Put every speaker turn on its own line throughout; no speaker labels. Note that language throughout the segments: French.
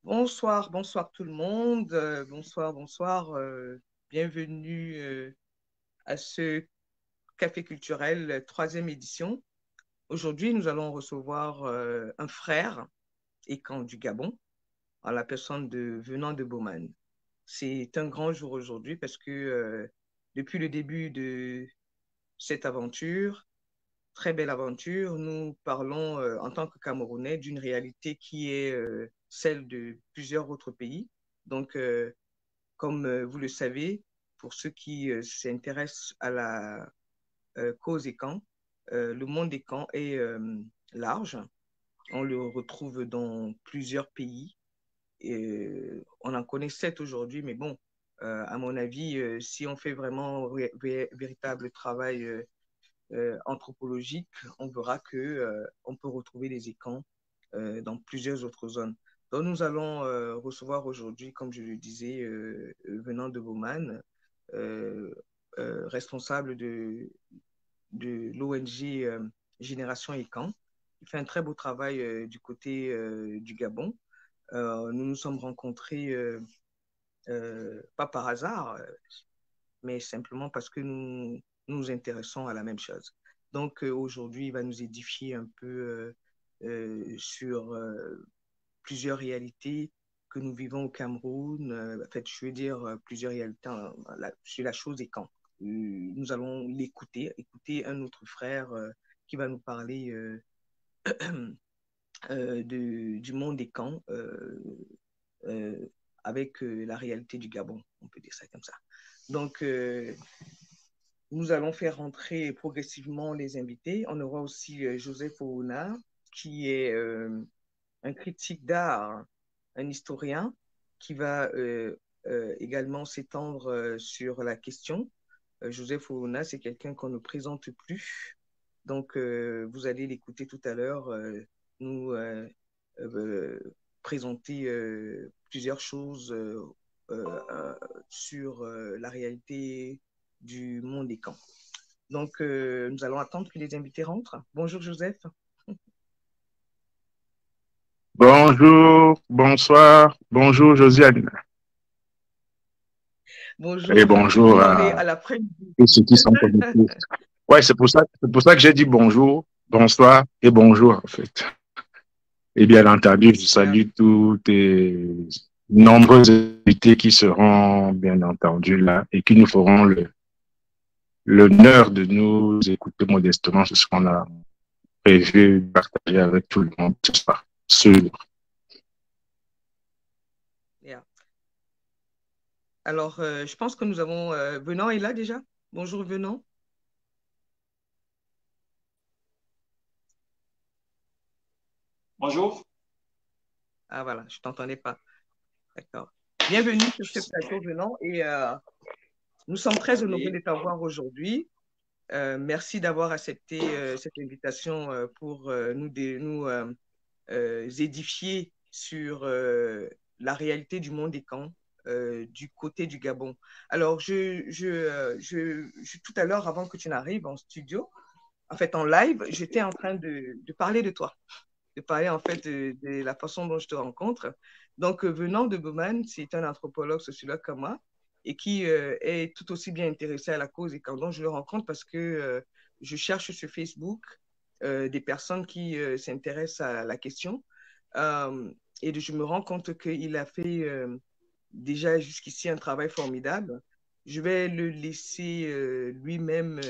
Bonsoir, bonsoir tout le monde. Bonsoir, bonsoir. Bienvenue à ce café culturel, troisième édition. Aujourd'hui, nous allons recevoir un frère écan du Gabon, en la personne de Venant de Baumann. C'est un grand jour aujourd'hui parce que depuis le début de cette aventure, très belle aventure, nous parlons en tant que Camerounais d'une réalité qui est celle de plusieurs autres pays. Donc, comme vous le savez, pour ceux qui s'intéressent à la cause écan, le monde écan est large. On le retrouve dans plusieurs pays. Et, on en connaît sept aujourd'hui, mais bon, à mon avis, si on fait vraiment véritable travail anthropologique, on verra que on peut retrouver les écans dans plusieurs autres zones. Donc, nous allons recevoir aujourd'hui, comme je le disais, venant de Baumann, euh, responsable de l'ONG Génération Écan. Il fait un très beau travail du côté du Gabon. Nous nous sommes rencontrés pas par hasard, mais simplement parce que nous nous intéressons à la même chose. Donc aujourd'hui, il va nous édifier un peu sur plusieurs réalités que nous vivons au Cameroun. En fait, je veux dire plusieurs réalités sur la chose et quand. Nous allons l'écouter, écouter un autre frère qui va nous parler du monde des camps euh, avec la réalité du Gabon, on peut dire ça comme ça. Donc, nous allons faire rentrer progressivement les invités. On aura aussi Joseph Ouna, qui est un critique d'art, un historien, qui va également s'étendre sur la question. Joseph Ouna, c'est quelqu'un qu'on ne présente plus. Donc, vous allez l'écouter tout à l'heure nous euh, présenter plusieurs choses sur la réalité du monde des camps. Donc, nous allons attendre que les invités rentrent. Bonjour, Joseph.
Bonjour, bonsoir, bonjour Josiane et
Bonjour,
bonjour
on est
à
à l'après-midi.
tous ceux qui sont connectés. Ouais, c'est pour ça que j'ai dit bonjour, bonsoir et bonjour en fait. Et bien entendu, je
Yeah.
salue tous les nombreux invités qui seront bien entendu là et qui nous feront l'honneur de nous écouter modestement sur ce qu'on a prévu de partager avec tout le monde ce soir.
Yeah. Alors, je pense que nous avons... Venant est là déjà. Bonjour, Venant.
Bonjour.
Ah, voilà, je ne t'entendais pas. D'accord. Bienvenue sur ce plateau, Venant. Et nous sommes très honorés de
Oui.
t'avoir aujourd'hui. Merci d'avoir accepté cette invitation pour nous édifier sur la réalité du monde des camps du côté du Gabon. Alors, tout à l'heure, avant que tu n'arrives en studio, en fait en live, j'étais en train de parler de toi, de parler en fait de la façon dont je te rencontre. Donc, venant de Bowman, c'est un anthropologue, sociologue comme moi, et qui est tout aussi bien intéressé à la cause. Et quand donc, je le rencontre parce que je cherche sur Facebook des personnes qui s'intéressent à la question. Et je me rends compte qu'il a fait déjà jusqu'ici un travail formidable. Je vais le laisser lui-même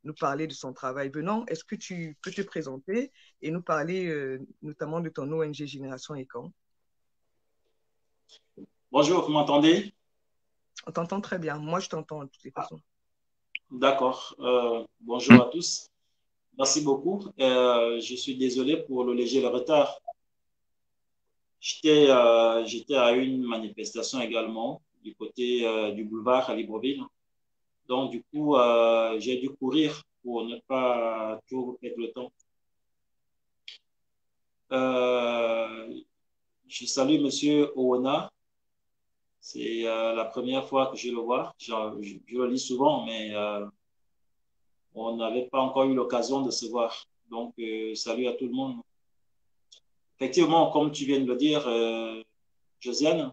nous parler de son travail. Venant, est-ce que tu peux te présenter et nous parler notamment de ton ONG Génération Écan?
Bonjour, vous m'entendez?
On t'entend très bien. Moi, je t'entends de toutes les
Ah,
façons.
d'accord. Bonjour à tous. Merci beaucoup. Je suis désolé pour le léger retard. J'étais à une manifestation également du côté du boulevard à Libreville. Donc, du coup, j'ai dû courir pour ne pas trop perdre le temps. Euh, je salue Monsieur Owona. C'est la première fois que je le vois. Je le lis souvent, mais on n'avait pas encore eu l'occasion de se voir. Donc, salut à tout le monde. Effectivement, comme tu viens de le dire, Josiane.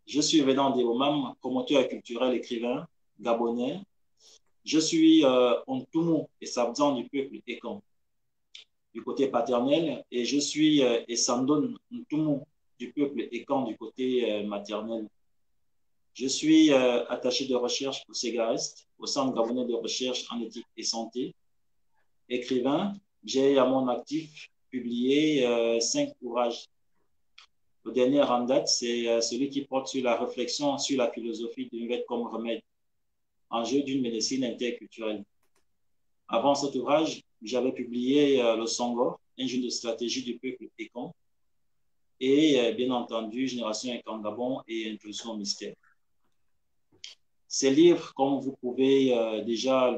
Je suis Venant Deomam, promoteur culturel, écrivain, gabonais. Je suis Ontumu et Sabzan du peuple Ekan, du côté paternel, et je suis Essandon Ntumu du peuple Ekan du côté maternel. Je suis attaché de recherche au CEGAREST, au Centre gabonais de recherche en éthique et santé. Écrivain, j'ai à mon actif publié 5 ouvrages. Le dernier en date, c'est celui qui porte sur la réflexion sur la philosophie du Nvet comme remède, enjeu d'une médecine interculturelle. Avant cet ouvrage, j'avais publié le Songor, un jeu de stratégie du peuple Ekan, et bien entendu, Génération Ekan Gabon et Introduction au mystère. Ces livres, comme vous pouvez déjà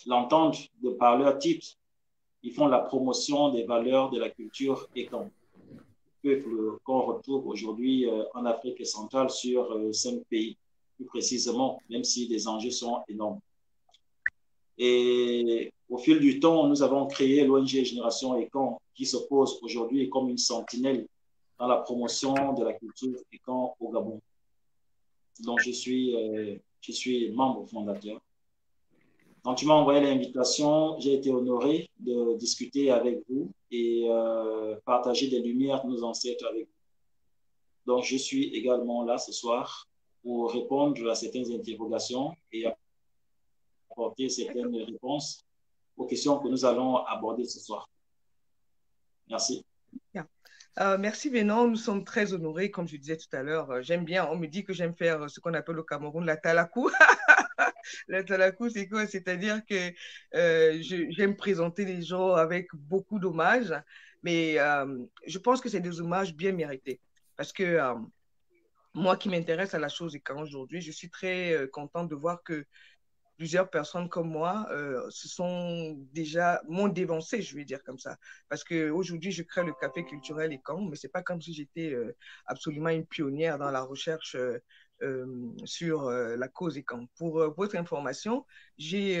l'entendre de par leur titre, ils font la promotion des valeurs de la culture Ekan, peuple qu'on retrouve aujourd'hui en Afrique centrale sur 5 pays, plus précisément, même si les enjeux sont énormes. Et au fil du temps, nous avons créé l'ONG Génération Ekan, qui se pose aujourd'hui comme une sentinelle dans la promotion de la culture Ekan au Gabon. Donc, je suis membre fondateur. Quand tu m'as envoyé l'invitation, j'ai été honoré de discuter avec vous et partager des lumières de nos ancêtres avec vous. Donc, je suis également là ce soir pour répondre à certaines interrogations et apporter certaines réponses aux questions que nous allons aborder ce soir. Merci.
Bien. Merci Venant, nous sommes très honorés, comme je disais tout à l'heure. J'aime bien, on me dit que j'aime faire ce qu'on appelle au Cameroun la talakou. La talakou, c'est quoi? C'est-à-dire que j'aime présenter les gens avec beaucoup d'hommages, mais je pense que c'est des hommages bien mérités. Parce que moi qui m'intéresse à la chose et quand aujourd'hui, je suis très contente de voir que plusieurs personnes comme moi m'ont dévancé, je vais dire comme ça. Parce qu'aujourd'hui, je crée le café culturel Ekan, mais ce n'est pas comme si j'étais absolument une pionnière dans la recherche sur la cause Ekan. Pour votre information, j'ai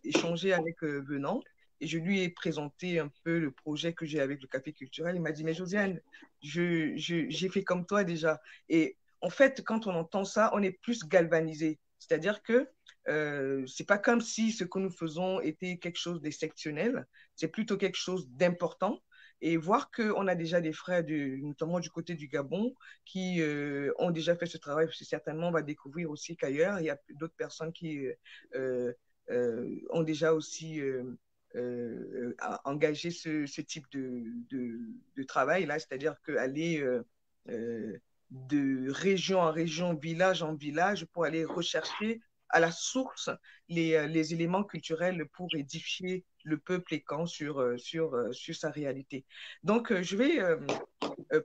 échangé avec Venant et je lui ai présenté un peu le projet que j'ai avec le café culturel. Il m'a dit, mais Josiane, j'ai fait comme toi déjà. Et en fait, quand on entend ça, on est plus galvanisé. C'est-à-dire que c'est pas comme si ce que nous faisons était quelque chose d'exceptionnel, c'est plutôt quelque chose d'important. Et voir qu'on a déjà des frères, notamment du côté du Gabon, qui ont déjà fait ce travail, parce que certainement on va découvrir aussi qu'ailleurs, il y a d'autres personnes qui ont déjà aussi engagé ce type de travail-là, c'est-à-dire qu'aller de région en région, village en village, pour aller rechercher à la source les éléments culturels pour édifier le peuple Ekan sur sa réalité. Donc, je vais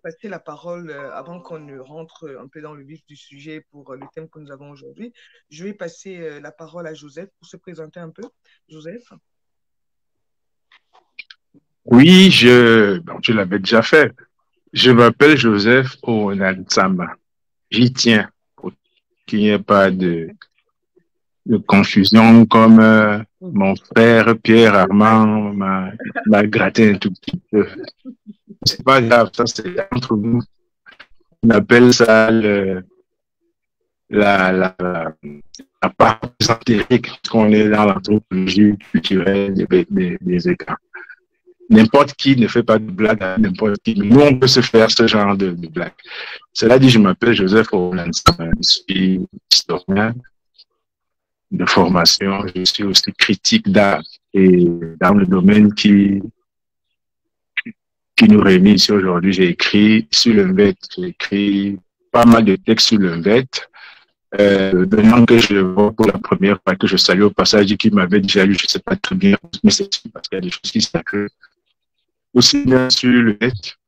passer la parole, avant qu'on ne rentre un peu dans le vif du sujet pour le thème que nous avons aujourd'hui, je vais passer la parole à Joseph pour se présenter un peu. Joseph?
Oui, tu l'avais déjà fait. Je m'appelle Joseph Onansama. J'y tiens pour qu'il n'y ait pas de confusion comme mon frère Pierre Armand m'a gratté un tout petit peu. C'est pas grave, ça c'est entre nous. On appelle ça la part ésotérique, parce qu'on est dans l'anthropologie culturelle des écarts. N'importe qui ne fait pas de blague à n'importe qui. Nous, on peut se faire ce genre de blague. Cela dit, je m'appelle Joseph Olansama, je suis historien de formation, je suis aussi critique d'art et dans le domaine qui nous réunit ici aujourd'hui, j'ai écrit sur le Nvet, j'ai écrit pas mal de textes sur le Nvet. Maintenant que je le vois pour la première fois, que je salue au passage et qui m'avait déjà lu, je ne sais pas très bien, mais c'est parce qu'il y a des choses qui s'accumulent. Aussi bien sur le net,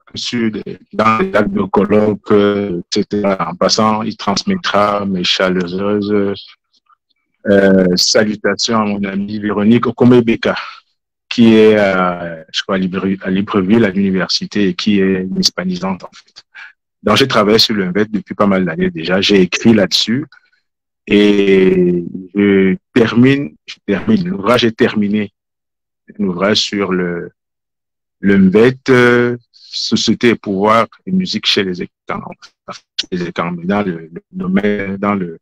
dans les actes de colloques, etc. En passant, il transmettra mes chaleureuses salutations à mon amie Véronique Okomebeka, qui est, je crois, à Libreville, à l'université, et qui est une hispanisante, en fait. Donc, j'ai travaillé sur le Nvet depuis pas mal d'années déjà. J'ai écrit là-dessus. Et je termine, l'ouvrage est terminé. Un ouvrage sur le Nvet, société et pouvoir et musique chez les écans, mais dans le domaine, dans le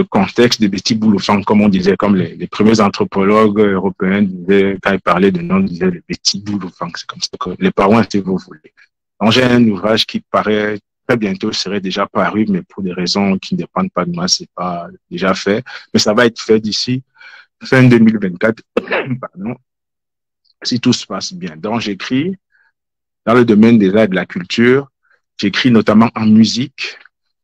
contexte de Betty Boulofang, comme on disait, comme les premiers anthropologues européens disaient, quand ils parlaient de nom, ils disaient le Betty Boulofang. C'est comme ça que les parents, si vous voulez. Donc, j'ai un ouvrage qui paraît très bientôt serait déjà paru, mais pour des raisons qui ne dépendent pas de moi, c'est pas déjà fait. Mais ça va être fait d'ici fin 2024, pardon, si tout se passe bien. Donc, j'écris dans le domaine des arts et de la culture. J'écris notamment en musique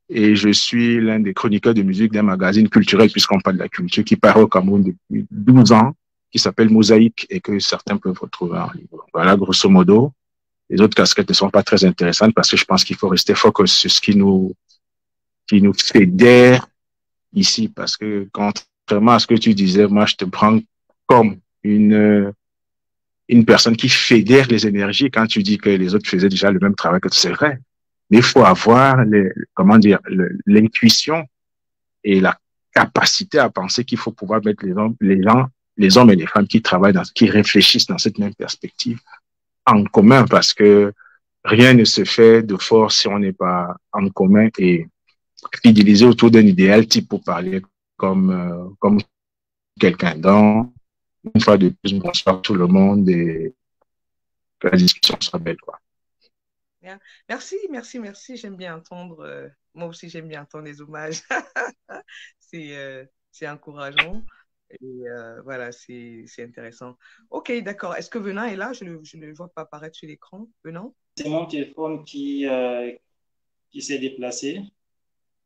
et je suis l'un des chroniqueurs de musique d'un magazine culturel, puisqu'on parle de la culture, qui paraît au Cameroun depuis 12 ans, qui s'appelle Mosaïque et que certains peuvent retrouver en livre. Voilà, grosso modo. Les autres casquettes ne sont pas très intéressantes parce que je pense qu'il faut rester focus sur ce qui nous fédère ici, parce que contrairement à ce que tu disais, moi, je te prends comme une personne qui fédère les énergies quand tu dis que les autres faisaient déjà le même travail que toi. C'est vrai. Mais il faut avoir comment dire, l'intuition et la capacité à penser qu'il faut pouvoir mettre les hommes et les femmes qui travaillent qui réfléchissent dans cette même perspective en commun, parce que rien ne se fait de force si on n'est pas en commun et fidélisé autour d'un idéal type pour parler comme quelqu'un. Donc, une fois de plus, bonsoir tout le monde et que la discussion soit belle, quoi.
Bien. Merci, merci, merci. J'aime bien entendre. Moi aussi, j'aime bien entendre les hommages. C'est encourageant. Et voilà, c'est intéressant. Ok, d'accord. Est-ce que Venant est là? Je ne le vois pas apparaître sur l'écran. Venant?
C'est mon téléphone qui s'est déplacé.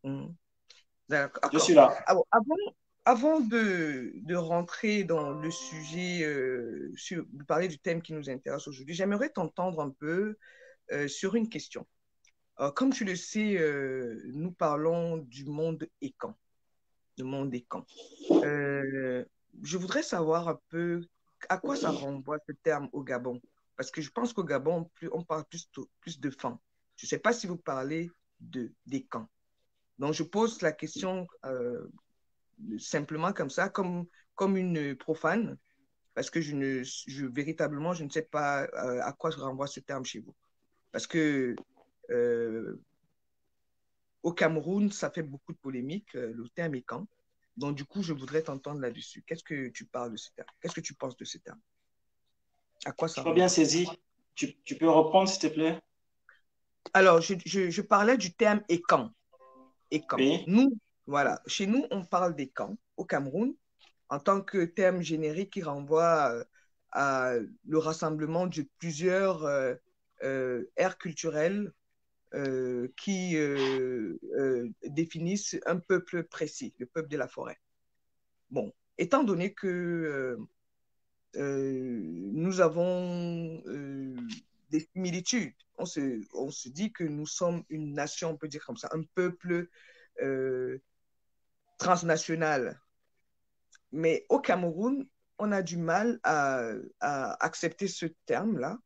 Hmm.
Je
D'accord.
suis là.
Avant de rentrer dans le sujet, de parler du thème qui nous intéresse aujourd'hui, j'aimerais t'entendre un peu sur une question. Comme tu le sais, nous parlons du monde écan. Le monde écan. Je voudrais savoir un peu à quoi ça renvoie ce terme au Gabon. Parce que je pense qu'au Gabon, on parle plus de fan. Je ne sais pas si vous parlez des camps. Donc, je pose la question simplement comme ça, comme une profane, parce que véritablement, je ne sais pas à quoi se renvoie ce terme chez vous. Parce que euh, au Cameroun, ça fait beaucoup de polémiques, le terme est camp. Donc, du coup, je voudrais t'entendre là-dessus. Qu'est-ce que tu parles de ce terme? Qu'est-ce que tu penses de ce terme? À quoi
Je
ça
n'ai pas bien
renvoie?
saisi. Tu peux reprendre, s'il te plaît?
Alors, je parlais du terme écan. Écan.
Oui.
Nous, voilà, chez nous, on parle des camps au Cameroun en tant que terme générique qui renvoie à le rassemblement de plusieurs aires culturelles qui définissent un peuple précis, le peuple de la forêt. Bon, étant donné que nous avons des similitudes, on se dit que nous sommes une nation, on peut dire comme ça, un peuple euh, transnational. Mais au Cameroun, on a du mal à accepter ce terme-là.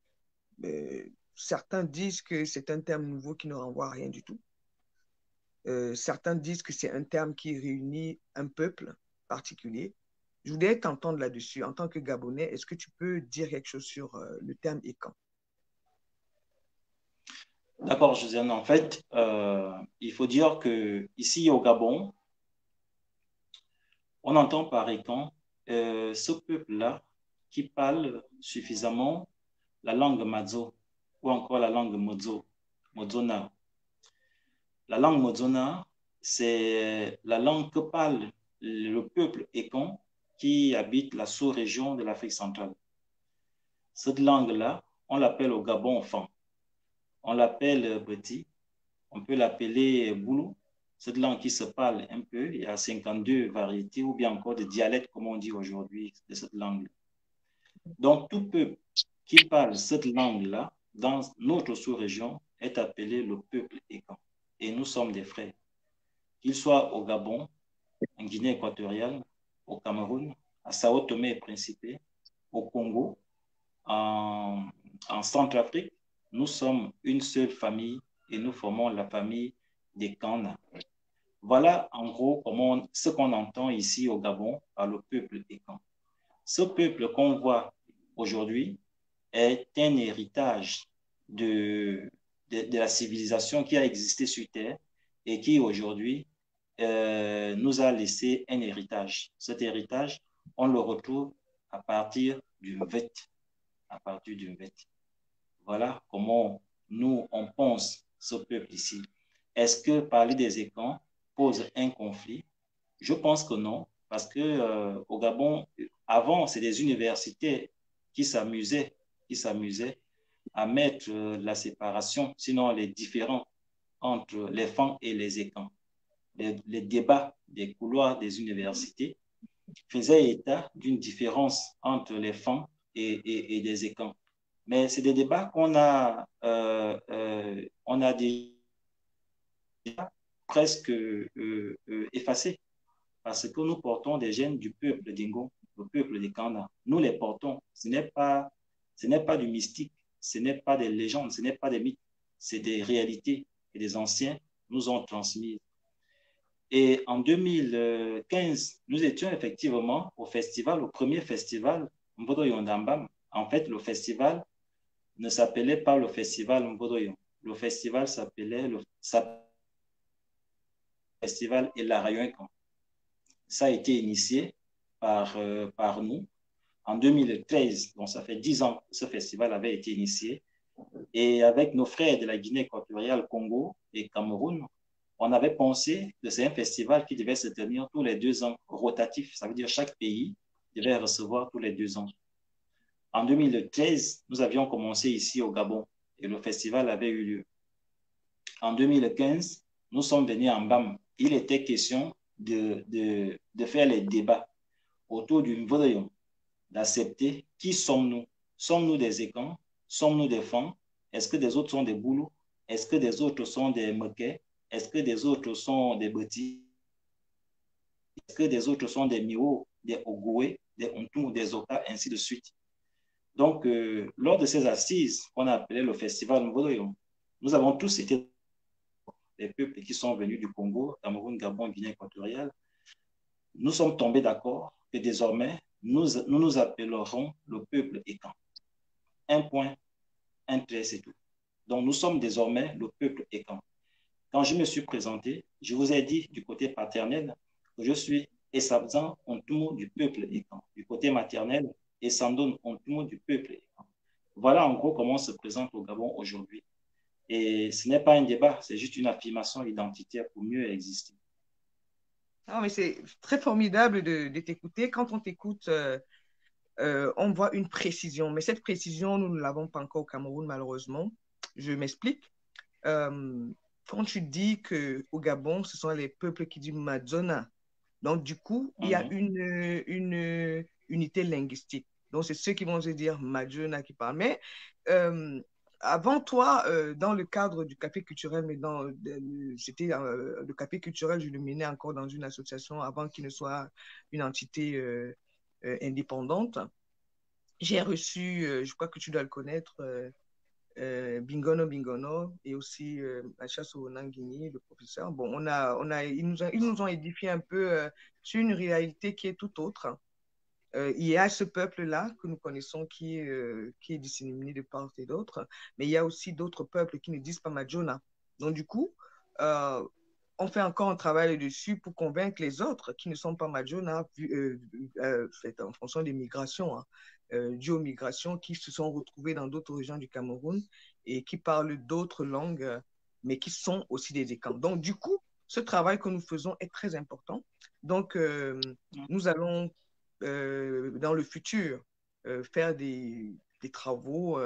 Certains disent que c'est un terme nouveau qui ne renvoie à rien du tout. Certains disent que c'est un terme qui réunit un peuple particulier. Je voudrais t'entendre là-dessus. En tant que Gabonais, est-ce que tu peux dire quelque chose sur le terme écan?
D'accord, Josiane. En fait, il faut dire que ici au Gabon, on entend par écan ce peuple-là qui parle suffisamment la langue Mazo ou encore la langue Mozona. La langue Mozona, c'est la langue que parle le peuple écan qui habite la sous-région de l'Afrique centrale. Cette langue-là, on l'appelle au Gabon Fan. On l'appelle Beti, on peut l'appeler Boulou. Cette langue qui se parle un peu, il y a 52 variétés ou bien encore de dialectes, comme on dit aujourd'hui, de cette langue. Donc, tout peuple qui parle cette langue-là dans notre sous-région est appelé le peuple écan. Et nous sommes des frères. Qu'ils soient au Gabon, en Guinée équatoriale, au Cameroun, à Sao Tomé et Principe, au Congo, en Centrafrique, nous sommes une seule famille et nous formons la famille des Kana. Voilà en gros ce qu'on entend ici au Gabon par le peuple Ekan. Ce peuple qu'on voit aujourd'hui est un héritage de la civilisation qui a existé sur Terre et qui aujourd'hui nous a laissé un héritage. Cet héritage, on le retrouve à partir du Mvet. À partir du Mvet. Voilà comment nous, on pense ce peuple ici. Est-ce que parler des écrans pose un conflit? Je pense que non, parce que au Gabon, avant, c'est des universités qui s'amusaient à mettre la séparation, sinon les différends entre les femmes et les écrans. Les débats des couloirs des universités faisaient état d'une différence entre les femmes et les écrans. Mais c'est des débats on a déjà presque effacés parce que nous portons des gènes du peuple Dingo, le peuple des Kanda. Nous les portons. Ce n'est pas du mystique, ce n'est pas des légendes, ce n'est pas des mythes, c'est des réalités que les anciens nous ont transmises. Et en 2015, nous étions effectivement au festival, au premier festival Mbodo Yondambam. En fait, le festival ne s'appelait pas le festival Mbodoyon. Le festival s'appelait le festival Elarayoinkan. Ça a été initié par nous en 2013. Donc, ça fait 10 ans que ce festival avait été initié. Et avec nos frères de la Guinée équatoriale, Congo et Cameroun, on avait pensé que c'est un festival qui devait se tenir tous les 2 ans, rotatif. Ça veut dire chaque pays devait recevoir tous les 2 ans. En 2013, nous avions commencé ici au Gabon et le festival avait eu lieu. En 2015, nous sommes venus en BAM. Il était question de faire les débats autour du Mvodoyon, d'accepter qui sommes-nous. Sommes-nous des écans? Sommes-nous des femmes? Est-ce que des autres sont des boulous? Est-ce que des autres sont des moquets? Est-ce que des autres sont des bêtis? Est-ce que des autres sont des Miro, des Ogoué, des Ontou, des Oka, ainsi de suite? Donc, lors de ces assises qu'on a appelées le Festival Mvodoyon, nous avons tous été des peuples qui sont venus du Congo, Cameroun, Gabon, Guinée équatoriale. Nous sommes tombés d'accord que désormais, nous appellerons le peuple Ékan. Un point, un trait, c'est tout. Donc, nous sommes désormais le peuple Ékan. Quand je me suis présenté, je vous ai dit du côté paternel que je suis Essabzan Ontumo du peuple Ékan. Du côté maternel, Essandon Ontumo du peuple Ékan. Voilà en gros comment on se présente au Gabon aujourd'hui. Et ce n'est pas un débat, c'est juste une affirmation identitaire pour mieux exister.
Non, mais c'est très formidable de t'écouter. Quand on t'écoute, on voit une précision. Mais cette précision, nous ne l'avons pas encore au Cameroun, malheureusement. Je m'explique. Euh, Quand tu dis qu'au Gabon, ce sont les peuples qui disent Madzona, donc du coup, il y a une unité linguistique. Donc, c'est ceux qui vont se dire Madzona qui parlent. Mais euh, avant toi, dans le cadre du café culturel, mais c'était le café culturel, je le menais encore dans une association avant qu'il ne soit une entité indépendante. J'ai reçu, je crois que tu dois le connaître, Bingono Bingono et aussi Achasso Nangini, le professeur. Bon, ils nous ont édifié un peu sur une réalité qui est tout autre. Il y a ce peuple-là que nous connaissons qui est disséminé de part et d'autre, mais il y a aussi d'autres peuples qui ne disent pas Majona. Donc, du coup, euh, on fait encore un travail dessus pour convaincre les autres qui ne sont pas Majona, en fonction des migrations, hein, dues aux migrations, qui se sont retrouvés dans d'autres régions du Cameroun et qui parlent d'autres langues, mais qui sont aussi des écans. Donc, du coup, ce travail que nous faisons est très important. Donc, nous allons dans le futur faire des travaux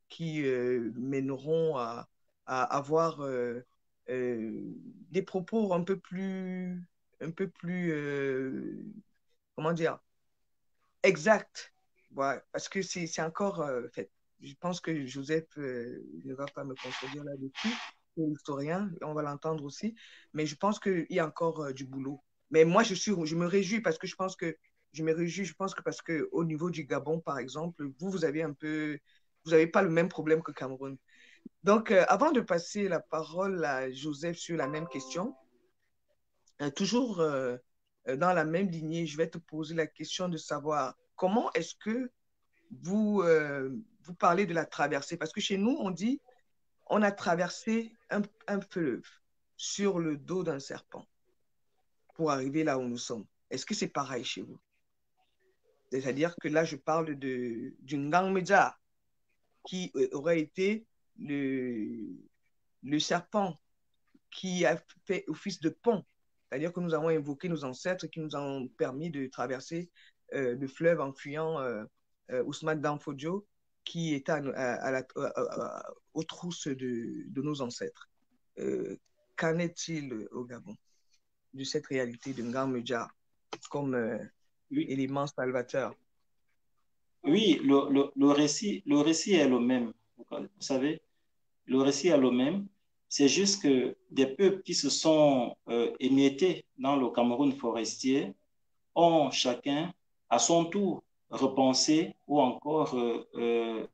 qui mèneront à avoir des propos un peu plus comment dire, exacts. Ouais, parce que c'est encore, fait, je pense que Joseph ne va pas me contredire là-dessus, c'est historien, on va l'entendre aussi, mais je pense qu'il y a encore du boulot. Mais moi, je me réjouis parce que je pense que je me réjouis, je pense que parce que au niveau du Gabon, par exemple, vous avez vous n'avez pas le même problème que Cameroun. Donc, avant de passer la parole à Joseph sur la même question, toujours dans la même lignée, je vais te poser la question de savoir comment est-ce que vous vous parlez de la traversée, parce que chez nous, on dit on a traversé un fleuve sur le dos d'un serpent pour arriver là où nous sommes. Est-ce que c'est pareil chez vous? C'est-à-dire que là, je parle du Ngang Medja, qui aurait été le serpent qui a fait office de pont. C'est-à-dire que nous avons invoqué nos ancêtres qui nous ont permis de traverser le fleuve en fuyant Ousmane Danfodio, qui était aux trousses de nos ancêtres. Qu'en est-il au Gabon de cette réalité de Ngang Medja comme
Oui,
élément salvateur?
oui, le récit est le même. Vous savez, le récit est le même. C'est juste que des peuples qui se sont émiettés dans le Cameroun forestier ont chacun, à son tour, repensé ou encore euh,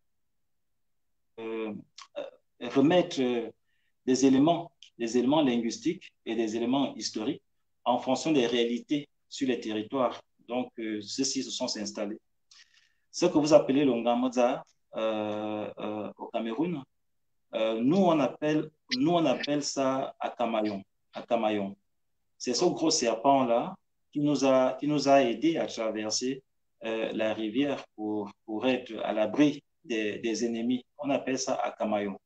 remettre des éléments linguistiques et des éléments historiques en fonction des réalités sur les territoires. Donc, ceux-ci se sont installés. Ce que vous appelez le Ngamoza au Cameroun, nous, on appelle ça Akamayon. Akamayon. C'est ce gros serpent-là qui nous a aidés à traverser la rivière pour être à l'abri des ennemis. On appelle ça Akamayon.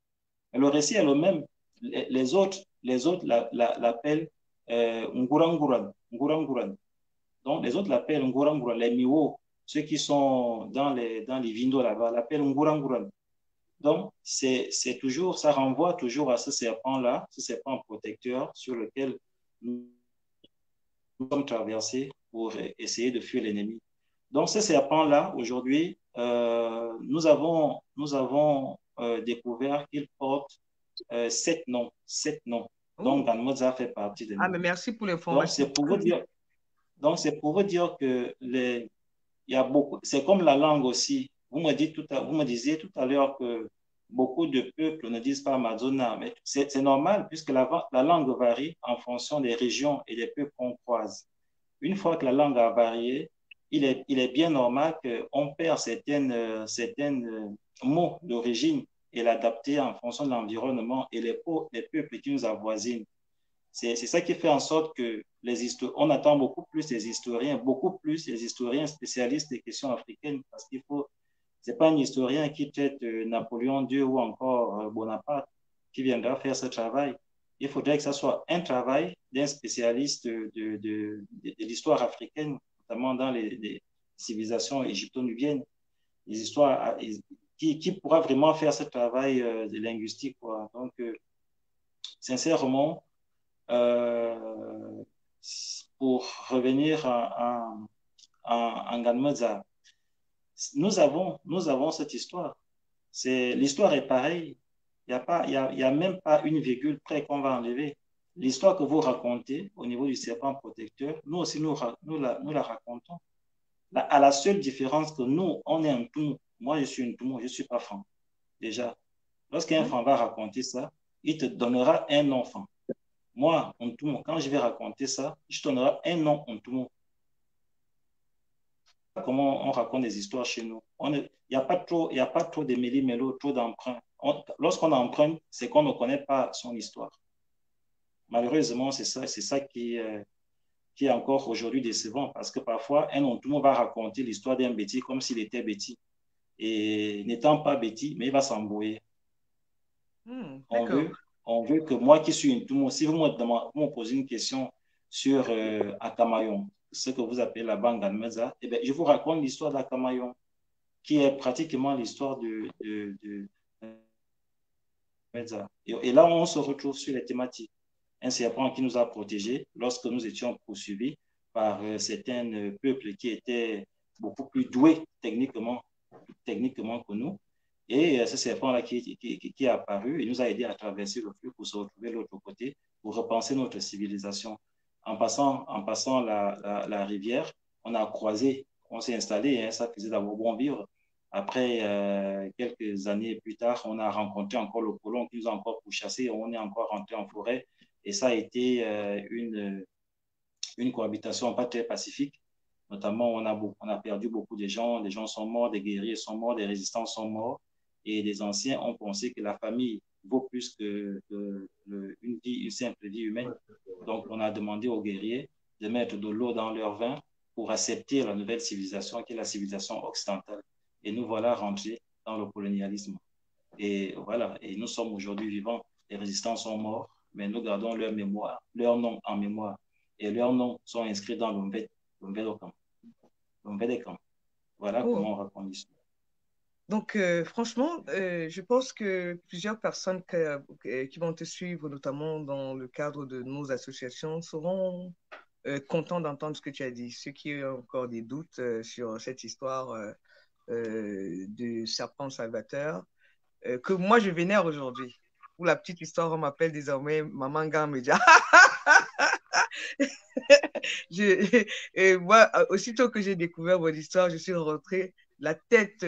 Le récit est le même. Les autres l'appellent Nguranguran. Nguranguran. Donc, les autres l'appellent Nguranguran. Les Miwo, ceux qui sont dans les Vindo là-bas, l'appellent Nguranguran. Donc, ça renvoie toujours à ce serpent-là, ce serpent protecteur sur lequel nous sommes traversés pour essayer de fuir l'ennemi. Donc, ce serpent-là, aujourd'hui, nous avons découvert qu'il porte 7 noms. 7 noms. Donc,
Oh.
Ganmoza fait partie de
Ah,
nous.
mais merci pour
Donc,
l'information.
c'est pour vous dire que il y a beaucoup, c'est comme la langue aussi. Vous me disiez tout à l'heure que beaucoup de peuples ne disent pas Amazona, mais c'est normal puisque la langue varie en fonction des régions et des peuples qu'on croise. Une fois que la langue a varié, il est bien normal qu'on perd certaines mots d'origine et l'adapter en fonction de l'environnement et les peuples qui nous avoisinent. C'est ça qui fait en sorte que on attend beaucoup plus des historiens spécialistes des questions africaines, parce qu'il faut, c'est pas un historien qui traite Napoléon II ou encore Bonaparte qui viendra faire ce travail. Il faudrait que ce soit un travail d'un spécialiste de l'histoire africaine, notamment dans les civilisations égypto-nubiennes, les histoires qui pourra vraiment faire ce travail de linguistique, quoi. Donc, sincèrement, euh, pour revenir en Ganmoza, nous avons cette histoire. L'histoire est pareille. Il y a même pas une virgule près qu'on va enlever. L'histoire que vous racontez au niveau du serpent protecteur, nous aussi, nous la racontons. À la seule différence que nous, on est un tout. Moi, je suis un tout, je ne suis pas franc. Déjà, lorsqu'un enfant va raconter ça, il te donnera un enfant. Moi, quand je vais raconter ça, je te donnerai un nom en tout. Comment on raconte des histoires chez nous. Il n'y a pas trop de méli-mélo, trop d'emprunts. Lorsqu'on emprunte, c'est qu'on ne connaît pas son histoire. Malheureusement, c'est ça qui est encore aujourd'hui décevant, parce que parfois, un Ontumo va raconter l'histoire d'un bêtis comme s'il était bêtis. Et n'étant pas bêtis, mais il va s'embrouiller. On
D'accord.
veut, on veut que moi qui suis une Tumo, si vous me posez une question sur Akamayon, ce que vous appelez la Banga Meza, eh bien, je vous raconte l'histoire d'Akamayon, qui est pratiquement l'histoire de Meza. Et là, on se retrouve sur les thématiques. Un serpent qui nous a protégés lorsque nous étions poursuivis par certains peuples qui étaient beaucoup plus doués techniquement que nous. Et ce serpent-là qui est apparu, il nous a aidé à traverser le fleuve pour se retrouver de l'autre côté, pour repenser notre civilisation. En passant la rivière, on a croisé, on s'est installé, hein, ça faisait d'abord bon vivre. Après, quelques années plus tard, on a rencontré encore le colon qui nous a encore pourchassés, on est encore rentré en forêt. Et ça a été une cohabitation pas très pacifique. Notamment, on a perdu beaucoup de gens sont morts, des guerriers sont morts, des résistants sont morts. Et les anciens ont pensé que la famille vaut plus une simple vie humaine. Donc, on a demandé aux guerriers de mettre de l'eau dans leur vin pour accepter la nouvelle civilisation qui est la civilisation occidentale. Et nous voilà rentrés dans le colonialisme. Et voilà, et nous sommes aujourd'hui vivants. Les résistants sont morts, mais nous gardons leur mémoire, leur nom en mémoire. Et leurs noms sont inscrits dans l'Ombedokam. Voilà comment on raconte l'histoire.
Donc, franchement, je pense que plusieurs personnes qui vont te suivre, notamment dans le cadre de nos associations, seront contents d'entendre ce que tu as dit. Ceux qui ont encore des doutes sur cette histoire de serpent salvateur, que moi, je vénère aujourd'hui. Pour la petite histoire, on m'appelle désormais Maman Gamédia. Moi, aussitôt que j'ai découvert votre histoire, je suis rentrée la tête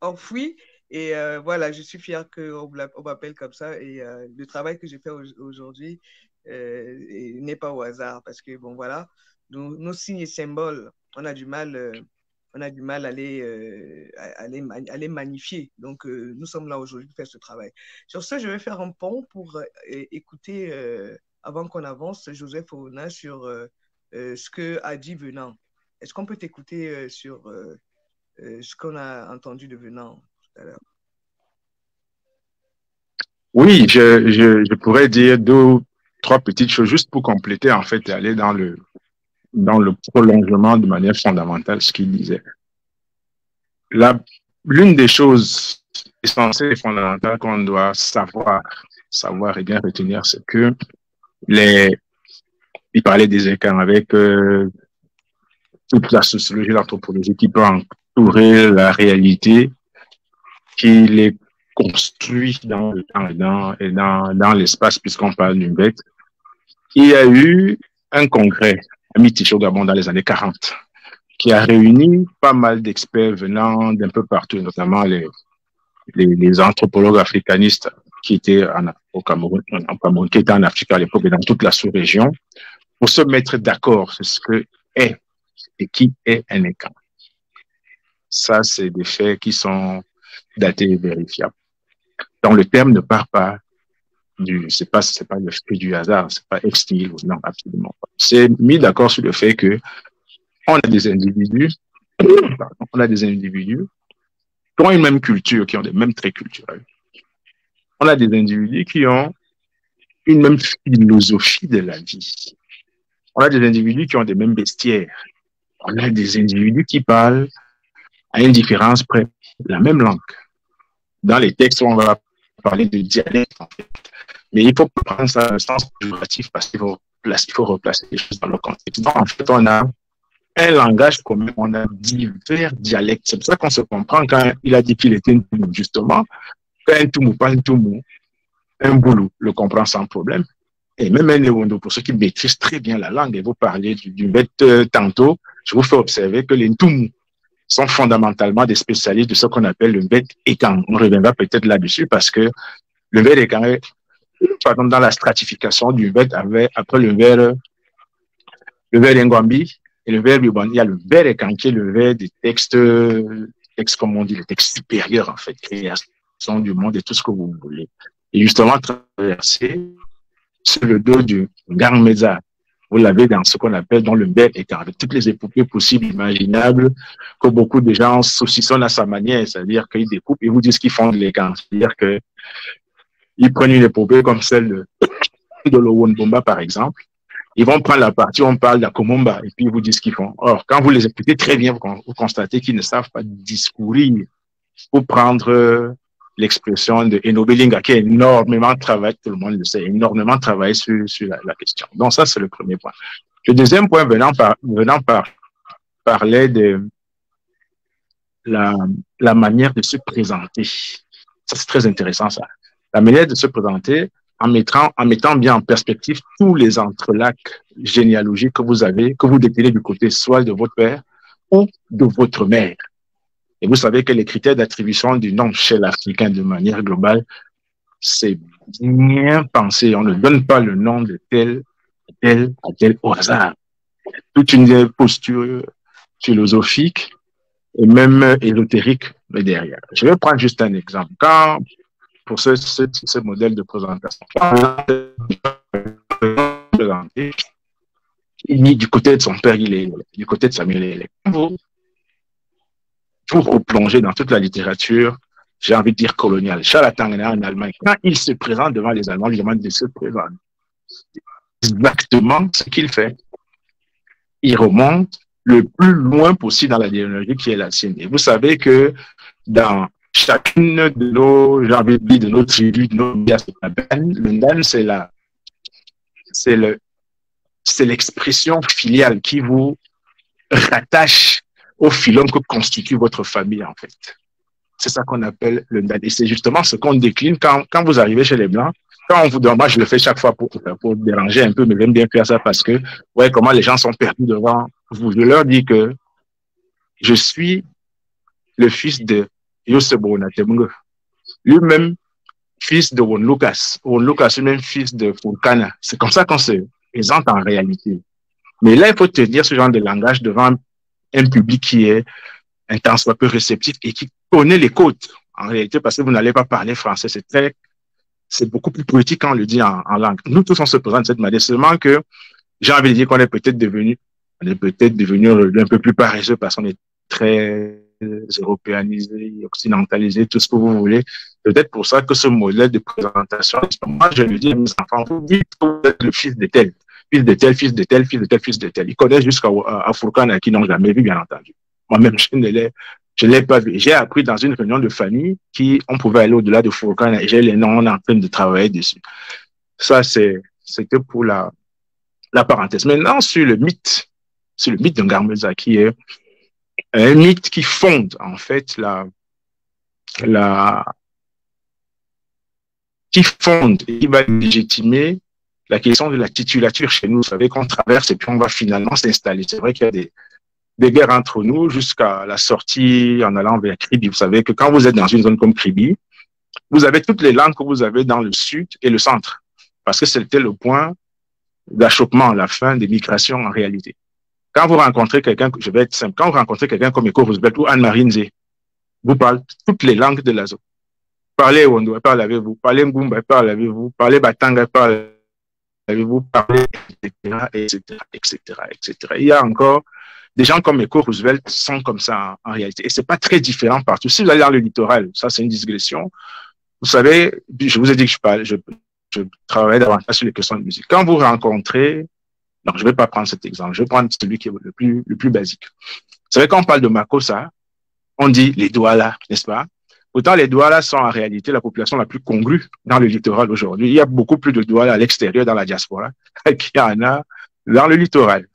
enfouie. Et voilà, je suis fière qu'on m'appelle comme ça. Et le travail que j'ai fait aujourd'hui n'est pas au hasard. Parce que, bon, voilà, nos signes et symboles, on a du mal à les magnifier. Donc, nous sommes là aujourd'hui pour faire ce travail. Sur ce, je vais faire un pont pour écouter, avant qu'on avance, Joseph Owona sur ce qu'a dit Venant. Est-ce qu'on peut t'écouter sur ce qu'on a entendu de Venant tout à l'heure?
Oui, je pourrais dire trois petites choses juste pour compléter, en fait, et aller dans le prolongement de manière fondamentale ce qu'il disait. L'une des choses essentielles et fondamentales qu'on doit savoir et bien retenir, c'est que il parlait des écarts avec toute la sociologie, l'anthropologie qui peut entourer la réalité, qui les construit dans le temps et dans l'espace, puisqu'on parle d'une bête. Il y a eu un congrès à Miticho Gabon dans les années 40 qui a réuni pas mal d'experts venant d'un peu partout, notamment les anthropologues africanistes qui étaient au Cameroun, qui étaient en Afrique à l'époque et dans toute la sous-région, pour se mettre d'accord sur ce que est et qui est un écan. Ça, c'est des faits qui sont datés et vérifiables. Donc, le terme ne part pas c'est pas le fait du hasard, c'est pas ex nihilo, non, absolument pas. C'est mis d'accord sur le fait que on a des individus qui ont une même culture, qui ont des mêmes traits culturels. On a des individus qui ont une même philosophie de la vie. On a des individus qui ont des mêmes bestiaires. On a des individus qui parlent à une différence près la même langue. Dans les textes, on va parler de dialecte, en fait. Mais il faut prendre ça dans le sens péjoratif parce qu'il faut replacer les choses dans le contexte. Donc, en fait, on a un langage commun, on a divers dialectes. C'est pour ça qu'on se comprend quand il a dit qu'il était un Toumou, justement. Quand un Toumou parle un Toumou, un Boulou le comprend sans problème. Et même un Néwondo, pour ceux qui maîtrisent très bien la langue, et vous parlez du bête tantôt, je vous fais observer que les Toumou sont fondamentalement des spécialistes de ce qu'on appelle le bête écan. On reviendra peut-être là-dessus parce que le bête écan est, par exemple, dans la stratification du bête après le vers Ngwambi et le vers Bibon, il y a le vers écan qui est le vers des textes, comme on dit, les textes supérieurs, en fait, création du monde et tout ce que vous voulez. Et justement, traverser sur le dos du Gang-Meza. Vous l'avez dans ce qu'on appelle dans le bel écart, avec toutes les épopées possibles, imaginables, que beaucoup de gens saucissonnent à sa manière, c'est-à-dire qu'ils découpent et vous disent qu'ils font de l'écart. C'est-à-dire qu'ils prennent une épopée comme celle de l'Owonbomba, par exemple. Ils vont prendre la partie où on parle d'Akomomba et puis ils vous disent ce qu'ils font. Or, quand vous les écoutez très bien, vous constatez qu'ils ne savent pas discourir pour prendre l'expression de Enobelinga qui a énormément travaillé, tout le monde le sait, énormément travaillé sur la question. Donc ça, c'est le premier point. Le deuxième point, parlait de la manière de se présenter. Ça, c'est très intéressant, ça. La manière de se présenter en mettant bien en perspective tous les entrelacs généalogiques que vous avez, que vous détenez du côté soit de votre père ou de votre mère. Et vous savez que les critères d'attribution du nom chez l'Africain de manière globale, c'est bien pensé. On ne donne pas le nom de tel à tel au hasard. Toute une posture philosophique et même ésotérique mais derrière. Je vais prendre juste un exemple. Quand, pour ce modèle de présentation, du côté de son père, il est du côté de sa mère, il est. Pour replonger dans toute la littérature, j'ai envie de dire coloniale. Charles Tangener en Allemagne, quand il se présente devant les Allemands, il lui demande de se présenter. Exactement ce qu'il fait. Il remonte le plus loin possible dans la idéologie qui est la sienne. Et vous savez que dans chacune de nos, j'ai envie de dire, de nos tribus, de nos bias, le Ndan, c'est l'expression filiale qui vous rattache au filon que constitue votre famille, en fait. C'est ça qu'on appelle le Ndan. Et c'est justement ce qu'on décline quand vous arrivez chez les Blancs. Quand on vous demande, moi je le fais chaque fois pour déranger un peu, mais j'aime bien faire ça parce que, ouais, comment les gens sont perdus devant vous. Je leur dis que je suis le fils de Yosef Bonatemungo, lui-même fils de Won Lucas. Won Lucas, lui-même fils de Fulkana. C'est comme ça qu'on se présente en réalité. Mais là, il faut tenir ce genre de langage devant un public qui est un tant soit peu réceptif et qui connaît les codes en réalité, parce que vous n'allez pas parler français. C'est beaucoup plus poétique quand on le dit en langue. Nous tous, on se présente de cette manière. Seulement que j'ai envie de dire qu'on est peut-être devenu un peu plus paresseux parce qu'on est très européanisé, occidentalisé, tout ce que vous voulez. Peut-être pour ça que ce modèle de présentation, moi, je le dis à mes enfants, vous dites que vous êtes le fils de tel, fils de tel, fils de tel, fils de tel, fils de tel. Ils connaissent jusqu'à Fourcana qui n'ont jamais vu, bien entendu. Moi-même, je ne l'ai pas vu. J'ai appris dans une réunion de famille qu'on pouvait aller au-delà de Fourcana et j'ai les noms, on est en train de travailler dessus. Ça, c'était pour la parenthèse. Maintenant, sur le mythe de Ngarmeza, qui est un mythe qui fonde, en fait, qui fonde et qui va légitimer la question de la titulature chez nous. Vous savez qu'on traverse et puis on va finalement s'installer. C'est vrai qu'il y a des guerres entre nous jusqu'à la sortie en allant vers Kribi. Vous savez que quand vous êtes dans une zone comme Kribi, vous avez toutes les langues que vous avez dans le sud et le centre, parce que c'était le point d'achoppement à la fin des migrations en réalité. Quand vous rencontrez quelqu'un, je vais être simple, quand vous rencontrez quelqu'un comme Eko Roosevelt ou Anne-Marie Nzé, vous parlez toutes les langues de la zone. Parlez Wondo, parlez avec vous. Parlez Ngumba, parlez avec vous. Parlez Batanga, parlez avec vous. Parlez, etc., etc., etc., etc. Il y a encore des gens comme Eko Roosevelt sont comme ça en réalité. Et c'est pas très différent partout. Si vous allez dans le littoral, ça c'est une digression. Vous savez, je vous ai dit que je travaille davantage sur les questions de musique. Quand vous rencontrez, non, je vais pas prendre cet exemple. Je vais prendre celui qui est le plus basique. Vous savez, quand on parle de Makossa, on dit les Douala, n'est-ce pas? Autant les Douala sont en réalité la population la plus congrue dans le littoral aujourd'hui. Il y a beaucoup plus de Douala à l'extérieur dans la diaspora qu'il y en a dans le littoral.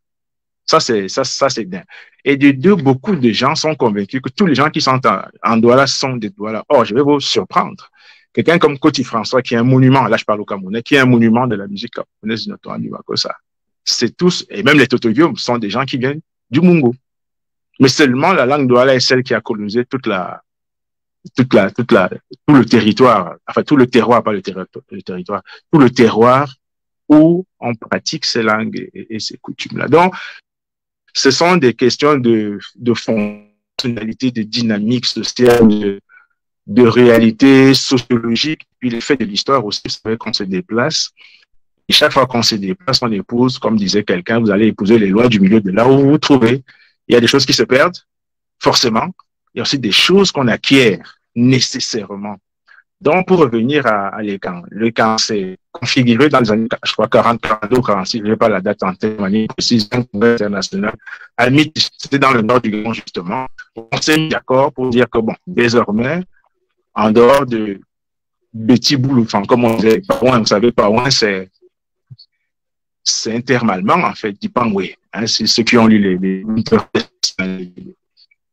Ça, c'est bien. Et de deux, beaucoup de gens sont convaincus que tous les gens qui sont en Douala sont des Douala. Or, je vais vous surprendre. Quelqu'un comme Koti François, qui est un monument, là je parle au Camerounais, qui est un monument de la musique camerounaise, notamment du Makossa. C'est tous, et même les Totogium sont des gens qui viennent du Mungo. Mais seulement la langue Douala est celle qui a colonisé tout le territoire, enfin tout le terroir, pas le territoire, tout le terroir où on pratique ces langues et ces coutumes-là. Donc, ce sont des questions de fonctionnalité, de dynamique sociale, de réalité sociologique, puis l'effet de l'histoire aussi, c'est vrai qu'on se déplace. Et chaque fois qu'on se déplace, on épouse, comme disait quelqu'un, vous allez épouser les lois du milieu de là où vous vous trouvez. Il y a des choses qui se perdent, forcément. Il y a aussi des choses qu'on acquiert nécessairement. Donc, pour revenir à l'ECAN, l'ECAN s'est configuré dans les années, je crois, 40, 42, 46, je n'ai pas la date en tête, mais précise, un congrès international. À Mythe, c'était dans le nord du Gabon, justement. On s'est mis d'accord pour dire que, bon, désormais, en dehors de Betty Boulou, enfin, comme on disait, Paouin, vous savez, Paouin, c'est intermalement, en fait, Dipangwe. Hein, c'est ceux qui ont lu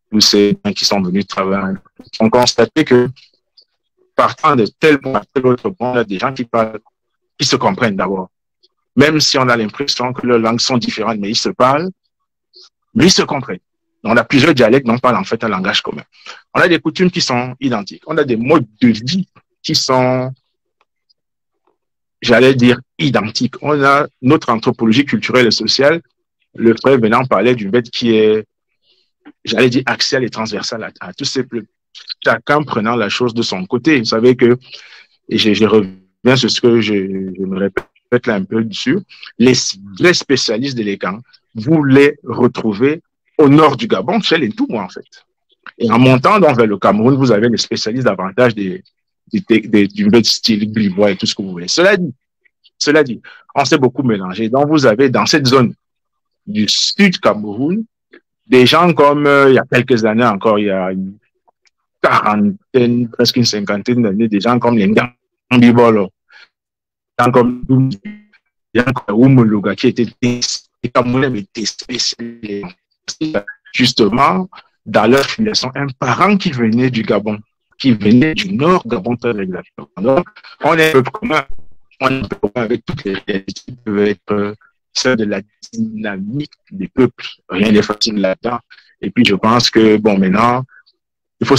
tous ces gens qui sont venus travailler, ont constaté que, partant de tel point à tel autre point, il y a des gens qui se comprennent d'abord. Même si on a l'impression que leurs langues sont différentes, mais ils se parlent, mais ils se comprennent. On a plusieurs dialectes, mais on parle en fait un langage commun. On a des coutumes qui sont identiques. On a des modes de vie qui sont, j'allais dire, identiques. On a notre anthropologie culturelle et sociale. Le frère Venant parlait du fait qui est, j'allais dire, axial et transversal à tous chacun prenant la chose de son côté. Vous savez que, et je reviens sur ce que je me répète là un peu dessus, les vrais spécialistes de l'écan, vous les retrouvez au nord du Gabon, chez les Toumois, en fait. Et en montant donc vers le Cameroun, vous avez les spécialistes davantage du style grivois et tout ce que vous voulez. Cela dit, on s'est beaucoup mélangé. Donc, vous avez dans cette zone du sud Cameroun, des gens comme il y a quelques années encore, il y a une quarantaine, presque une cinquantaine d'années, des gens comme les Ngambibolo, des gens comme des gens comme Oumologa, qui étaient des Camerounais, mais spécialisés. Justement, dans leur filiation, un parent qui venait du Gabon, qui venait du Nord Gabon, très exactement. Donc, on est un peu commun. On est un peu commun avec toutes les réalités qui peuvent être celle de la dynamique des peuples. Rien n'est facile là-dedans. Et puis, je pense que, bon, maintenant, il faut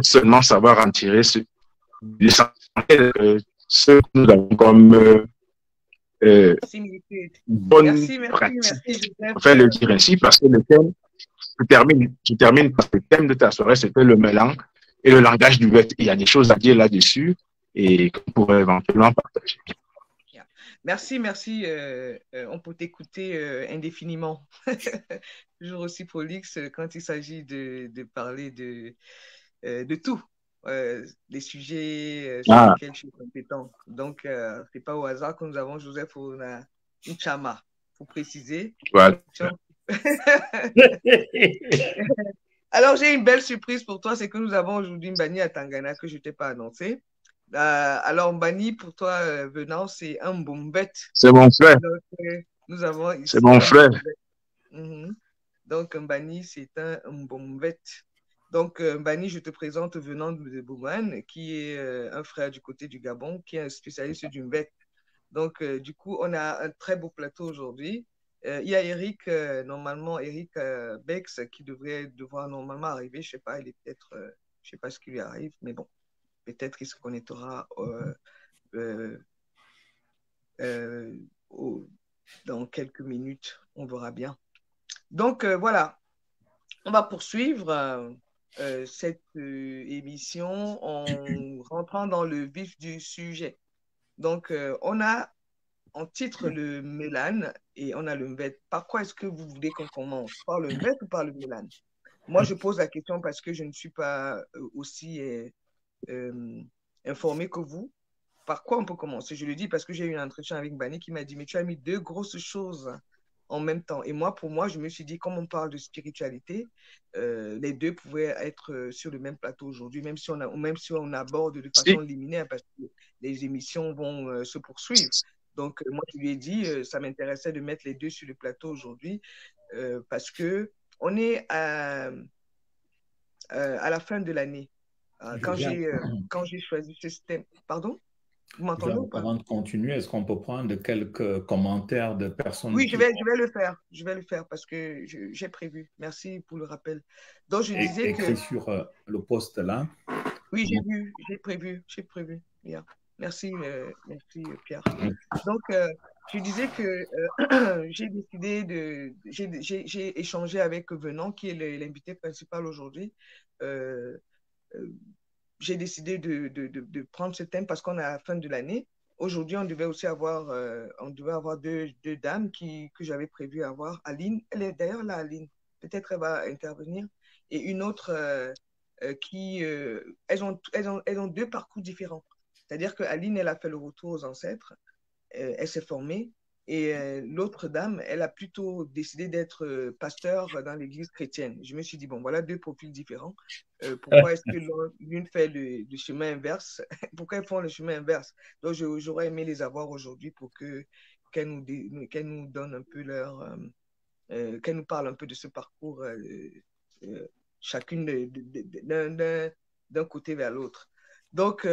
seulement savoir en tirer l'essentiel, ce que nous avons comme bonne pratique. Enfin, le dire ainsi, parce que le thème, je termine parce que le thème de ta soirée, c'était le mélange et le langage du bête. Il y a des choses à dire là-dessus et qu'on pourrait éventuellement partager.
Merci. On peut t'écouter indéfiniment. Toujours aussi prolixe quand il s'agit de parler de tout, des sujets sur lesquels je suis compétent. Donc, ce n'est pas au hasard que nous avons Joseph Nchama, pour préciser.
Voilà.
Alors, j'ai une belle surprise pour toi, c'est que nous avons aujourd'hui Mbani à Tangana que je ne t'ai pas annoncé. Alors, Mbani, pour toi, venant, c'est un Mbombet.
C'est mon frère.
Nous avons ici
c'est mon frère.
Donc, Mbani, c'est un Mbombet. Donc, Mbani, je te présente venant de Bouman, qui est un frère du côté du Gabon, qui est un spécialiste du Mbet. Donc, du coup, on a un très beau plateau aujourd'hui. Il y a Eric, normalement, Eric Bex, qui devoir normalement arriver. Je ne sais pas, il est peut-être, je sais pas ce qui lui arrive, mais bon, peut-être qu'il se connectera dans quelques minutes. On verra bien. Donc, voilà, on va poursuivre cette émission en rentrant dans le vif du sujet. Donc, on a en titre le Mélan et on a le Mvet. Par quoi est-ce que vous voulez qu'on commence? Par le Mvet ou par le Mélan? Moi, je pose la question parce que je ne suis pas aussi informé que vous. Par quoi on peut commencer? Je le dis parce que j'ai eu un entretien avec Bani qui m'a dit, mais tu as mis deux grosses choses en même temps. Et moi, pour moi, je me suis dit, comme on parle de spiritualité, les deux pouvaient être sur le même plateau aujourd'hui, même si on aborde de façon liminaire, parce que les émissions vont se poursuivre. Donc, moi, je lui ai dit, ça m'intéressait de mettre les deux sur le plateau aujourd'hui, parce qu'on est à la fin de l'année. Quand j'ai choisi ce thème. Pardon? Vous m'entendez ou pas?
Avant de continuer, est-ce qu'on peut prendre quelques commentaires de personnes?
Oui, je vais le faire. Je vais le faire parce que j'ai prévu. Merci pour le rappel. Donc, je disais
écrit sur le poste là.
Oui, j'ai vu, j'ai prévu. Yeah. Merci, Pierre. Donc, je disais que j'ai échangé avec Venant, qui est l'invité principal aujourd'hui. J'ai décidé de prendre ce thème parce qu'on est à la fin de l'année. Aujourd'hui, on devait avoir deux dames que j'avais prévu avoir. Aline, elle est d'ailleurs là, Aline. Peut-être elle va intervenir. Et une autre elles ont deux parcours différents. C'est-à-dire que Aline, elle a fait le retour aux ancêtres. Elle s'est formée. Et l'autre dame, elle a plutôt décidé d'être pasteur dans l'église chrétienne. Je me suis dit, bon, voilà deux profils différents. Pourquoi est-ce que l'une fait le chemin inverse? Pourquoi elles font le chemin inverse? Donc, j'aurais aimé les avoir aujourd'hui pour qu'elles nous donnent un peu qu'elles nous parlent un peu de ce parcours, chacune d'un côté vers l'autre. Donc,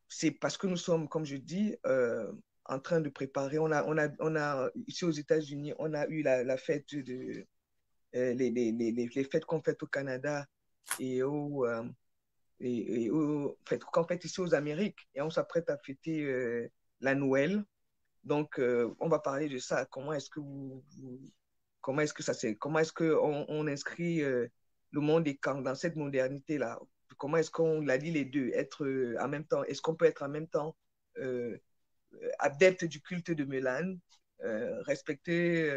c'est parce que nous sommes, comme je dis, en train de préparer. On a ici aux États-Unis, on a eu la fête les fêtes qu'on fait au Canada et qu'on fait ici aux Amériques. Et on s'apprête à fêter la Noël. Donc, on va parler de ça. Comment est-ce qu'on inscrit le monde est quand, dans cette modernité-là. Comment est-ce qu'on allie les deux? Être en même temps, est-ce qu'on peut être en même temps euh, adepte du culte de Mélan, respecter,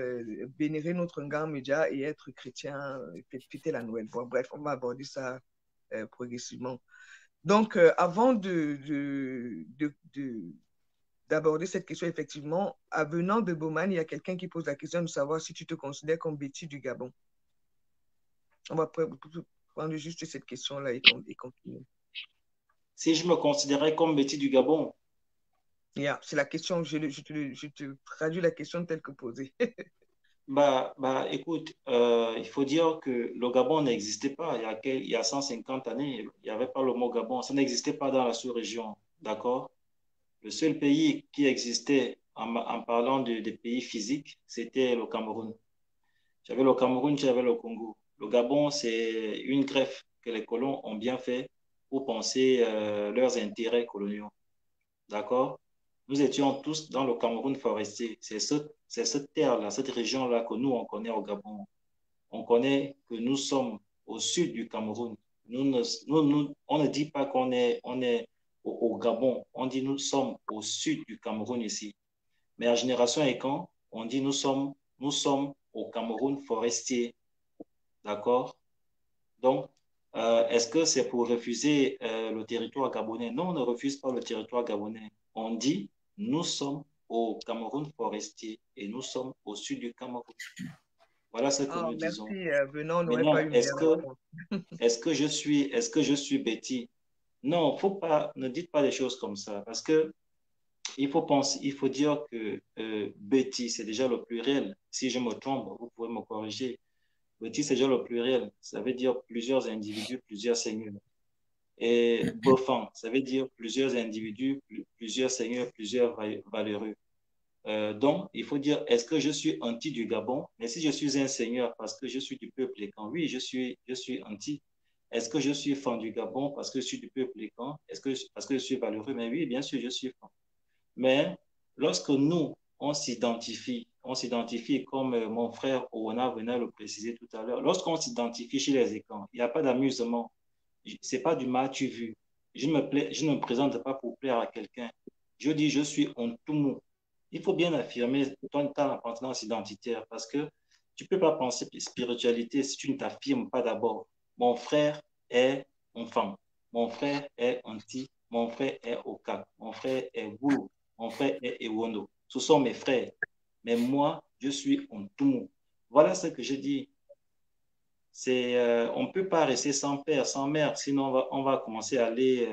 vénérer notre Ngam Média et être chrétien, fêter la Noël. Bon, bref, on va aborder ça progressivement. Donc, avant d'aborder cette question, effectivement, venant de Bowman, il y a quelqu'un qui pose la question de savoir si tu te considères comme Betty du Gabon. On va prendre juste cette question-là et continuer.
Si je me considérais comme Betty du Gabon,
Yeah, c'est la question, je te traduis la question telle que posée.
écoute, il faut dire que le Gabon n'existait pas il y a 150 années. Il n'y avait pas le mot Gabon. Ça n'existait pas dans la sous-région. D'accord? Le seul pays qui existait en parlant des pays physiques, c'était le Cameroun. J'avais le Cameroun, j'avais le Congo. Le Gabon, c'est une greffe que les colons ont bien fait pour penser leurs intérêts coloniaux. D'accord? Nous étions tous dans le Cameroun forestier. C'est cette terre-là, cette région-là que nous, on connaît au Gabon. On connaît que nous sommes au sud du Cameroun. On ne dit pas on est au Gabon. On dit nous sommes au sud du Cameroun ici. Mais à Génération Ekan, on dit nous sommes au Cameroun forestier. D'accord? Donc, est-ce que c'est pour refuser le territoire gabonais? Non, on ne refuse pas le territoire gabonais. On dit, nous sommes au Cameroun forestier et nous sommes au sud du Cameroun. Voilà ce que
Oh,
nous disons.
merci, venant, on n'aurait pas
Maintenant,
eu meilleure réponse.
est-ce que je suis Betty? Non, faut pas, ne dites pas des choses comme ça parce que il faut dire que Betty, c'est déjà le pluriel. Si je me trompe, vous pouvez me corriger. Betty, c'est déjà le pluriel. Ça veut dire plusieurs individus, plusieurs seigneurs. Et Bofan, ça veut dire plusieurs individus, plusieurs seigneurs, plusieurs valeureux. Donc, il faut dire, est-ce que je suis anti du Gabon? Mais si je suis un seigneur parce que je suis du peuple Lécan, oui, je suis anti. Est-ce que je suis fan du Gabon parce que je suis du peuple Lécan? Est-ce que parce que je suis valeureux? Mais oui, bien sûr, je suis fan. Mais lorsque nous, on s'identifie comme mon frère Oona venait de le préciser tout à l'heure, lorsqu'on s'identifie chez les écrans, il n'y a pas d'amusement. C'est pas du mal-tu vu. Je ne me présente pas pour plaire à quelqu'un. Je dis, je suis un tout. Il faut bien affirmer ton appartenance identitaire parce que tu ne peux pas penser spiritualité si tu ne t'affirmes pas d'abord. Mon frère est enfant. Mon frère est anti. Mon frère est Oka. Mon frère est Goulou. Mon frère est Ewondo. Ce sont mes frères. Mais moi, je suis un tout. Voilà ce que je dis. On ne peut pas rester sans père, sans mère, sinon on va commencer à aller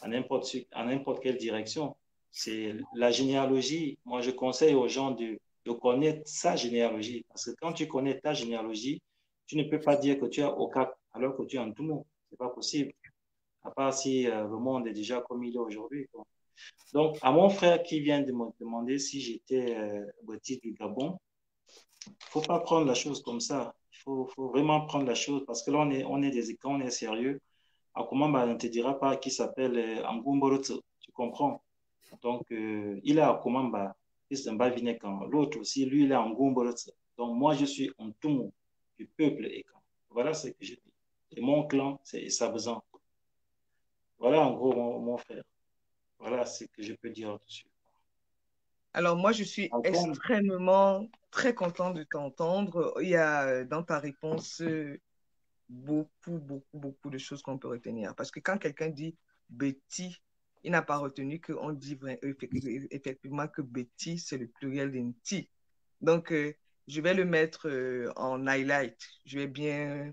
à n'importe quelle direction. C'est la généalogie. Moi, je conseille aux gens de connaître sa généalogie. Parce que quand tu connais ta généalogie, tu ne peux pas dire que tu es au CAC alors que tu es en tout monde. Ce n'est pas possible. À part si le monde est déjà comme il est aujourd'hui. Donc, à mon frère qui vient de me demander si j'étais Betty du Gabon, il ne faut pas prendre la chose comme ça. Faut vraiment prendre la chose parce que là, on est des écrans, on est sérieux. À comment on ne te dira pas qui s'appelle Angumborotso, tu comprends? Donc, il est à Komamba, l'autre aussi, lui, il est en Gumborotso. Donc, moi, je suis en tout du peuple Ekan. Voilà ce que je dis. Et mon clan, c'est Sabzan. Voilà en gros mon frère. Voilà ce que je peux dire dessus.
Alors, moi, je suis
Encore,
extrêmement très contente de t'entendre. Il y a dans ta réponse beaucoup de choses qu'on peut retenir. Parce que quand quelqu'un dit Betty, il n'a pas retenu qu'on dit effectivement que Betty, c'est le pluriel d'un ti. Donc, je vais le mettre en highlight. Je vais bien,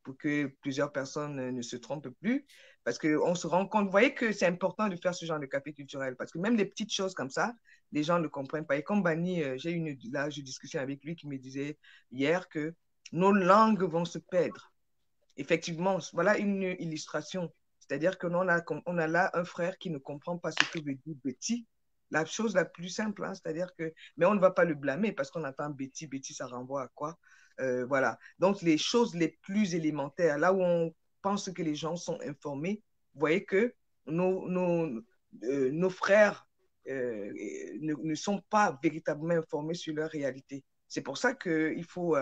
pour que plusieurs personnes ne se trompent plus, parce qu'on se rend compte, vous voyez que c'est important de faire ce genre de café culturel, parce que même des petites choses comme ça, les gens ne comprennent pas. Et comme Bani, j'ai eu une large discussion avec lui qui me disait hier que nos langues vont se perdre. Effectivement, voilà une illustration. C'est-à-dire on a là un frère qui ne comprend pas ce que veut dire Betty. La chose la plus simple, hein, c'est-à-dire que, mais on ne va pas le blâmer parce qu'on entend Betty, Betty, ça renvoie à quoi? Voilà. Donc, les choses les plus élémentaires, là où on pense que les gens sont informés, vous voyez que nos frères ne sont pas véritablement informés sur leur réalité. C'est pour ça qu'il faut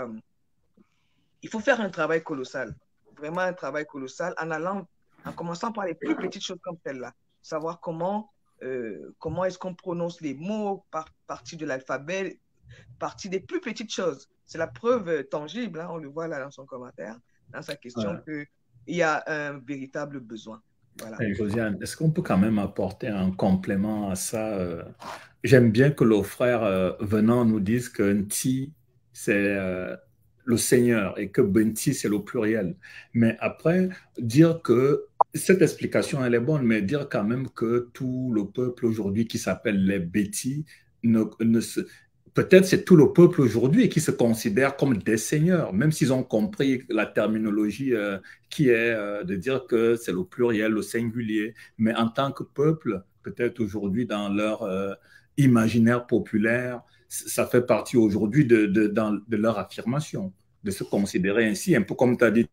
il faut faire un travail colossal, vraiment un travail colossal, en commençant par les plus petites choses comme celle-là. Savoir comment est-ce qu'on prononce les mots, partie de l'alphabet, partie des plus petites choses. C'est la preuve tangible, hein, on le voit là dans son commentaire, dans sa question,
Ouais.
qu'il y a un véritable besoin. Voilà.
Et Josiane, est-ce qu'on peut quand même apporter un complément à ça? J'aime bien que le frère venant nous dise que Nti, c'est le Seigneur et que Benti, c'est le pluriel. Mais après, dire que cette explication, elle est bonne, mais dire quand même que tout le peuple aujourd'hui qui s'appelle les Bétis, ne se, peut-être c'est tout le peuple aujourd'hui qui se considère comme des seigneurs, même s'ils ont compris la terminologie qui est de dire que c'est le pluriel, le singulier. Mais en tant que peuple, peut-être aujourd'hui dans leur imaginaire populaire, ça fait partie aujourd'hui de leur affirmation, de se considérer ainsi, un peu comme tu as dit,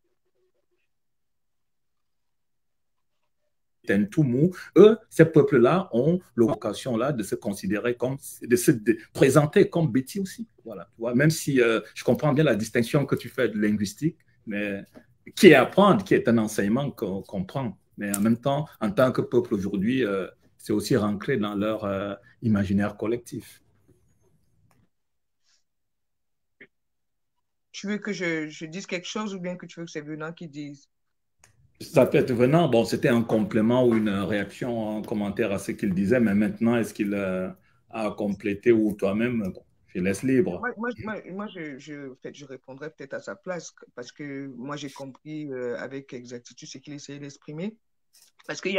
Tentumu, eux, ces peuples-là ont l'occasion là de se considérer comme, de se présenter comme Betty aussi. Voilà, tu vois, même si je comprends bien la distinction que tu fais de linguistique, mais qui est à apprendre, qui est un enseignement qu'on prend. Mais en même temps, en tant que peuple aujourd'hui, c'est aussi ancré dans leur imaginaire collectif.
Tu veux que je dise quelque chose ou bien que tu veux que c'est Venant qui dise?
Ça peut être venant, bon, c'était un complément ou une réaction, un commentaire à ce qu'il disait, mais maintenant, est-ce qu'il a complété ou toi-même, bon, je laisse libre.
Moi, en fait, je répondrais peut-être à sa place parce que moi, j'ai compris avec exactitude ce qu'il essayait d'exprimer. Parce que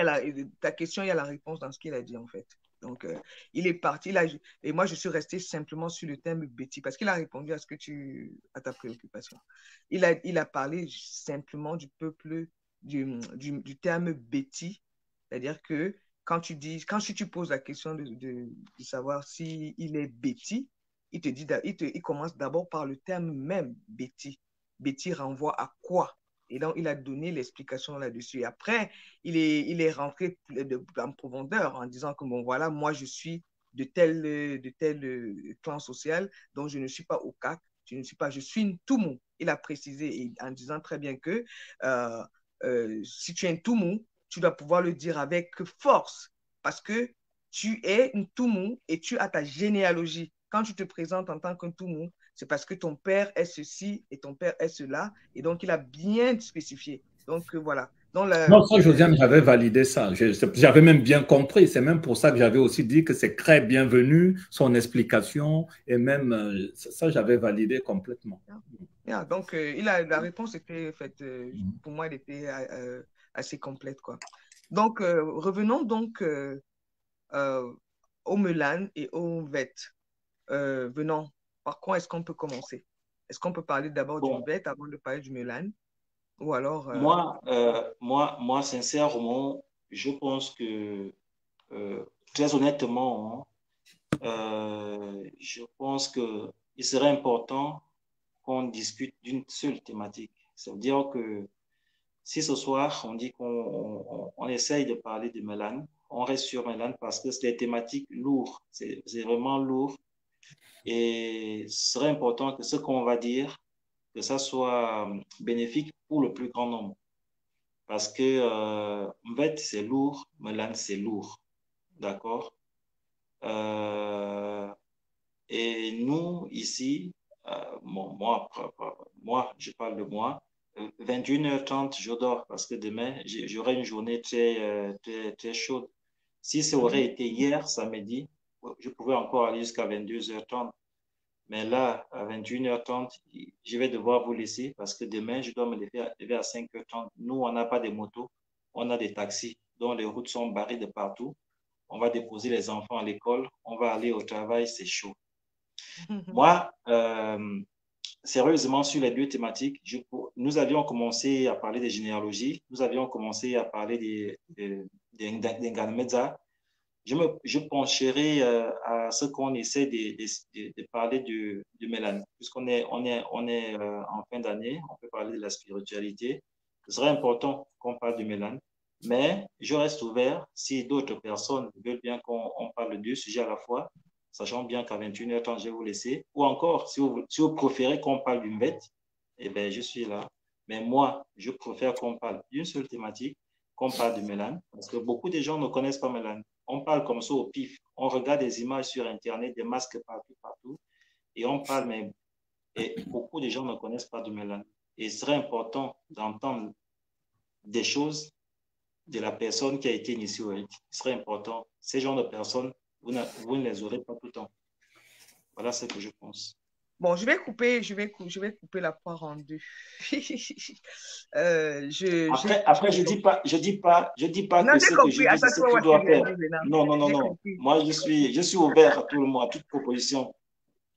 ta question, il y a la réponse dans ce qu'il a dit, en fait. Donc, il est parti là, et moi, je suis resté simplement sur le thème Betty, parce qu'il a répondu à ta préoccupation. Il a parlé simplement du peuple, du terme Betty, c'est-à-dire que quand tu poses la question de savoir s'il est Betty, il te dit, il commence d'abord par le terme même Betty. Betty renvoie à quoi? Et donc, il a donné l'explication là-dessus. Et après, il est rentré en profondeur en disant que, bon, voilà, moi, je suis de tel clan social, donc je ne suis pas au CAC, je suis une Toumou. Il a précisé en disant très bien que euh, si tu es un Toumou, tu dois pouvoir le dire avec force parce que tu es une Toumou et tu as ta généalogie. Quand tu te présentes en tant qu'un Toumou, c'est parce que ton père est ceci et ton père est cela. Et donc, il a bien spécifié. Donc, voilà.
Non, ça, Josiane, j'avais validé ça. J'avais même bien compris. C'est même pour ça que j'avais aussi dit que c'est très bienvenu, son explication, et même ça, j'avais validé complètement.
Donc, la réponse était faite, pour moi, elle était assez complète, quoi. Donc, revenons donc au Melan et au VET. Venons, par quoi est-ce qu'on peut commencer? Est-ce qu'on peut parler d'abord du
Bon,
VET avant de parler du Melan? Ou alors,
moi, sincèrement, je pense que, très honnêtement, je pense qu'il serait important qu'on discute d'une seule thématique. Ça veut dire que si ce soir, on dit qu'on essaye de parler de Mélan, on reste sur Mélan parce que c'est des thématiques lourdes, c'est vraiment lourd. Et ce serait important que ce qu'on va dire, que ça soit bénéfique pour le plus grand nombre. Parce que Mvet, c'est lourd, Mélan, c'est lourd. D'accord? Euh, et nous, ici, moi, je parle de moi, 21h30, je dors parce que demain, j'aurai une journée très chaude. Si ça aurait été hier, samedi, je pouvais encore aller jusqu'à 22h30. Mais là, à 21h30, je vais devoir vous laisser parce que demain, je dois me lever à 5h30. Nous, on n'a pas de motos, on a des taxis dont les routes sont barrées de partout. On va déposer les enfants à l'école, on va aller au travail, c'est chaud. Moi, sérieusement, sur les deux thématiques, nous avions commencé à parler des généalogies, nous avions commencé à parler des Nganmedza. Je pencherai à ce qu'on essaie de parler de Mélanie, puisqu'on est, en fin d'année, on peut parler de la spiritualité. Ce serait important qu'on parle de Mélanie, mais je reste ouvert si d'autres personnes veulent bien qu'on parle de deux sujets à la fois, sachant bien qu'à 21h30, je vais vous laisser. Ou encore, si vous préférez qu'on parle d'une bête, eh bien, je suis là. Mais moi, je préfère qu'on parle d'une seule thématique, qu'on parle de Mélane, parce que beaucoup de gens ne connaissent pas Mélane. On parle comme ça au pif. On regarde des images sur Internet, des masques partout, partout, et on parle, mais et beaucoup de gens ne connaissent pas de Mélane. Et il serait important d'entendre des choses de la personne qui a été initiée au rite. Ce serait important. Ces genres de personnes, vous ne les aurez pas tout le temps. Voilà ce que je pense.
Bon, je vais couper la poire en deux.
Après, je dis pas
Non,
que
j'ai
ce que je
compris. À
dis, c'est
ça,
ce
toi,
que tu
ouais, c'est
dois
bien
faire.
dit, Léna.
Non, non, non,
J'ai
non.
compris.
Moi, je suis ouvert à tout le monde, à toute proposition.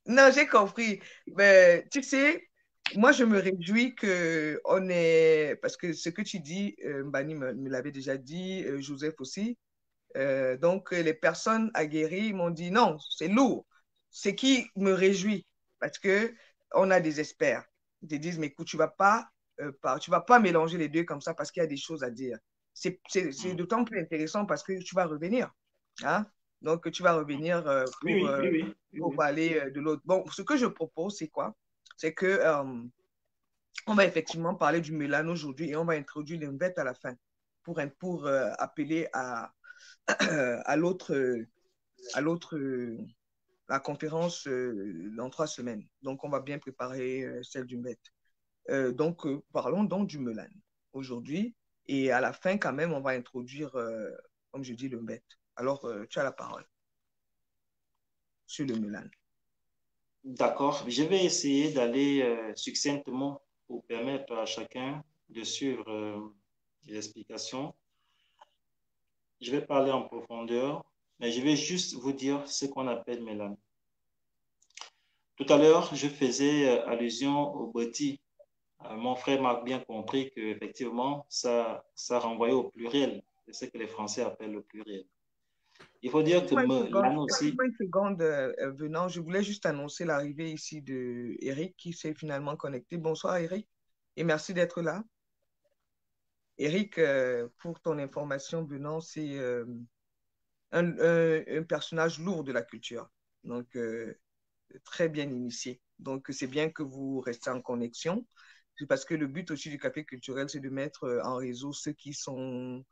Non, j'ai compris. Mais tu sais, moi, je me réjouis que on est. Parce que ce que tu dis, Mbani me l'avait déjà dit, Joseph aussi. Donc, les personnes aguerries m'ont dit non, c'est lourd. Ce qui me réjouit, parce que on a des experts. Ils te disent, mais écoute, tu vas pas mélanger les deux comme ça parce qu'il y a des choses à dire. C'est d'autant plus intéressant parce que tu vas revenir. Hein? Donc, tu vas revenir
Oui, oui, oui, oui, oui,
pour
oui.
parler de l'autre. Bon, ce que je propose, c'est quoi? C'est que on va effectivement parler du mélan aujourd'hui et on va introduire l'invite à la fin pour appeler à l'autre, la conférence dans 3 semaines. Donc, on va bien préparer celle du MET. Donc, parlons donc du Melan aujourd'hui. Et à la fin, quand même, on va introduire, comme je dis, le MET. Alors, tu as la parole sur le Melan.
D'accord. Je vais essayer d'aller succinctement pour permettre à chacun de suivre les explications. Je vais parler en profondeur, mais je vais juste vous dire ce qu'on appelle mélane. Tout à l'heure, je faisais allusion au bâti. Mon frère m'a bien compris qu'effectivement, ça renvoyait au pluriel. C'est ce que les Français appellent le pluriel. Il faut dire que mélane aussi.
Excuse-moi une seconde, Venant. Je voulais juste annoncer l'arrivée ici de Eric qui s'est finalement connecté. Bonsoir, Eric, et merci d'être là. Eric, pour ton information, Venant, c'est un personnage lourd de la culture. Donc, très bien initié. Donc, c'est bien que vous restez en connexion. C'est parce que le but aussi du café culturel, c'est de mettre en réseau ceux qui sont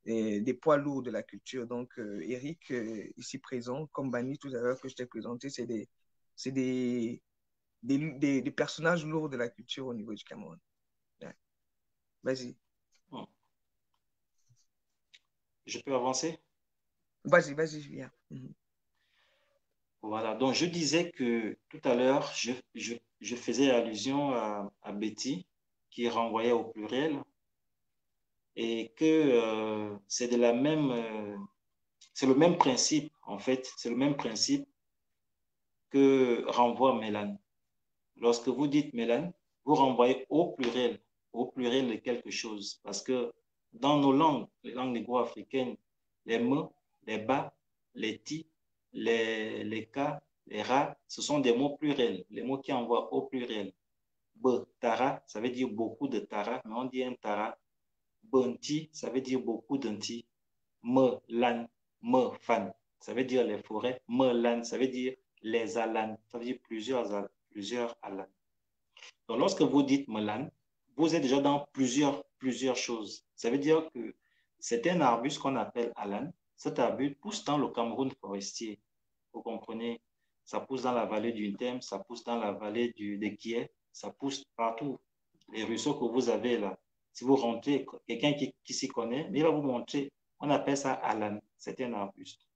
des poids lourds de la culture. Donc, Eric, ici présent, comme Bani tout à l'heure que je t'ai présenté, c'est des personnages lourds de la culture au niveau du Cameroun. Ouais. Vas-y.
Je peux avancer?
Vas-y, je viens.
Voilà, donc je disais que tout à l'heure, je faisais allusion à Betty qui renvoyait au pluriel et que c'est de la même, c'est le même principe en fait, c'est le même principe que renvoie Mélane. Lorsque vous dites Mélane, vous renvoyez au pluriel de quelque chose parce que dans nos langues, les langues négro-africaines, les me, les ba, les ti, les ka, les ra, ce sont des mots pluriels, les mots qui envoient au pluriel. Tara, ça veut dire beaucoup de tara, mais on dit un tara. Bunti, ça veut dire beaucoup d'unti. Me, lan, me, fan, ça veut dire les forêts. Me, lan, ça veut dire les alanes, ça veut dire plusieurs alanes. Donc, lorsque vous dites melan, vous êtes déjà dans plusieurs choses. Ça veut dire que c'est un arbuste qu'on appelle alan. Cet arbuste pousse dans le Cameroun forestier. Vous comprenez? Ça pousse dans la vallée du Ntem, ça pousse dans la vallée de Kié, ça pousse partout. Les ruisseaux que vous avez là, si vous rentrez, quelqu'un qui s'y connaît, il va vous montrer. On appelle ça alan. C'est un arbuste.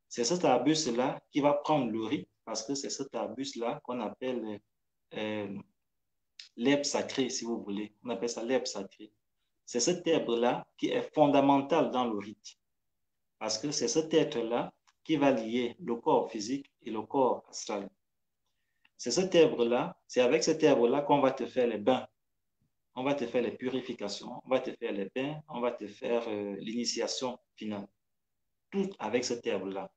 C'est cet arbuste-là qui va prendre le riz parce que c'est cet arbuste-là qu'on appelle l'herbe sacrée, si vous voulez. On appelle ça l'herbe sacrée. C'est cet herbe-là qui est fondamental dans le rite. Parce que c'est cet être-là qui va lier le corps physique et le corps astral. C'est cet herbe-là, c'est avec cet herbe-là qu'on va te faire les bains. On va te faire les purifications, on va te faire les bains, on va te faire l'initiation finale. Tout avec cette herbe-là.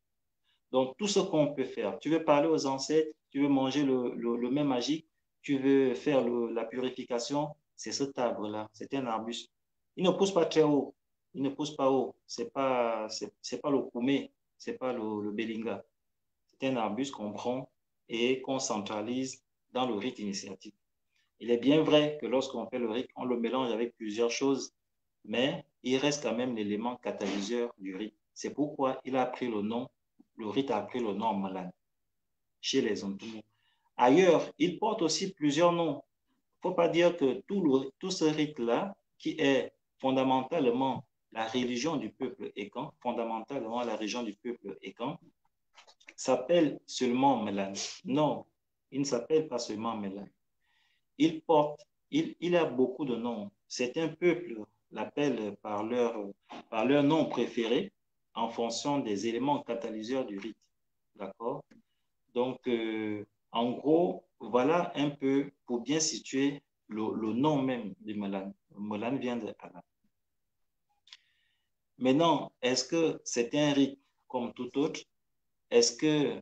Donc, tout ce qu'on peut faire, tu veux parler aux ancêtres, tu veux manger le mets magique, tu veux faire la purification, c'est cet arbre-là, c'est un arbuste. Il ne pousse pas très haut, il ne pousse pas haut, c'est pas le koumé, c'est pas le belinga. C'est un arbuste qu'on prend et qu'on centralise dans le rite initiatique. Il est bien vrai que lorsqu'on fait le riz, on le mélange avec plusieurs choses, mais il reste quand même l'élément catalyseur du riz. C'est pourquoi il a pris le nom, le riz a pris le nom Malan chez les Antoumou. Ailleurs, il porte aussi plusieurs noms. Il ne faut pas dire que tout ce rite-là, qui est fondamentalement la religion du peuple Ekan, fondamentalement la religion du peuple Ekan, s'appelle seulement Melan. Non, il ne s'appelle pas seulement Melan. Il a beaucoup de noms. Certains peuples l'appellent par leur nom préféré en fonction des éléments catalyseurs du rite. D'accord? Donc, en gros, voilà un peu pour bien situer le nom même de Melan. Melan vient de Allah. Maintenant, est-ce que c'est un rite comme tout autre? Est-ce que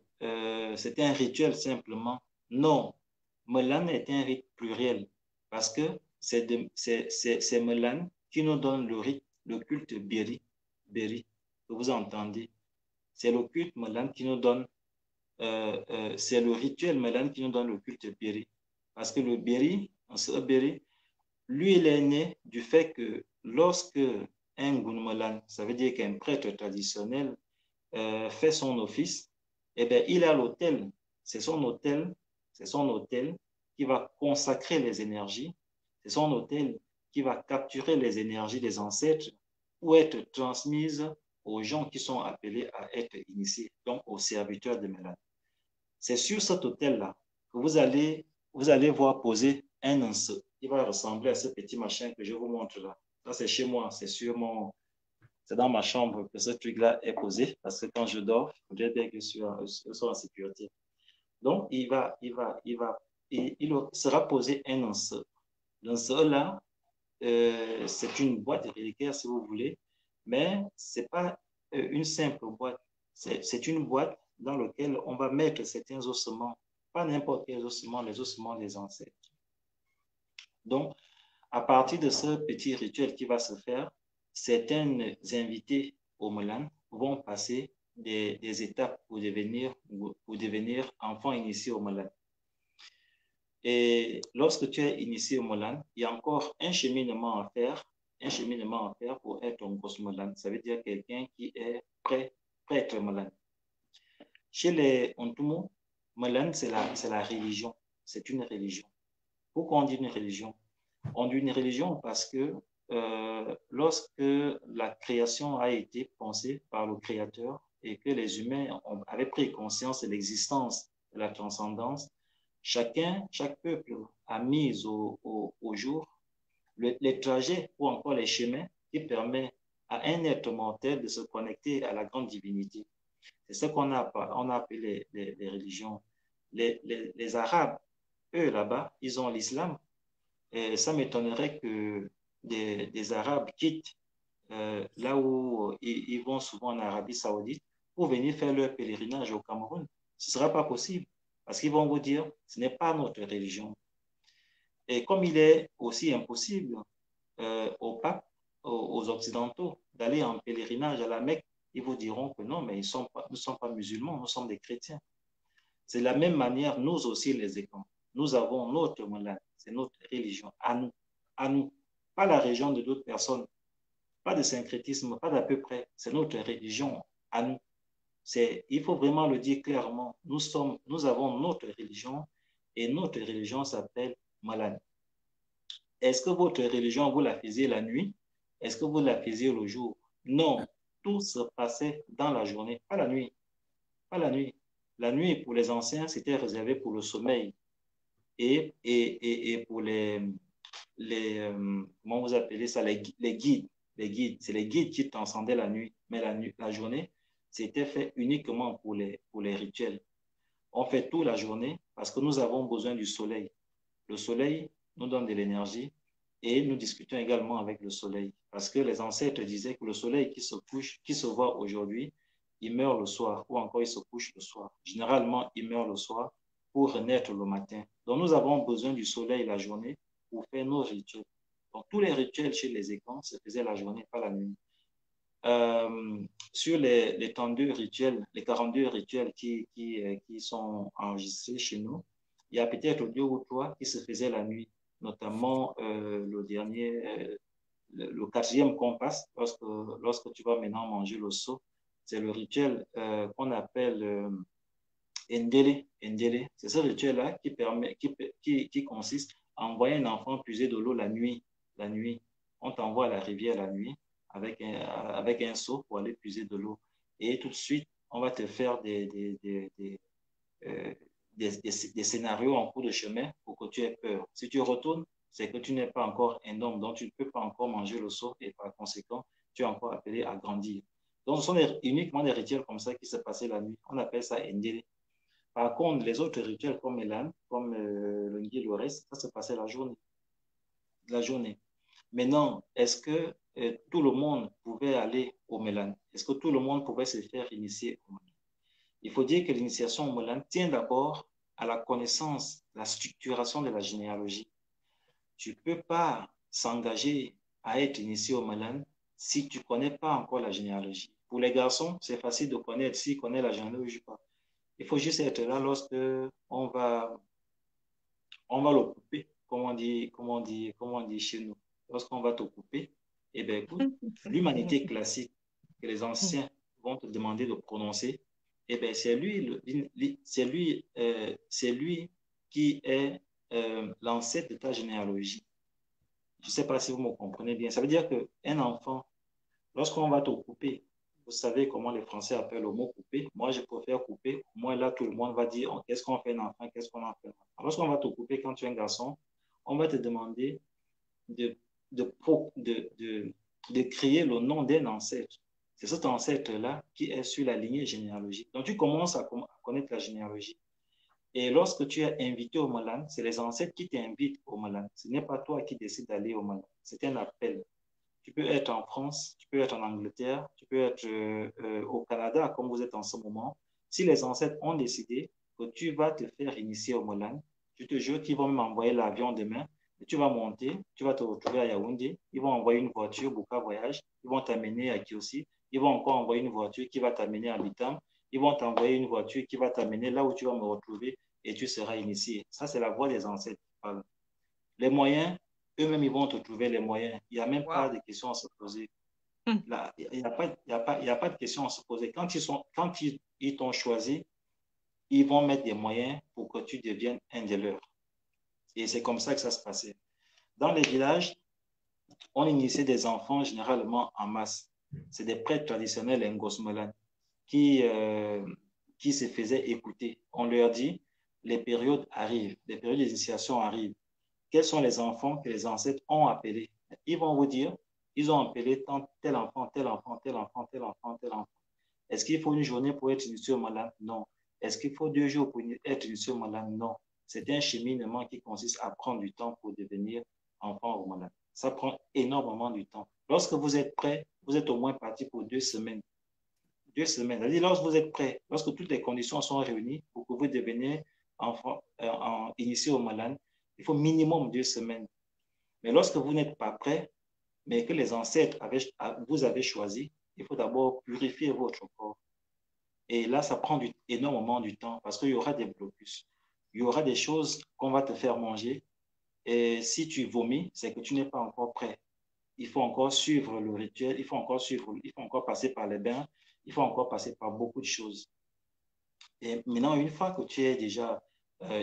c'est un rituel simplement? Non. Melan est un rite pluriel parce que c'est Melan qui nous donne le rite, le culte Beri, que vous entendez. C'est le culte Melan qui nous donne, c'est le rituel Melan qui nous donne le culte Beri. Parce que le Beri, lui, il est né du fait que lorsque un Gunmelan, ça veut dire qu'un prêtre traditionnel, fait son office, eh bien, il a l'autel. C'est son autel qui va consacrer les énergies. C'est son autel qui va capturer les énergies des ancêtres pour être transmises aux gens qui sont appelés à être initiés, donc aux serviteurs de Melan. C'est sur cet autel-là que vous allez voir poser un anse qui va ressembler à ce petit machin que je vous montre là. Ça, c'est chez moi, c'est dans ma chambre que ce truc-là est posé parce que quand je dors, il faudrait bien que je sois en sécurité. Donc, il sera posé un lanceur. Lanceur-là, c'est une boîte reliquaire si vous voulez, mais ce n'est pas une simple boîte. C'est une boîte dans laquelle on va mettre certains ossements, pas n'importe quels ossements, les ossements des ancêtres. Donc, à partir de ce petit rituel qui va se faire, certains invités au Melan vont passer des étapes pour devenir enfant initié au Melan. Et lorsque tu es initié au Melan, il y a encore un cheminement à faire pour être un gros Melan. Ça veut dire quelqu'un qui est prêt à être Melan. Chez les Ontumo, Melan, c'est la religion. C'est une religion. Pourquoi on dit une religion? On dit une religion parce que lorsque la création a été pensée par le Créateur et que les humains avaient pris conscience de l'existence de la transcendance, chaque peuple a mis au jour les trajets ou encore les chemins qui permettent à un être mortel de se connecter à la grande divinité. C'est ce qu'on a appelé les religions. Les Arabes, eux, là-bas, ils ont l'islam. Et ça m'étonnerait que des Arabes quittent là où ils vont souvent en Arabie Saoudite pour venir faire leur pèlerinage au Cameroun. Ce ne sera pas possible parce qu'ils vont vous dire ce n'est pas notre religion. Et comme il est aussi impossible aux papes, aux Occidentaux, d'aller en pèlerinage à la Mecque, ils vous diront que non, mais nous ne sommes pas musulmans, nous sommes des chrétiens. C'est de la même manière, nous aussi les Écans. Nous avons notre Melan, c'est notre religion, à nous, pas la religion de d'autres personnes, pas de syncrétisme, pas d'à peu près, c'est notre religion, à nous. Il faut vraiment le dire clairement, nous avons notre religion et notre religion s'appelle Melan. Est-ce que votre religion, vous la faisiez la nuit? Est-ce que vous la faisiez le jour? Non, tout se passait dans la journée, pas la nuit. Pas la nuit. La nuit, pour les anciens, c'était réservé pour le sommeil. Et pour comment vous appelez ça, les guides. C'est les guides qui transcendaient la nuit. Mais la journée, c'était fait uniquement pour les rituels. On fait tout la journée parce que nous avons besoin du soleil. Le soleil nous donne de l'énergie et nous discutons également avec le soleil. Parce que les ancêtres disaient que le soleil qui se couche, qui se voit aujourd'hui, il meurt le soir ou encore il se couche le soir. Généralement, il meurt le soir pour renaître le matin. Donc, nous avons besoin du soleil la journée pour faire nos rituels. Donc, tous les rituels chez les Écans se faisaient la journée, pas la nuit. Sur les 32 rituels, les 42 rituels qui sont enregistrés chez nous, il y a peut-être deux ou trois qui se faisaient la nuit. notamment le dernier, le quatrième qu'on passe, lorsque tu vas maintenant manger le seau, c'est le rituel qu'on appelle Ndele. Ndele. C'est ce rituel-là qui consiste à envoyer un enfant puiser de l'eau la nuit. La nuit. On t'envoie à la rivière la nuit avec un seau pour aller puiser de l'eau. Et tout de suite, on va te faire des scénarios en cours de chemin pour que tu aies peur. Si tu retournes, c'est que tu n'es pas encore un homme, donc tu ne peux pas encore manger le seau et par conséquent, tu es encore appelé à grandir. Donc, ce sont uniquement des rituels comme ça qui se passaient la nuit. On appelle ça Ndele. Par contre, les autres rituels comme Elan, comme le Ngi, le reste, ça se passait la journée. La journée. Maintenant, est-ce que tout le monde pouvait aller au Mélan? Est-ce que tout le monde pouvait se faire initier au Mélan? Il faut dire que l'initiation au Mélan tient d'abord à la connaissance, la structuration de la généalogie. Tu ne peux pas s'engager à être initié au Mélan si tu ne connais pas encore la généalogie. Pour les garçons, c'est facile de connaître s'ils connaissent la généalogie ou pas. Il faut juste être là lorsque on va le couper, comme on dit chez nous. Lorsqu'on va te couper, eh bien, écoute, l'humanité classique que les anciens vont te demander de prononcer, eh bien, c'est lui qui est l'ancêtre de ta généalogie. Je ne sais pas si vous me comprenez bien. Ça veut dire qu'un enfant, lorsqu'on va te couper, vous savez comment les Français appellent le mot couper. Moi, je préfère couper. Moi, là, tout le monde va dire qu'est-ce qu'on fait un enfant, qu'est-ce qu'on en fait un enfant. Lorsqu'on va te couper quand tu es un garçon, on va te demander de créer le nom d'un ancêtre. C'est cet ancêtre-là qui est sur la lignée généalogique. Donc, tu commences à connaître la généalogie. Et lorsque tu es invité au Mélan, c'est les ancêtres qui t'invitent au Mélan. Ce n'est pas toi qui décides d'aller au Mélan. C'est un appel. Tu peux être en France, tu peux être en Angleterre, tu peux être au Canada, comme vous êtes en ce moment. Si les ancêtres ont décidé que tu vas te faire initier au Mélan, je te jure qu'ils vont même envoyer l'avion demain. Et tu vas monter, tu vas te retrouver à Yaoundé. Ils vont envoyer une voiture, Buka Voyage. Ils vont t'amener à Kiossi. Ils vont encore envoyer une voiture qui va t'amener à Bitam. Ils vont t'envoyer une voiture qui va t'amener là où tu vas me retrouver et tu seras initié. Ça, c'est la voie des ancêtres. Les moyens, eux-mêmes, ils vont te trouver les moyens. Il n'y a même pas de questions à se poser. Là, il n'y a pas de questions à se poser. Quand ils t'ont choisi, ils vont mettre des moyens pour que tu deviennes un de leurs. Et c'est comme ça que ça se passait. Dans les villages, on initiait des enfants généralement en masse. C'est des prêtres traditionnels ngosmelan qui se faisaient écouter. On leur dit, les périodes arrivent, les périodes d'initiation arrivent. Quels sont les enfants que les ancêtres ont appelés? Ils vont vous dire, ils ont appelé tel enfant, tel enfant, tel enfant, tel enfant, tel enfant. Est-ce qu'il faut une journée pour être initié au Mélan? Non. Est-ce qu'il faut 2 jours pour être initié au Mélan? Non. C'est un cheminement qui consiste à prendre du temps pour devenir enfant au Mélan. Ça prend énormément de temps. Lorsque vous êtes prêt, vous êtes au moins parti pour 2 semaines. 2 semaines. C'est-à-dire, lorsque vous êtes prêt, lorsque toutes les conditions sont réunies pour que vous deveniez initié au Mélan, il faut minimum 2 semaines. Mais lorsque vous n'êtes pas prêt, mais que les ancêtres vous avez choisi, il faut d'abord purifier votre corps. Et là, ça prend énormément du temps parce qu'il y aura des blocus. Il y aura des choses qu'on va te faire manger. Et si tu vomis, c'est que tu n'es pas encore prêt. Il faut encore suivre le rituel, il faut encore passer par les bains, il faut encore passer par beaucoup de choses. Et maintenant, une fois que tu es déjà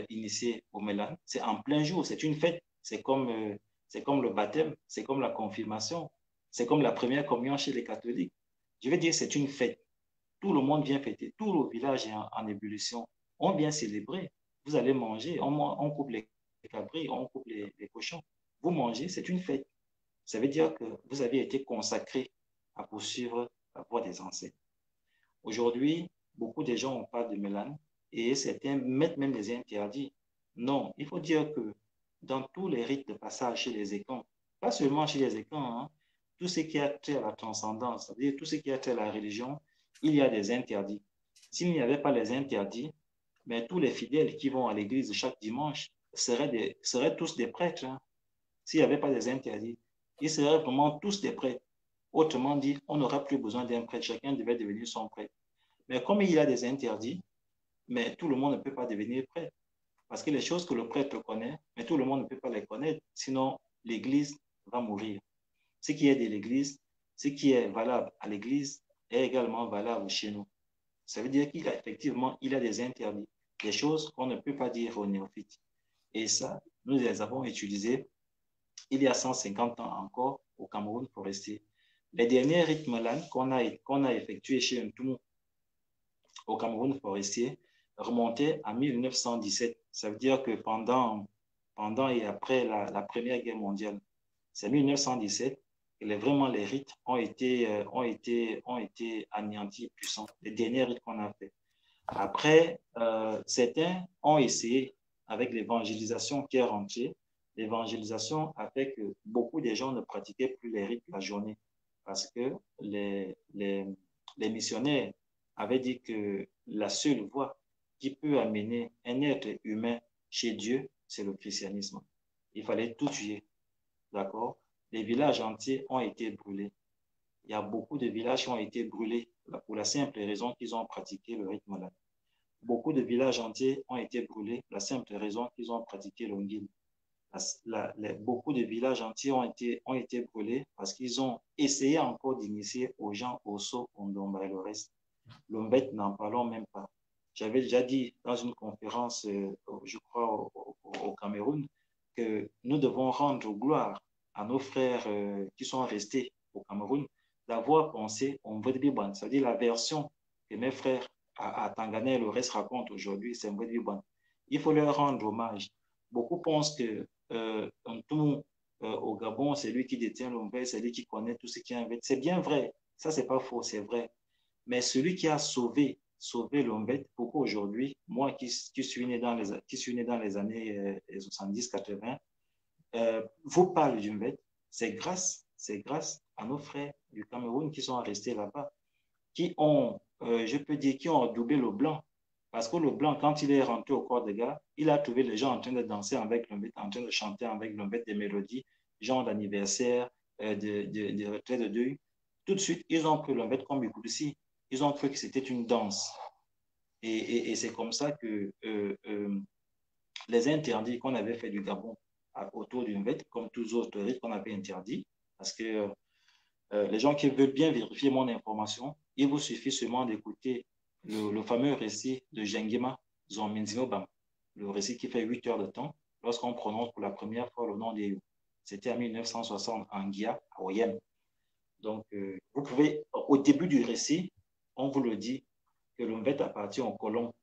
initié au Mélan, c'est en plein jour, c'est une fête. C'est comme le baptême, c'est comme la confirmation, c'est comme la première communion chez les catholiques. Je veux dire, c'est une fête. Tout le monde vient fêter, tout le village est en ébullition. On vient célébrer. Vous allez manger, on coupe les cabris, on coupe les cochons. Vous mangez, c'est une fête. Ça veut dire que vous avez été consacré à poursuivre la voie des ancêtres. Aujourd'hui, beaucoup de gens ont parlé de Mélan et certains mettent même des interdits. Non, il faut dire que dans tous les rites de passage chez les Ekans, pas seulement chez les Ekans, hein, tout ce qui a trait à la transcendance, c'est-à-dire tout ce qui a trait à la religion, il y a des interdits. S'il n'y avait pas les interdits, mais tous les fidèles qui vont à l'église chaque dimanche seraient tous des prêtres. Hein. S'il n'y avait pas des interdits, ils seraient vraiment tous des prêtres. Autrement dit, on n'aurait plus besoin d'un prêtre, chacun devait devenir son prêtre. Mais comme il y a des interdits, mais tout le monde ne peut pas devenir prêtre. Parce que les choses que le prêtre connaît, mais tout le monde ne peut pas les connaître, sinon l'Église va mourir. Ce qui est de l'Église, ce qui est valable à l'Église est également valable chez nous. Ça veut dire qu'il a effectivement, il a des interdits, des choses qu'on ne peut pas dire aux néophytes. Et ça, nous les avons utilisés il y a 150 ans encore au Cameroun forestier. Les derniers rythmes là qu'on a effectués chez nous au Cameroun forestier remontaient à 1917. Ça veut dire que pendant et après la Première Guerre mondiale, c'est 1917 que vraiment les rites ont été anéantis, puissants. Les derniers rites qu'on a fait. Après, certains ont essayé, avec l'évangélisation qui est rentrée, l'évangélisation a fait que beaucoup de gens ne pratiquaient plus les rites la journée parce que les missionnaires avaient dit que la seule voie qui peut amener un être humain chez Dieu, c'est le christianisme. Il fallait tout tuer, d'accord? Les villages entiers ont été brûlés. Il y a beaucoup de villages qui ont été brûlés pour la simple raison qu'ils ont pratiqué le rythme là. Beaucoup de villages entiers ont été brûlés pour la simple raison qu'ils ont pratiqué l'ongil. Beaucoup de villages entiers ont été brûlés parce qu'ils ont essayé encore d'initier aux gens au saut, au ndomba et le reste. L'ombet, n'en parlons même pas. J'avais déjà dit dans une conférence, je crois, au Cameroun, que nous devons rendre gloire à nos frères qui sont restés au Cameroun d'avoir pensé au Mbedbiban, c'est-à-dire la version que mes frères à Tangana et le reste racontent aujourd'hui, c'est Mbedbiban. Il faut leur rendre hommage. Beaucoup pensent que au Gabon, c'est lui qui détient l'Ombet, c'est lui qui connaît tout ce qui est en fait. C'est bien vrai, ça c'est pas faux, c'est vrai. Mais celui qui a sauvé l'Ombet, pourquoi aujourd'hui, moi qui suis né dans les années 70-80, vous parle du Mbet, c'est grâce à nos frères du Cameroun qui sont restés là-bas, qui ont, je peux dire, qui ont adoubé le blanc. Parce que le blanc, quand il est rentré au corps des gars, il a trouvé les gens en train de danser avec l'Ombet, en train de chanter avec l'Ombet des mélodies, genre d'anniversaire, de retrait de deuil. Tout de suite, ils ont pris l'Ombet comme Bikoudissi. Ils ont cru que c'était une danse. Et c'est comme ça que les interdits qu'on avait fait du Gabon autour d'une fête, comme tous autres rites qu'on avait interdits, parce que les gens qui veulent bien vérifier mon information, il vous suffit seulement d'écouter le fameux récit de Jengema Zominzinobam, le récit qui fait 8 heures de temps, lorsqu'on prononce pour la première fois le nom des... C'était en 1960 en Guia, à Oyem. Donc, vous pouvez, au début du récit, on vous le dit que l'Ombet appartient au colon.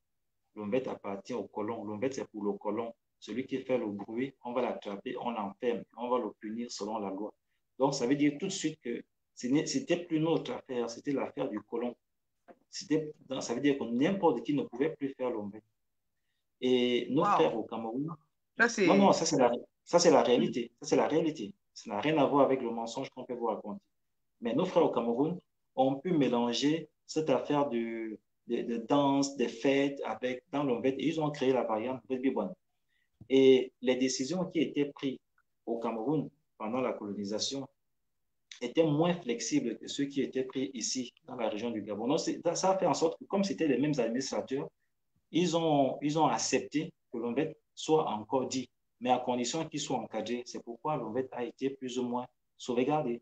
L'Ombet appartient au colon. L'Ombet, c'est pour le colon. Celui qui fait le bruit, on va l'attraper, on l'enferme, on va le punir selon la loi. Donc, ça veut dire tout de suite que c'était plus notre affaire, c'était l'affaire du colon. Ça veut dire que n'importe qui ne pouvait plus faire l'Ombet. Et nos frères au Cameroun... Non, ça c'est la réalité. Ça c'est la réalité. Ça n'a rien à voir avec le mensonge qu'on peut vous raconter. Mais nos frères au Cameroun ont pu mélanger cette affaire de danse, de fêtes dans l'Ombet et ils ont créé la variante Bedbibon. Et les décisions qui étaient prises au Cameroun pendant la colonisation étaient moins flexibles que ceux qui étaient pris ici, dans la région du Gabon. Donc, ça a fait en sorte que, comme c'était les mêmes administrateurs, ils ont accepté que l'Ombet soit encore dit, mais à condition qu'il soit encadré. C'est pourquoi l'Ombet a été plus ou moins sauvegardé.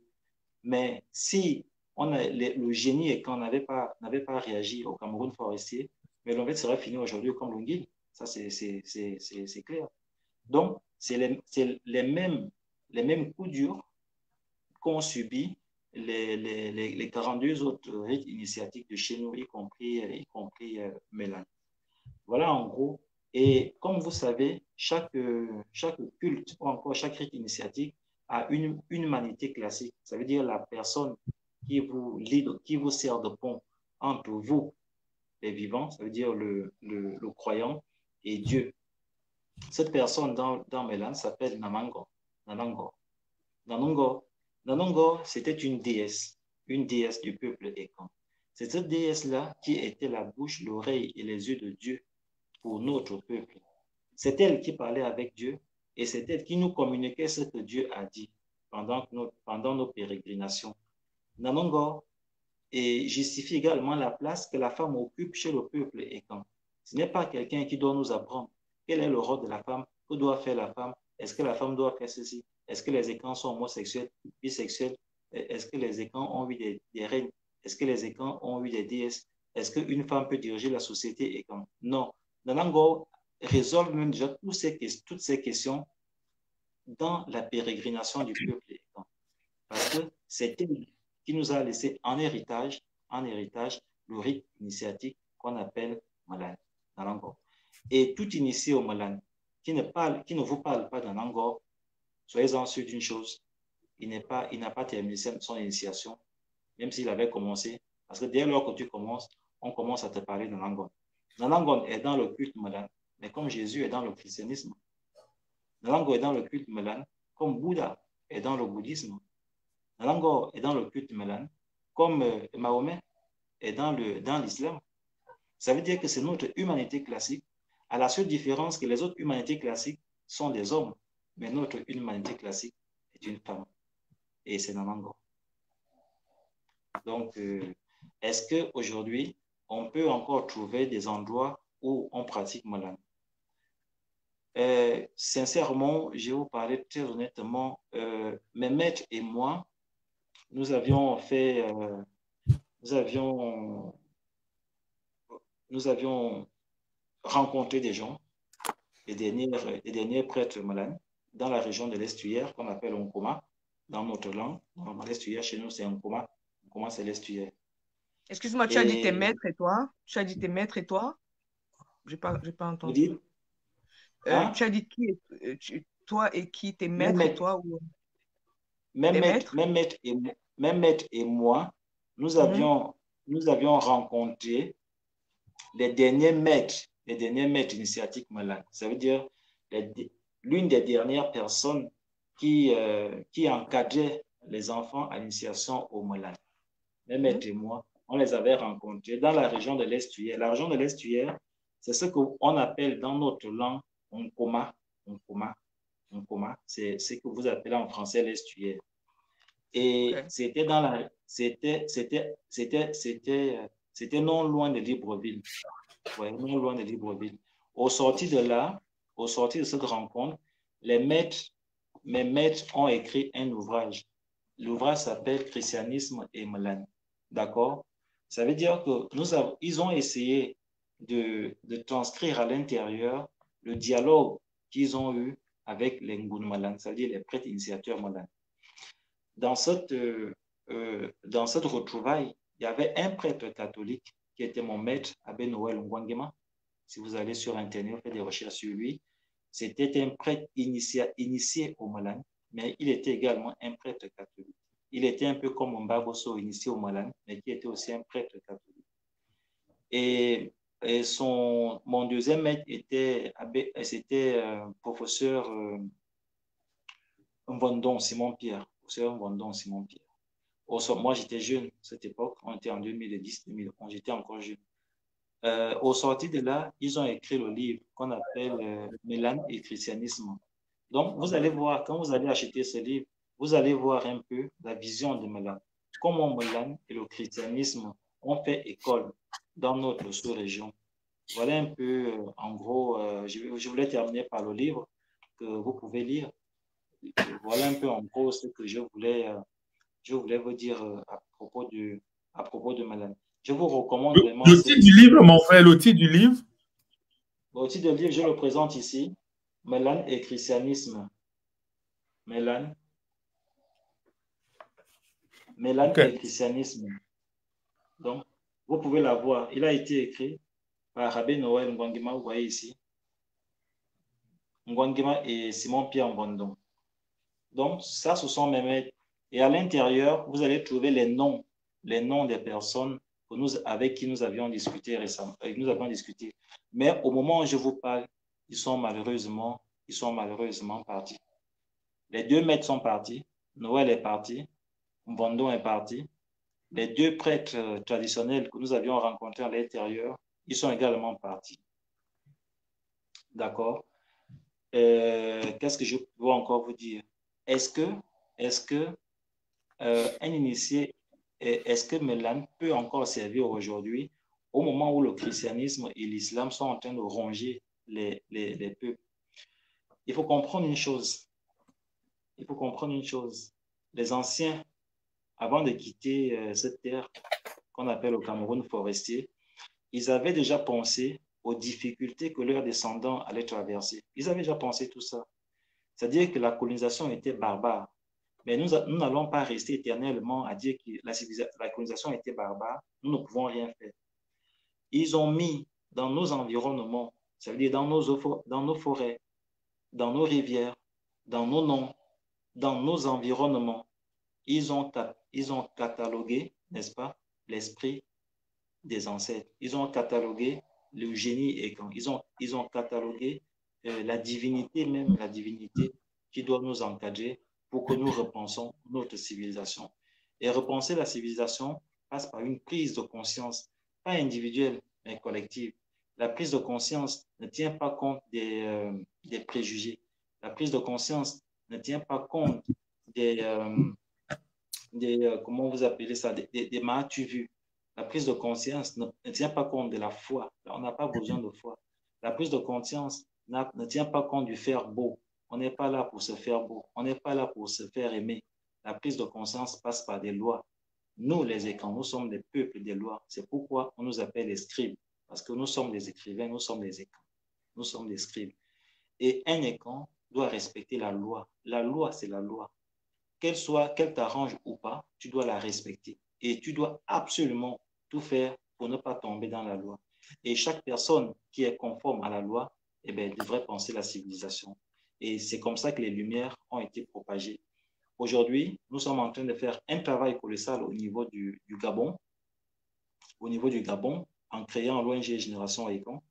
Mais si le génie et qu'on n'avait pas réagi au Cameroun forestier, mais l'Ombet serait fini aujourd'hui comme l'Ongil. Ça, c'est clair. Donc, c'est les mêmes coups durs qu'ont subi les 42 autres rites initiatiques de chez nous, y compris Mélan. Voilà en gros. Et comme vous savez, chaque culte ou encore chaque rite initiatique a une humanité classique. Ça veut dire la personne qui vous sert de pont entre vous, les vivants, ça veut dire le croyant, et Dieu. Cette personne dans Mélan s'appelle Nanango. Nanongo, c'était une déesse du peuple Ekan. C'est cette déesse-là qui était la bouche, l'oreille et les yeux de Dieu pour notre peuple. C'est elle qui parlait avec Dieu et c'est elle qui nous communiquait ce que Dieu a dit pendant nos pérégrinations. Nanongo justifie également la place que la femme occupe chez le peuple Ekan. Ce n'est pas quelqu'un qui doit nous apprendre quel est le rôle de la femme, que doit faire la femme, est-ce que la femme doit faire ceci, est-ce que les écrans sont homosexuels, bisexuels, est-ce que les écrans ont eu des reines, est-ce que les écrans ont eu des déesses, est-ce qu'une femme peut diriger la société et quand? Non. Nanango résolve même déjà toutes ces questions dans la pérégrination du peuple. Parce que c'est elle qui nous a laissé en héritage le rite initiatique qu'on appelle Malan, Nanango. Et tout initié au Malan qui ne vous parle pas d'Anango, soyez-en sûr d'une chose, il n'a pas terminé son initiation, même s'il avait commencé. Parce que dès lors que tu commences, on commence à te parler d'Anangon. Nanangon est dans le culte Malan, mais comme Jésus est dans le christianisme. Nanango est dans le culte Malan, comme Bouddha est dans le bouddhisme. Nanango est dans le culte Malan, comme Mahomet est dans l'islam. Ça veut dire que c'est notre humanité classique, à la seule différence que les autres humanités classiques sont des hommes, mais notre humanité classique est une femme. Et c'est Nanango. Donc, est-ce qu'aujourd'hui, on peut encore trouver des endroits où on pratique Malan? Sincèrement, je vais vous parler très honnêtement, mes maîtres et moi, nous avions rencontré des gens, les derniers prêtres Malan, dans la région de l'Estuaire, qu'on appelle Nkoma, dans notre langue. Dans l'Estuaire, chez nous, c'est Nkoma. Nkoma, c'est l'Estuaire.
Excuse-moi, tu as dit tes maîtres et toi? Tu as dit tes maîtres et toi? Je n'ai pas
Vous
entendu.
dites, hein?
Tu as dit qui toi et qui? Tes
Même
maîtres et
maître,
toi ou
même
tes
maître,
maîtres?
même maître et moi, nous avions rencontré les derniers maîtres initiatiques Malan. Ça veut dire l'une des dernières personnes qui encadrait les enfants à l'initiation au Malan. Mes maîtres et moi, on les avait rencontrés dans la région de l'Estuaire. La région de l'Estuaire, c'est ce qu'on appelle dans notre langue Nkoma. Nkoma, c'est ce que vous appelez en français l'Estuaire. Et
Okay.
c'était non loin de Libreville. Ouais, non loin de Libreville. Au sorti de cette rencontre, mes maîtres ont écrit un ouvrage. L'ouvrage s'appelle Christianisme et Malan. D'accord? Ça veut dire qu'ils ont essayé de transcrire à l'intérieur le dialogue qu'ils ont eu avec les Ngun Malan, c'est-à-dire les prêtres initiateurs Malan. Dans cette retrouvaille, il y avait un prêtre catholique qui était mon maître, Abbé Noël Ngwangema. Si vous allez sur Internet, vous faites des recherches sur lui. C'était un prêtre initié au Malan, mais il était également un prêtre catholique. Il était un peu comme Mbagoso, initié au Malan, mais qui était aussi un prêtre catholique. Et mon deuxième maître c'était professeur Mvondon Simon-Pierre. Moi, j'étais jeune à cette époque. On était en 2010-2011. J'étais encore jeune. Au sorti de là, ils ont écrit le livre qu'on appelle Malan et christianisme. Donc, vous allez voir, quand vous allez acheter ce livre, vous allez voir un peu la vision de Malan. Comment Malan et le christianisme ont fait école dans notre sous-région. Voilà un peu, en gros, je voulais terminer par le livre que vous pouvez lire. Voilà un peu, en gros, ce que je voulais vous dire à propos de Malan. Je vous recommande vraiment...
Le titre du livre, mon frère, le titre du livre?
Le titre du livre, je le présente ici. Malan et christianisme. Malan et christianisme. Donc, vous pouvez la voir. Il a été écrit par Abbé Noël Ngwangema, vous voyez ici. Ngwangema et Simon-Pierre Mbondon. Donc, ça, ce sont mes maîtres. Et à l'intérieur, vous allez trouver les noms des personnes avec qui nous avions discuté récemment. Mais au moment où je vous parle, ils sont malheureusement partis. Les deux maîtres sont partis. Noël est parti. Mbondon est parti. Les deux prêtres traditionnels que nous avions rencontrés à l'intérieur, ils sont également partis. D'accord? Qu'est-ce que je peux encore vous dire? Est-ce que un initié, est-ce que Malan peut encore servir aujourd'hui au moment où le christianisme et l'islam sont en train de ronger les peuples. Il faut comprendre une chose. Il faut comprendre une chose. Les anciens, avant de quitter cette terre qu'on appelle le Cameroun forestier, ils avaient déjà pensé aux difficultés que leurs descendants allaient traverser. Ils avaient déjà pensé tout ça. C'est-à-dire que la colonisation était barbare. Mais nous n'allons pas rester éternellement à dire que la colonisation était barbare. Nous ne pouvons rien faire. Ils ont mis dans nos environnements, ça veut dire dans nos forêts, dans nos rivières, dans nos noms, dans nos environnements, ils ont catalogué, n'est-ce pas, l'esprit des ancêtres. Ils ont catalogué le génie et quand ils ont catalogué la divinité, même la divinité qui doit nous encadrer pour que nous repensions notre civilisation. Et repenser la civilisation passe par une prise de conscience, pas individuelle, mais collective. La prise de conscience ne tient pas compte des préjugés. La prise de conscience ne tient pas compte comment vous appelez ça, des m'as-tu vu. La prise de conscience ne tient pas compte de la foi. On n'a pas besoin de foi. La prise de conscience ne tient pas compte du faire beau. On n'est pas là pour se faire beau. On n'est pas là pour se faire aimer. La prise de conscience passe par des lois. Nous, les écrans, nous sommes des peuples des lois. C'est pourquoi on nous appelle les scribes. Parce que nous sommes des écrivains, nous sommes des écrans. Nous sommes des scribes. Et un écran doit respecter la loi. La loi, c'est la loi. Qu'elle t'arrange ou pas, tu dois la respecter. Et tu dois absolument tout faire pour ne pas tomber dans la loi. Et chaque personne qui est conforme à la loi, eh bien, devrait penser la civilisation. Et c'est comme ça que les Lumières ont été propagées. Aujourd'hui, nous sommes en train de faire un travail colossal au niveau du Gabon. Au niveau du Gabon, en créant l'ONG Génération Ekan.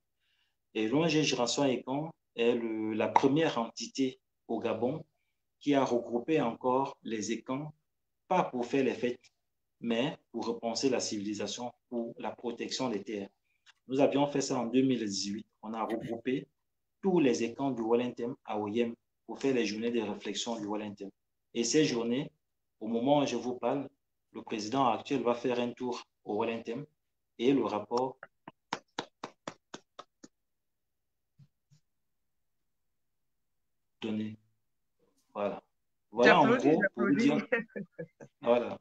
Et l'ONG Génération Ekan est la première entité au Gabon qui a regroupé encore les Ekans, pas pour faire les fêtes, mais pour repenser la civilisation, pour la protection des terres. Nous avions fait ça en 2018. On a regroupé tous les Ekans du Wellington à Oyem pour faire les journées de réflexion du Wellington. Et ces journées, au moment où je vous parle, le président actuel va faire un tour au Wellington et le rapport donné. Voilà. Voilà en gros pour vous dire.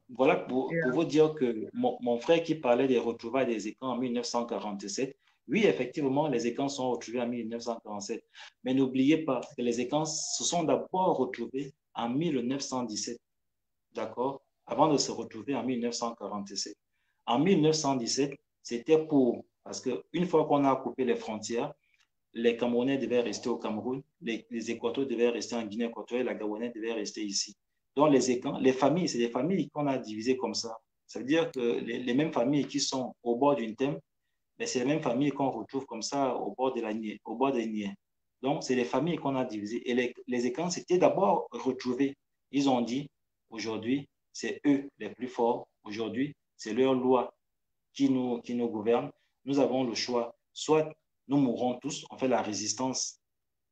Voilà pour vous dire que mon frère qui parlait des retrouvailles des Ekans en 1947, oui, effectivement, les Ekans sont retrouvés en 1947. Mais n'oubliez pas que les Ekans se sont d'abord retrouvés en 1917. D'accord? Avant de se retrouver en 1947. En 1917, c'était parce qu'une fois qu'on a coupé les frontières, les Camerounais devaient rester au Cameroun, les Équatoriens devaient rester en Guinée équatoriale, la Gabonais devait rester ici. Donc, les familles, c'est des familles qu'on a divisées comme ça. Ça veut dire que les mêmes familles qui sont au bord d'une thème, c'est les mêmes familles qu'on retrouve comme ça au bord des Niais. Donc, c'est les familles qu'on a divisées. Et les Ekans s'étaient d'abord retrouvés. Ils ont dit, aujourd'hui, c'est eux les plus forts. Aujourd'hui, c'est leur loi qui nous gouverne. Nous avons le choix. Soit nous mourrons tous, on fait la résistance,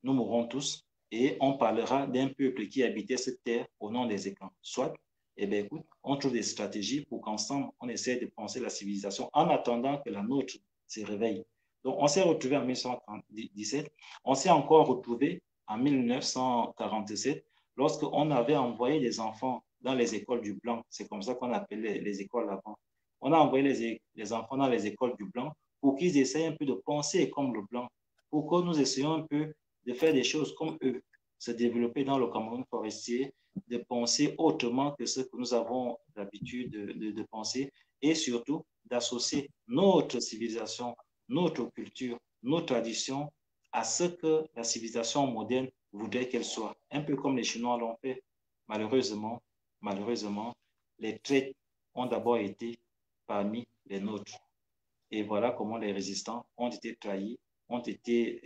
nous mourrons tous, et on parlera d'un peuple qui habitait cette terre au nom des Ekans. Soit, eh bien, écoute, on trouve des stratégies pour qu'ensemble, on essaie de penser la civilisation en attendant que la nôtre se réveille. Donc, on s'est retrouvé en 1917, on s'est encore retrouvé en 1947, lorsqu'on avait envoyé des enfants dans les écoles du Blanc. C'est comme ça qu'on appelait les écoles avant. On a envoyé les enfants dans les écoles du Blanc pour qu'ils essayent un peu de penser comme le Blanc, pour que nous essayions un peu de faire des choses comme eux, se développer dans le Cameroun forestier, de penser autrement que ce que nous avons l'habitude de penser, et surtout d'associer notre civilisation, notre culture, nos traditions à ce que la civilisation moderne voudrait qu'elle soit. Un peu comme les Chinois l'ont fait. Malheureusement, les traits ont d'abord été parmi les nôtres. Et voilà comment les résistants ont été trahis, ont été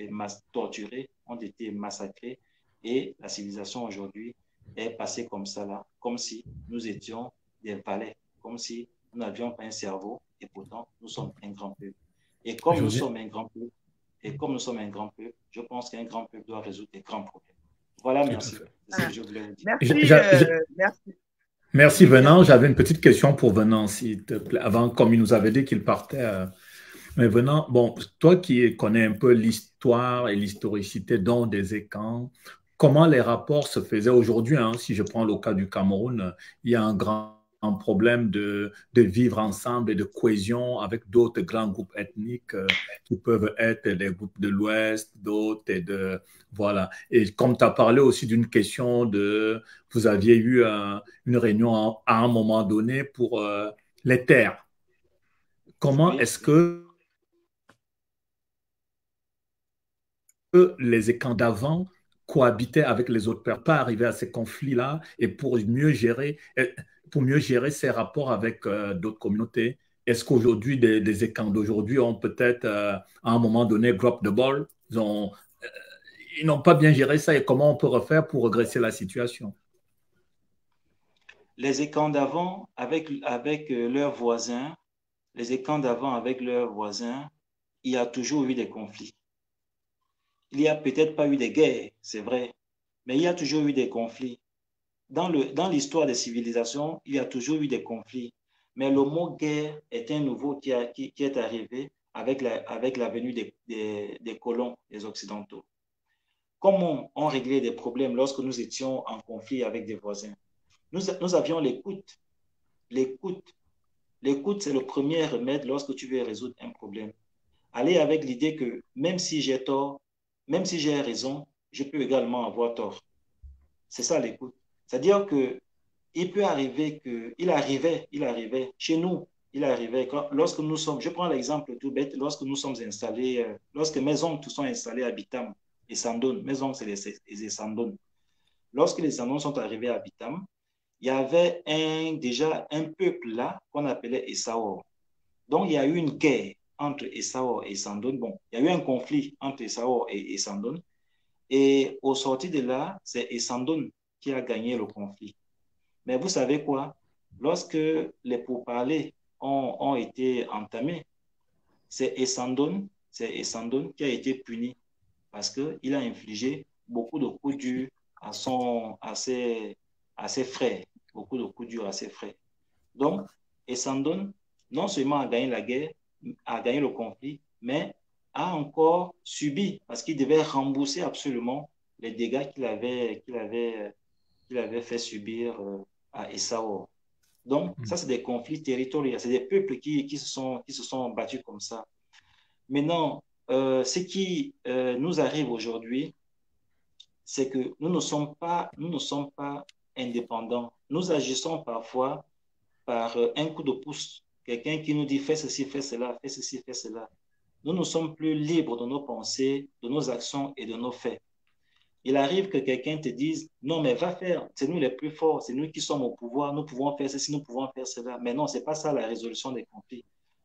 torturés, ont été massacrés. Et la civilisation aujourd'hui est passée comme ça là, comme si nous étions des valets, comme si nous n'avions pas un cerveau, et pourtant nous sommes un grand peuple. Et comme nous sommes un grand peuple, je pense qu'un grand peuple doit résoudre des grands problèmes. Voilà, merci. C'est ce que je voulais vous dire.
Merci.
Merci Venant. J'avais une petite question pour Venant, s'il te plaît. Avant, comme il nous avait dit qu'il partait Mais venant, bon, toi qui connais un peu l'histoire et l'historicité dans des écrans, comment les rapports se faisaient aujourd'hui, hein? Si je prends le cas du Cameroun, il y a un problème de vivre ensemble et de cohésion avec d'autres grands groupes ethniques qui peuvent être des groupes de l'Ouest, d'autres et de... Voilà. Et comme tu as parlé aussi d'une question de... Vous aviez eu une réunion à un moment donné pour les terres. Comment
Oui.
est-ce que les écrans d'avant cohabitaient avec les autres pères, pas arriver à ces conflits-là et pour mieux gérer ces rapports avec d'autres communautés. Est-ce qu'aujourd'hui, des écrans d'aujourd'hui ont peut-être, à un moment donné, drop the ball? Ils n'ont pas bien géré ça et comment on peut refaire pour regresser la situation?
Les écrans d'avant avec leurs voisins, les écrans d'avant avec leurs voisins, il y a toujours eu des conflits. Il n'y a peut-être pas eu de guerres, c'est vrai, mais il y a toujours eu des conflits. Dans l'histoire des civilisations, il y a toujours eu des conflits. Mais le mot guerre est un nouveau qui est arrivé avec la venue des colons, des Occidentaux. Comment on réglait des problèmes lorsque nous étions en conflit avec des voisins? Nous avions l'écoute. L'écoute. L'écoute, c'est le premier remède lorsque tu veux résoudre un problème. Aller avec l'idée que même si j'ai tort, même si j'ai raison, je peux également avoir tort. C'est ça l'écoute. C'est-à-dire que il peut arriver que, il arrivait chez nous, il arrivait lorsque nous sommes, je prends l'exemple tout bête, lorsque nous sommes installés, lorsque mes oncles sont installés à Bitam et Sandoun, mes oncles c'est les Sandoun. Lorsque les Sandoun sont arrivés à Bitam, il y avait déjà un peuple là qu'on appelait Essaor. Donc il y a eu une guerre entre Essaor et Sandoun. Bon, il y a eu un conflit entre Essaor et Sandoun. Et au sorti de là, c'est Sandoun qui a gagné le conflit. Mais vous savez quoi? Lorsque les pourparlers ont été entamés, c'est Essandone qui a été puni parce qu'il a infligé beaucoup de coups durs à ses frères. Beaucoup de coups durs à ses frères. Donc, Essandone, non seulement a gagné la guerre, a gagné le conflit, mais a encore subi parce qu'il devait rembourser absolument les dégâts qu'il avait fait subir à Essaor. Donc, ça, c'est des conflits territoriaux. C'est des peuples qui se sont battus comme ça. Maintenant, ce qui nous arrive aujourd'hui, c'est que nous ne sommes pas indépendants. Nous agissons parfois par un coup de pouce. Quelqu'un qui nous dit fais ceci, fais cela, fais ceci, fais cela. Nous ne sommes plus libres de nos pensées, de nos actions et de nos faits. Il arrive que quelqu'un te dise, non, mais va faire, c'est nous les plus forts, c'est nous qui sommes au pouvoir, nous pouvons faire ceci, nous pouvons faire cela. Mais non, ce n'est pas ça la résolution des conflits.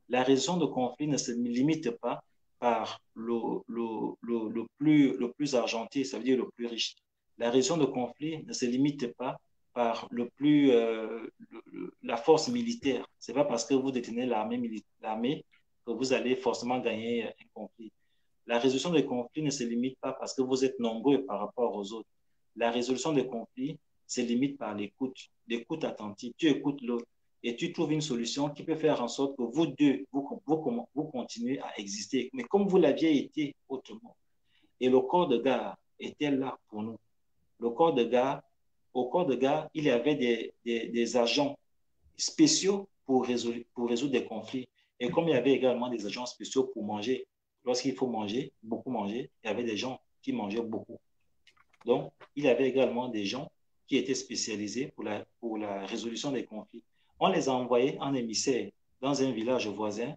La résolution de conflits ne se limite pas par le plus argenté, ça veut dire le plus riche. La résolution de conflits ne se limite pas par la force militaire. Ce n'est pas parce que vous détenez l'armée que vous allez forcément gagner un conflit. La résolution des conflits ne se limite pas parce que vous êtes nombreux par rapport aux autres. La résolution des conflits se limite par l'écoute attentive. Tu écoutes l'autre et tu trouves une solution qui peut faire en sorte que vous deux, vous continuez à exister. Mais comme vous l'aviez été autrement. Et le corps de garde était là pour nous. Au corps de garde, il y avait des agents spéciaux pour résoudre des conflits. Et comme il y avait également des agents spéciaux pour manger, lorsqu'il faut manger, beaucoup manger, il y avait des gens qui mangeaient beaucoup. Donc, il y avait également des gens qui étaient spécialisés pour la résolution des conflits. On les a envoyés en émissaire dans un village voisin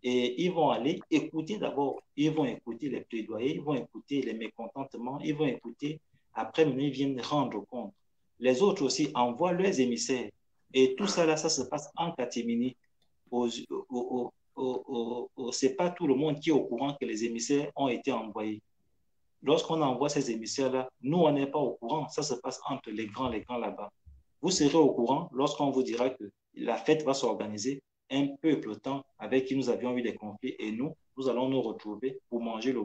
et ils vont aller écouter d'abord. Ils vont écouter les plaidoyers, ils vont écouter les mécontentements, ils vont écouter. Après, ils viennent rendre compte. Les autres aussi envoient leurs émissaires. Et tout ça, là, ça se passe en catimini. Ce n'est pas tout le monde qui est au courant que les émissaires ont été envoyés. Lorsqu'on envoie ces émissaires-là, nous, on n'est pas au courant. Ça se passe entre les grands là-bas. Vous serez au courant lorsqu'on vous dira que la fête va s'organiser un peu de temps avec qui nous avions eu des conflits et nous allons nous retrouver pour manger le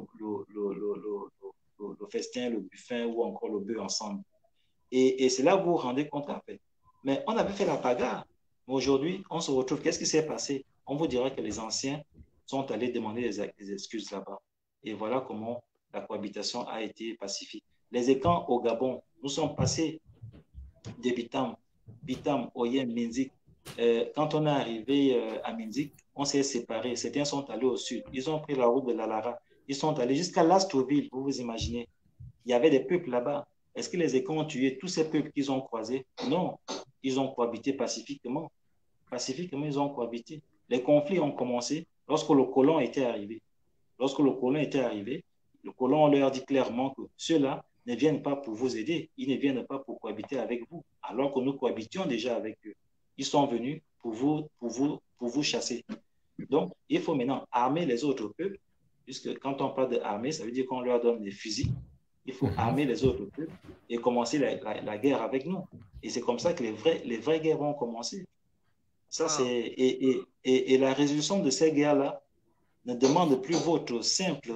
festin, le buffet ou encore le bœuf ensemble. Et c'est là que vous vous rendez compte en fait. Mais on avait fait la bagarre. Mais aujourd'hui, on se retrouve. Qu'est-ce qui s'est passé? On vous dira que les anciens sont allés demander des excuses là-bas. Et voilà comment la cohabitation a été pacifique. Les écans au Gabon, nous sommes passés de Bitam, Oyem, Minzik. Quand on est arrivé à Minzik, on s'est séparés. Certains sont allés au sud. Ils ont pris la route de la Lara. Ils sont allés jusqu'à Lastrouville, vous vous imaginez. Il y avait des peuples là-bas. Est-ce que les écans ont tué tous ces peuples qu'ils ont croisés? Non. Ils ont cohabité pacifiquement. Pacifiquement, ils ont cohabité. Les conflits ont commencé lorsque le colon était arrivé. Lorsque le colon était arrivé, le colon leur dit clairement que ceux-là ne viennent pas pour vous aider, ils ne viennent pas pour cohabiter avec vous, alors que nous cohabitions déjà avec eux. Ils sont venus pour vous chasser. Donc, il faut maintenant armer les autres peuples, puisque quand on parle d'armer, ça veut dire qu'on leur donne des fusils. Il faut armer les autres peuples et commencer la guerre avec nous. Et c'est comme ça que les vraies guerres vont commencer. Ça, et la résolution de ces guerres-là ne demande plus votre simple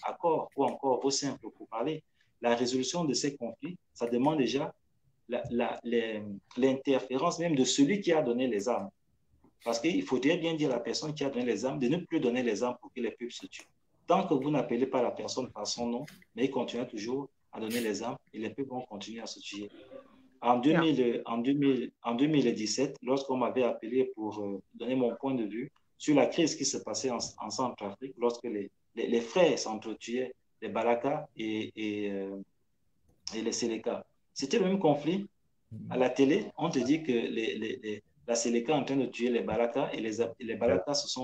accord ou encore vos simples pourparlers. La résolution de ces conflits, ça demande déjà l'interférence même de celui qui a donné les armes. Parce qu'il faudrait bien dire à la personne qui a donné les armes de ne plus donner les armes pour que les peuples se tuent. Tant que vous n'appelez pas la personne par son nom, mais il continue toujours à donner les armes et les peuples vont continuer à se tuer. En 2017, lorsqu'on m'avait appelé pour donner mon point de vue sur la crise qui se passait en Centrafrique, lorsque les frères s'entretuaient, les Balaka et les Séléka. C'était le même conflit. À la télé, on te dit que la Séléka est en train de tuer les Balaka et les Balaka se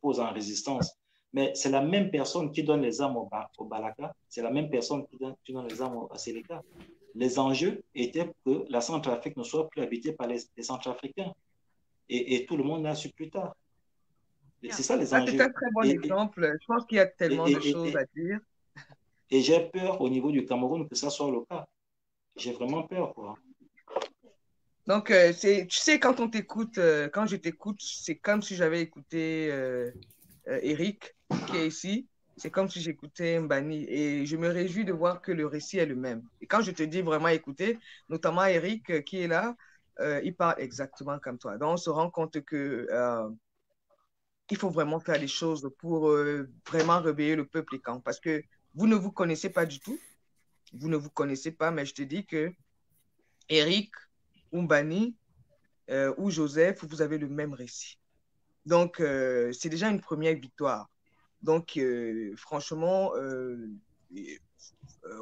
posent en résistance. Mais c'est la même personne qui donne les armes aux Balaka, c'est la même personne qui donne les armes aux Séléka. Les enjeux étaient que la Centrafrique ne soit plus habitée par les Centrafricains. Et tout le monde l'a su plus tard. C'est ça les enjeux.
C'est un très bon exemple. Je pense qu'il y a tellement de choses à dire.
Et j'ai peur au niveau du Cameroun que ça soit le cas. J'ai vraiment peur, quoi.
Donc, tu sais, quand on t'écoute, quand je t'écoute, c'est comme si j'avais écouté Eric, qui est ici. C'est comme si j'écoutais Mbani. Et je me réjouis de voir que le récit est le même. Et quand je te dis vraiment écouter, notamment Eric qui est là, il parle exactement comme toi. Donc, on se rend compte que il faut vraiment faire les choses pour vraiment réveiller le peuple écan. Parce que vous ne vous connaissez pas du tout. Vous ne vous connaissez pas, mais je te dis que Eric, Mbani ou Joseph, vous avez le même récit. Donc, c'est déjà une première victoire. Donc, franchement,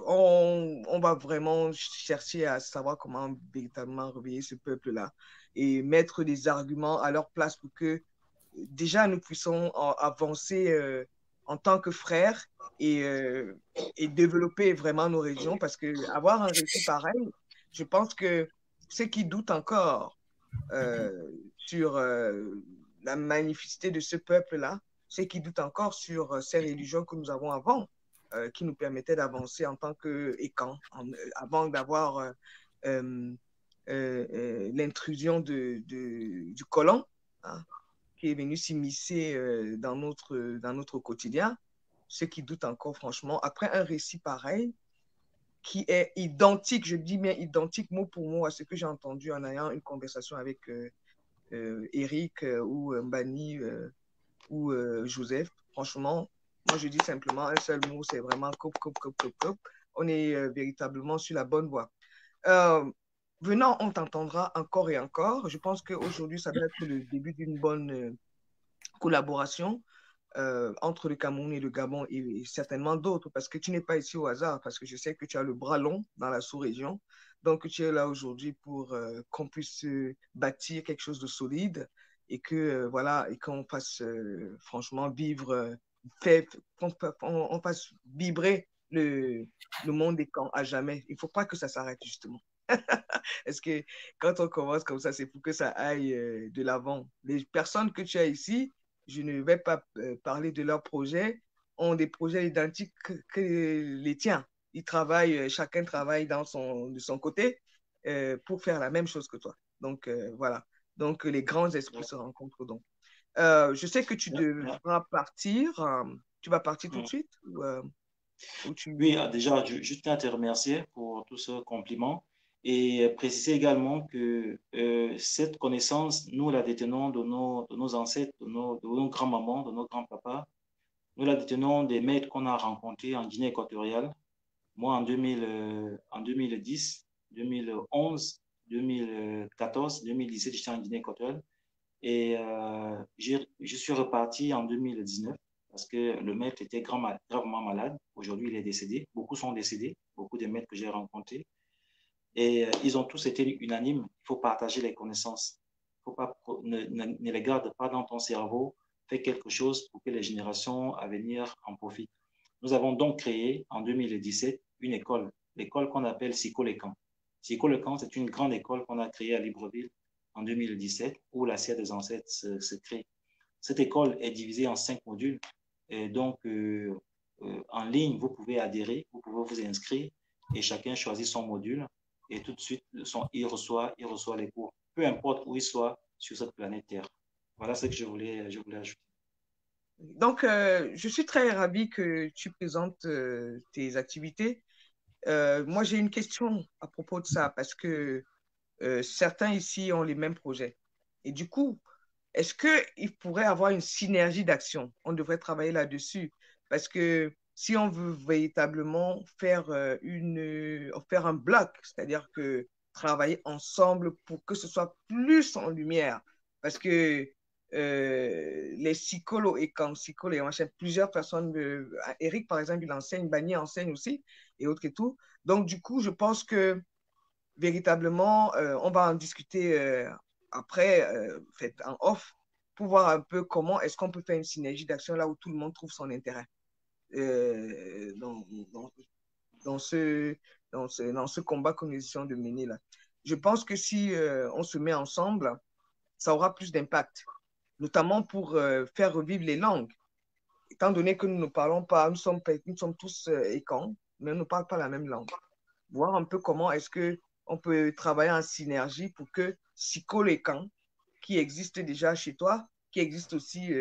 on va vraiment chercher à savoir comment véritablement réveiller ce peuple-là et mettre des arguments à leur place pour que déjà nous puissions avancer en tant que frères et développer vraiment nos régions parce qu'avoir un récit pareil, je pense que ceux qui doutent encore sur la magnificité de ce peuple-là, ceux qui doutent encore sur ces religions que nous avons avant, qui nous permettaient d'avancer en tant qu'écan, avant d'avoir l'intrusion du colon, hein, qui est venu s'immiscer dans notre quotidien. Ceux qui doutent encore, franchement, après un récit pareil, qui est identique, je dis bien identique mot pour mot à ce que j'ai entendu en ayant une conversation avec Eric ou Mbani ou Joseph. Franchement, moi je dis simplement un seul mot, c'est vraiment cop, cop, cop, cop, cop. On est véritablement sur la bonne voie. Venant, on t'entendra encore et encore. Je pense qu'aujourd'hui, ça doit être le début d'une bonne collaboration entre le Cameroun et le Gabon et certainement d'autres, parce que tu n'es pas ici au hasard, parce que je sais que tu as le bras long dans la sous-région. Donc, tu es là aujourd'hui pour qu'on puisse bâtir quelque chose de solide et que voilà, et qu'on fasse franchement vivre, on fasse vibrer le monde des camps à jamais. Il ne faut pas que ça s'arrête, justement. Est-ce que quand on commence comme ça, c'est pour que ça aille de l'avant. Les personnes que tu as ici, je ne vais pas parler de leurs projets, ont des projets identiques que les tiens. Ils travaillent, chacun travaille de son côté pour faire la même chose que toi. Donc, voilà. Donc, les grands esprits se rencontrent donc. Je sais que tu devras partir. Tu vas partir tout de suite
Oui, déjà, je tiens à te remercier pour tout ce compliment. Et préciser également que cette connaissance, nous la détenons de nos ancêtres, de nos grands-mamans, de nos grands-papas. Nous la détenons des maîtres qu'on a rencontrés en Guinée équatoriale. Moi, en 2010, 2011, 2014, 2017, j'étais en Guinée équatoriale. Et je suis reparti en 2019 parce que le maître était gravement malade. Aujourd'hui, il est décédé. Beaucoup sont décédés, beaucoup des maîtres que j'ai rencontrés. Et ils ont tous été unanimes. Il faut partager les connaissances. Faut pas, ne les garde pas dans ton cerveau. Fais quelque chose pour que les générations à venir en profitent. Nous avons donc créé en 2017 une école, l'école qu'on appelle Siko-les-Camps. Siko-les-Camps, c'est une grande école qu'on a créée à Libreville en 2017 où la Sierre des Ancêtres se crée. Cette école est divisée en 5 modules. Et donc, en ligne, vous pouvez adhérer, vous pouvez vous inscrire et chacun choisit son module. Et tout de suite, il reçoit les cours, peu importe où il soit sur cette planète Terre. Voilà ce que je voulais ajouter.
Donc, je suis très ravie que tu présentes tes activités. Moi, j'ai une question à propos de ça parce que certains ici ont les mêmes projets. Et du coup, est-ce qu'il pourrait avoir une synergie d'action? On devrait travailler là-dessus parce que si on veut véritablement faire un bloc, c'est-à-dire que travailler ensemble pour que ce soit plus en lumière, parce que les psychologues et comme psychologues, plusieurs personnes, Eric par exemple, il enseigne, Bani enseigne aussi, et autres et tout. Donc du coup, je pense que véritablement, on va en discuter après, en off, pour voir un peu comment est-ce qu'on peut faire une synergie d'action là où tout le monde trouve son intérêt dans, dans, dans ce combat que nous essayons de mener là. Je pense que si on se met ensemble, ça aura plus d'impact, notamment pour faire revivre les langues. Étant donné que nous ne parlons pas, nous sommes tous écans, mais on ne parle pas la même langue. Voir un peu comment est-ce qu'on peut travailler en synergie pour que Siko-les-Camps, qui existe déjà chez toi, qui existe aussi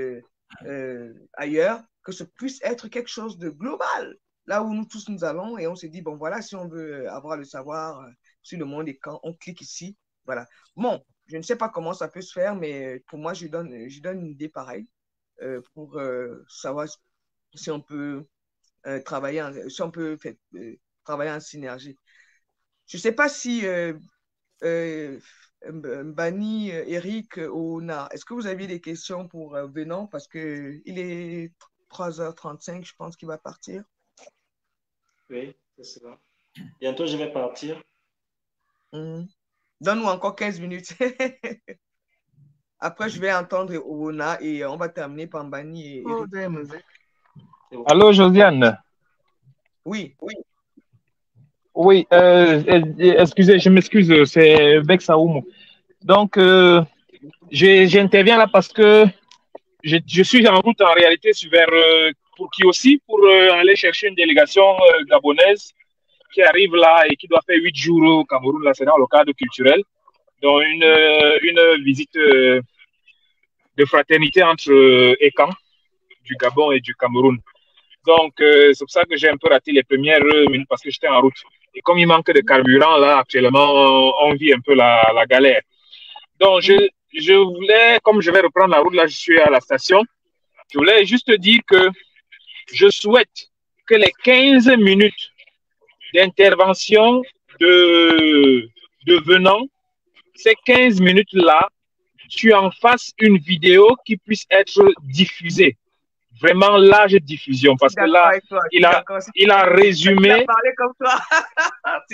ailleurs, que ce puisse être quelque chose de global, là où nous tous nous allons et on se dit, bon voilà, si on veut avoir le savoir sur le monde des camps, on clique ici, voilà. Bon, je ne sais pas comment ça peut se faire, mais pour moi, je donne une idée pareille pour savoir si on peut travailler en synergie. Je ne sais pas si Mbani, Eric, Ona, est-ce que vous aviez des questions pour Venant? Parce qu'il est 3h35, je pense qu'il va partir.
Oui, c'est ça. Bientôt, je vais partir.
Donne-nous encore 15 minutes. Après, je vais entendre Ona et on va terminer par Mbani et Eric.
Allô, Josiane?
Oui.
Oui, excusez, je m'excuse, c'est Vex Aoumou. Donc, j'interviens là parce que je suis en route en réalité pour Kiossi pour aller chercher une délégation gabonaise qui arrive là et qui doit faire 8 jours au Cameroun. Là, c'est dans le cadre culturel. Donc, une visite de fraternité entre Ekan, du Gabon et du Cameroun. Donc, c'est pour ça que j'ai un peu raté les premières minutes parce que j'étais en route. Et comme il manque de carburant, là, actuellement, on vit un peu la galère. Donc, je voulais, comme je vais reprendre la route, là, je suis à la station, je voulais juste dire que je souhaite que les 15 minutes d'intervention de Venant, ces 15 minutes-là, tu en fasses une vidéo qui puisse être diffusée. Vraiment large diffusion parce que là, il a résumé.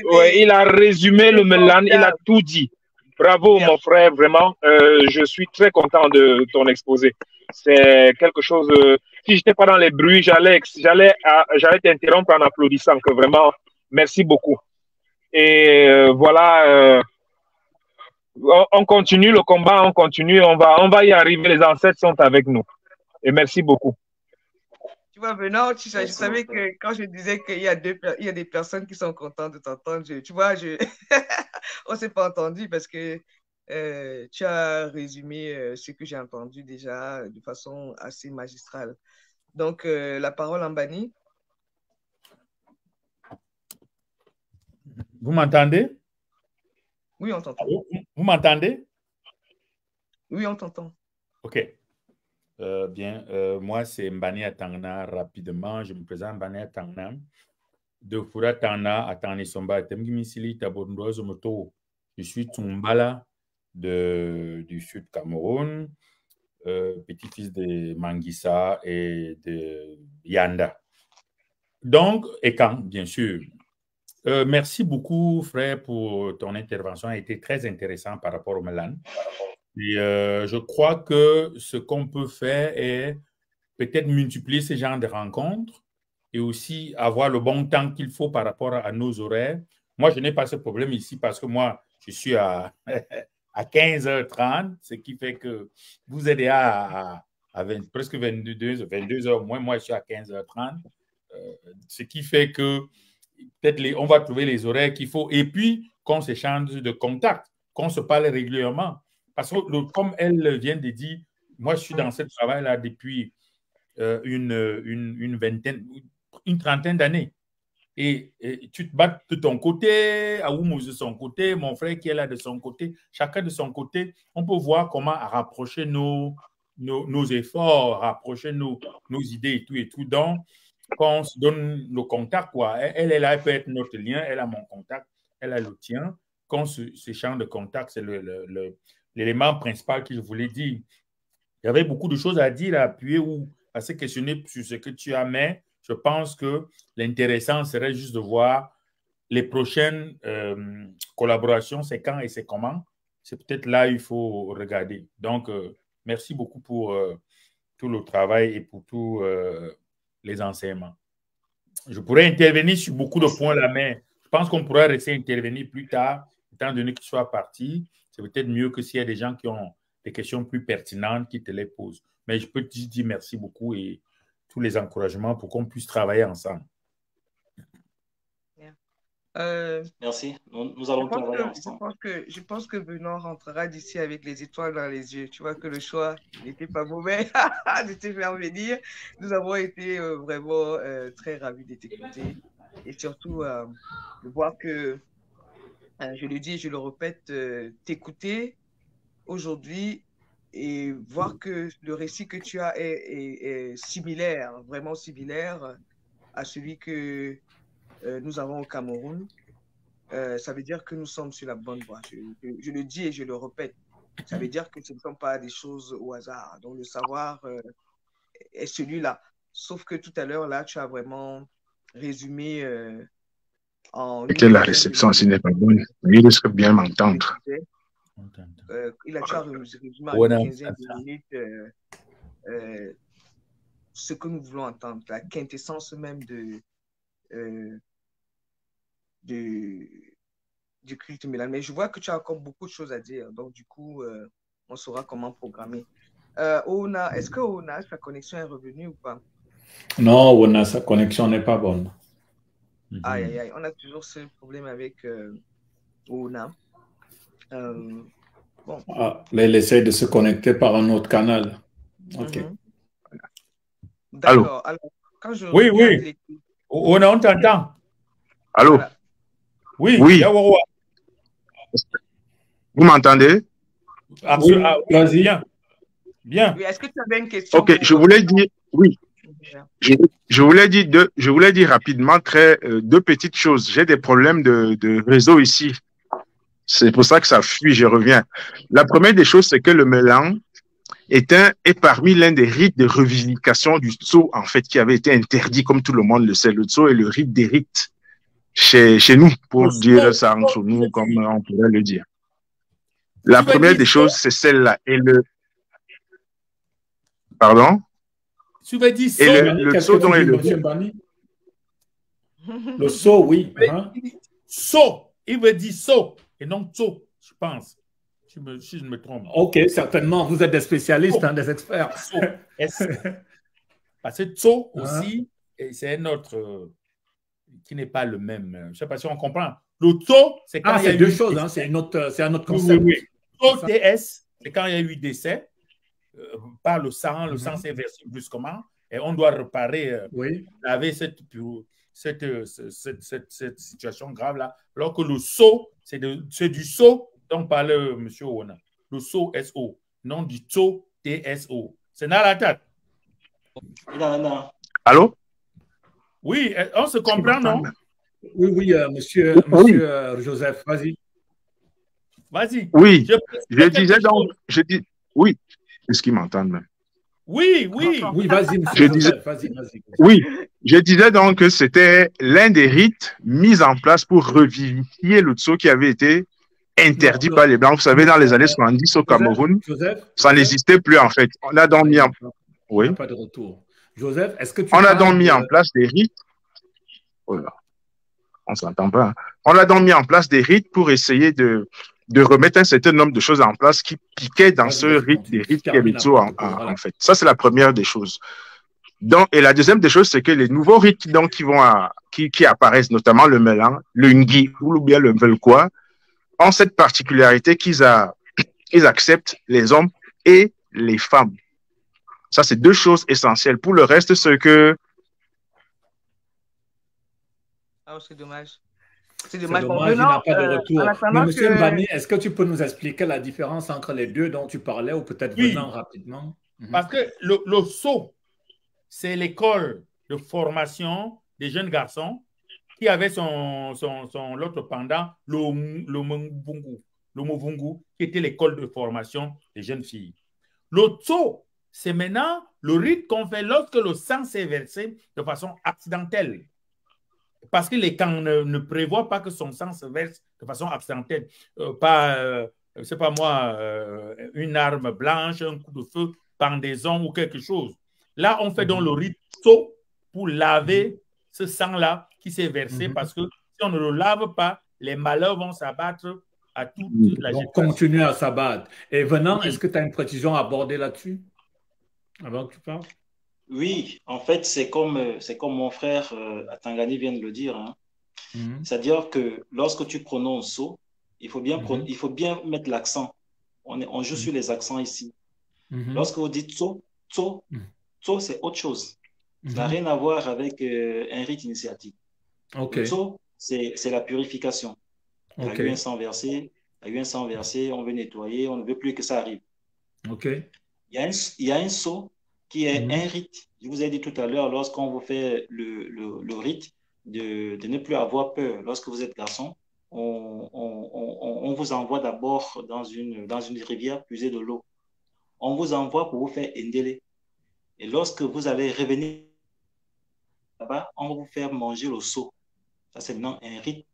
Ouais, il a résumé le Mélan, il a tout dit. Bravo, mon frère, vraiment. Je suis très content de ton exposé. C'est quelque chose. Si j'étais pas dans les bruits, j'allais t'interrompre en applaudissant. Que vraiment, merci beaucoup. Et voilà. On continue le combat, on continue. On va y arriver. Les ancêtres sont avec nous. Et merci beaucoup.
Tu vois, Benoît, je savais que quand je disais qu'il y a des personnes qui sont contentes de t'entendre, tu vois, on ne s'est pas entendu parce que tu as résumé ce que j'ai entendu déjà de façon assez magistrale. Donc, la parole en Mbani.
Vous m'entendez?
Oui, on t'entend.
Vous m'entendez?
Oui, on t'entend.
OK. Bien. Moi, c'est Mbani Atangna. Rapidement, je me présente Mbani Atangna. De Fura Tangna, Atangni Somba, Temgimisili, Tabondozo Moto. Je suis Tumbala du Sud Cameroun, petit-fils de Manguissa et de Yanda. Donc, Ekan, bien sûr. Merci beaucoup, frère, pour ton intervention. Elle a été très intéressante par rapport au Mélan. Et je crois que ce qu'on peut faire est peut-être multiplier ce genre de rencontres et aussi avoir le bon temps qu'il faut par rapport à nos horaires. Moi, je n'ai pas ce problème ici parce que moi, je suis à 15h30, ce qui fait que vous êtes à presque 22h. Moi, je suis à 15h30, ce qui fait que peut-être on va trouver les horaires qu'il faut et puis qu'on s'échange de contacts, qu'on se parle régulièrement. Parce que, comme elle vient de dire, moi, je suis dans ce travail-là depuis une vingtaine, une trentaine d'années. Et tu te bats de ton côté, Aoumou de son côté, mon frère qui est là de son côté, chacun de son côté. On peut voir comment rapprocher nos efforts, rapprocher nos idées et tout. Donc, quand on se donne nos contacts, quoi. Elle est là, elle peut être notre lien, elle a mon contact, elle a le tien. Quand ce champ de contact, c'est l'élément principal que je voulais dire. Il y avait beaucoup de choses à dire, à appuyer ou à se questionner sur ce que tu as, mais je pense que l'intéressant serait juste de voir les prochaines collaborations, c'est quand et c'est comment. C'est peut-être là il faut regarder. Donc, merci beaucoup pour tout le travail et pour tous les enseignements. Je pourrais intervenir sur beaucoup de points là, mais je pense qu'on pourrait rester intervenir plus tard, étant donné que tu sois parti. C'est peut-être mieux que s'il y a des gens qui ont des questions plus pertinentes qui te les posent. Mais je peux te dire merci beaucoup et tous les encouragements pour qu'on puisse travailler ensemble.
Merci. Nous allons travailler ensemble.
Je pense que Benoît rentrera d'ici avec les étoiles dans les yeux. Tu vois que le choix n'était pas mauvais de te faire venir. Nous avons été vraiment très ravis de t'écouter et surtout de voir que, je le dis et je le répète, t'écouter aujourd'hui et voir que le récit que tu as est similaire, vraiment similaire à celui que nous avons au Cameroun. Ça veut dire que nous sommes sur la bonne voie. Je le dis et je le répète. Ça veut dire que ce ne sont pas des choses au hasard. Donc, le savoir est celui-là. Sauf que tout à l'heure, là, tu as vraiment résumé en...
Et que la réception, s'il n'est pas bonne, il risque bien m'entendre.
Tu as résumé en une quinzaine de minutes ce que nous voulons entendre, la quintessence même du culte Mélan. Mais je vois que tu as encore beaucoup de choses à dire. Donc, du coup, on saura comment programmer. Ona, est-ce que Ona, sa connexion est revenue ou pas?
Non, Ona, sa connexion n'est pas bonne.
Aïe, aïe, aïe. On a toujours ce problème avec Ona. Bon.
Ah, elle essaie de se connecter par un autre canal. OK.
D'accord. Alors, quand je
oui. Ona, on t'entend.
Allô?
Voilà.
Oui. Vous m'entendez?
Absolument. Vas-y. Bien.
Oui, est-ce que tu avais une question?
Ok, je voulais dire, oui. Je voulais dire rapidement deux petites choses. J'ai des problèmes de réseau ici. C'est pour ça que ça fuit, je reviens. La première des choses, c'est que le Mélan est parmi l'un des rites de revendication du Tso, en fait, qui avait été interdit, comme tout le monde le sait. Le Tso est le rite des rites chez nous, pour dire ça entre nous, comme on pourrait le dire. La première des choses, c'est celle-là. Et Pardon?
Tu veux dire
et le Tso dont est le...
Le Tso, oui. Tso, il veut dire Tso, et non Tso, je pense. Si je me trompe. OK, certainement. Vous êtes des spécialistes, des experts. Parce que Tso aussi, c'est un autre qui n'est pas le même. Je ne sais pas si on comprend. Le Tso, c'est quand il y a deux choses. C'est un autre concept. Oui. TS, c'est quand il y a eu décès par le sang. Le sang s'est versé brusquement et on doit réparer, laver cette situation grave-là. Alors que le Tso, c'est du Tso
dont parle M. Owona. Le SO, SO, non du TSO, TSO. C'est dans la tête.
Non.
Allô?
Oui, on se comprend, non?
Oui, monsieur Joseph, vas-y.
Vas-y.
Oui, je disais donc, oui, est-ce qu'ils m'entendent même?
Oui,
vas-y, monsieur Joseph, vas-y.
Oui, je disais donc que c'était l'un des rites mis en place pour revivifier le tso qui avait été interdit par les Blancs. Vous savez, dans les années 70 au Cameroun, ça n'existait plus en fait. On a donc mis en place. Oui.
Il n'y a pas de retour. Joseph, est-ce que tu
On a donc mis en place des rites. Oh là, on ne s'entend pas. On a donc mis en place des rites pour essayer de remettre un certain nombre de choses en place qui piquaient dans ce rite, des rites qui est le tso en fait. Ça, c'est la première des choses. Donc, et la deuxième des choses, c'est que les nouveaux rites donc, qui apparaissent, notamment le Melan, le Ngi ou bien le Velkwa, ont cette particularité qu'ils acceptent les hommes et les femmes. Ça, c'est deux choses essentielles. Pour le reste, c'est que...
Oh, c'est dommage.
C'est dommage, il n'a pas de retour. Mais monsieur Mbani, est-ce que tu peux nous expliquer la différence entre les deux dont tu parlais ou peut-être venant rapidement?
Parce que le SO, c'est l'école de formation des jeunes garçons qui avait l'autre pendant, le Muvungu, qui était l'école de formation des jeunes filles. Le tso, c'est maintenant le rite qu'on fait lorsque le sang s'est versé de façon accidentelle. Parce que les camps ne prévoient pas que son sang se verse de façon accidentelle. C'est pas moi, une arme blanche, un coup de feu, pendaison ou quelque chose. Là, on fait donc le rite tso pour laver ce sang-là qui s'est versé parce que si on ne le lave pas, les malheurs vont s'abattre à toute la génération.
Donc, continue à s'abattre. Et Venant, est-ce que tu as une précision à aborder là-dessus avant que tu parles?
Oui, en fait, c'est comme mon frère Atangani vient de le dire. Hein. C'est-à-dire que lorsque tu prononces so, il faut bien mettre l'accent. On joue sur les accents ici. Lorsque vous dites so, c'est autre chose. Ça n'a rien à voir avec un rite initiatique. Le so, c'est la purification. Il y a eu un sang versé, on veut nettoyer, on ne veut plus que ça arrive. Il y a un so qui est un rite. Je vous ai dit tout à l'heure, lorsqu'on vous fait le rite de ne plus avoir peur, lorsque vous êtes garçon, on vous envoie d'abord dans une rivière puiser de l'eau. On vous envoie pour vous faire endélé. Et lorsque vous allez revenir là-bas, on va vous faire manger le seau. Ça, c'est maintenant un rite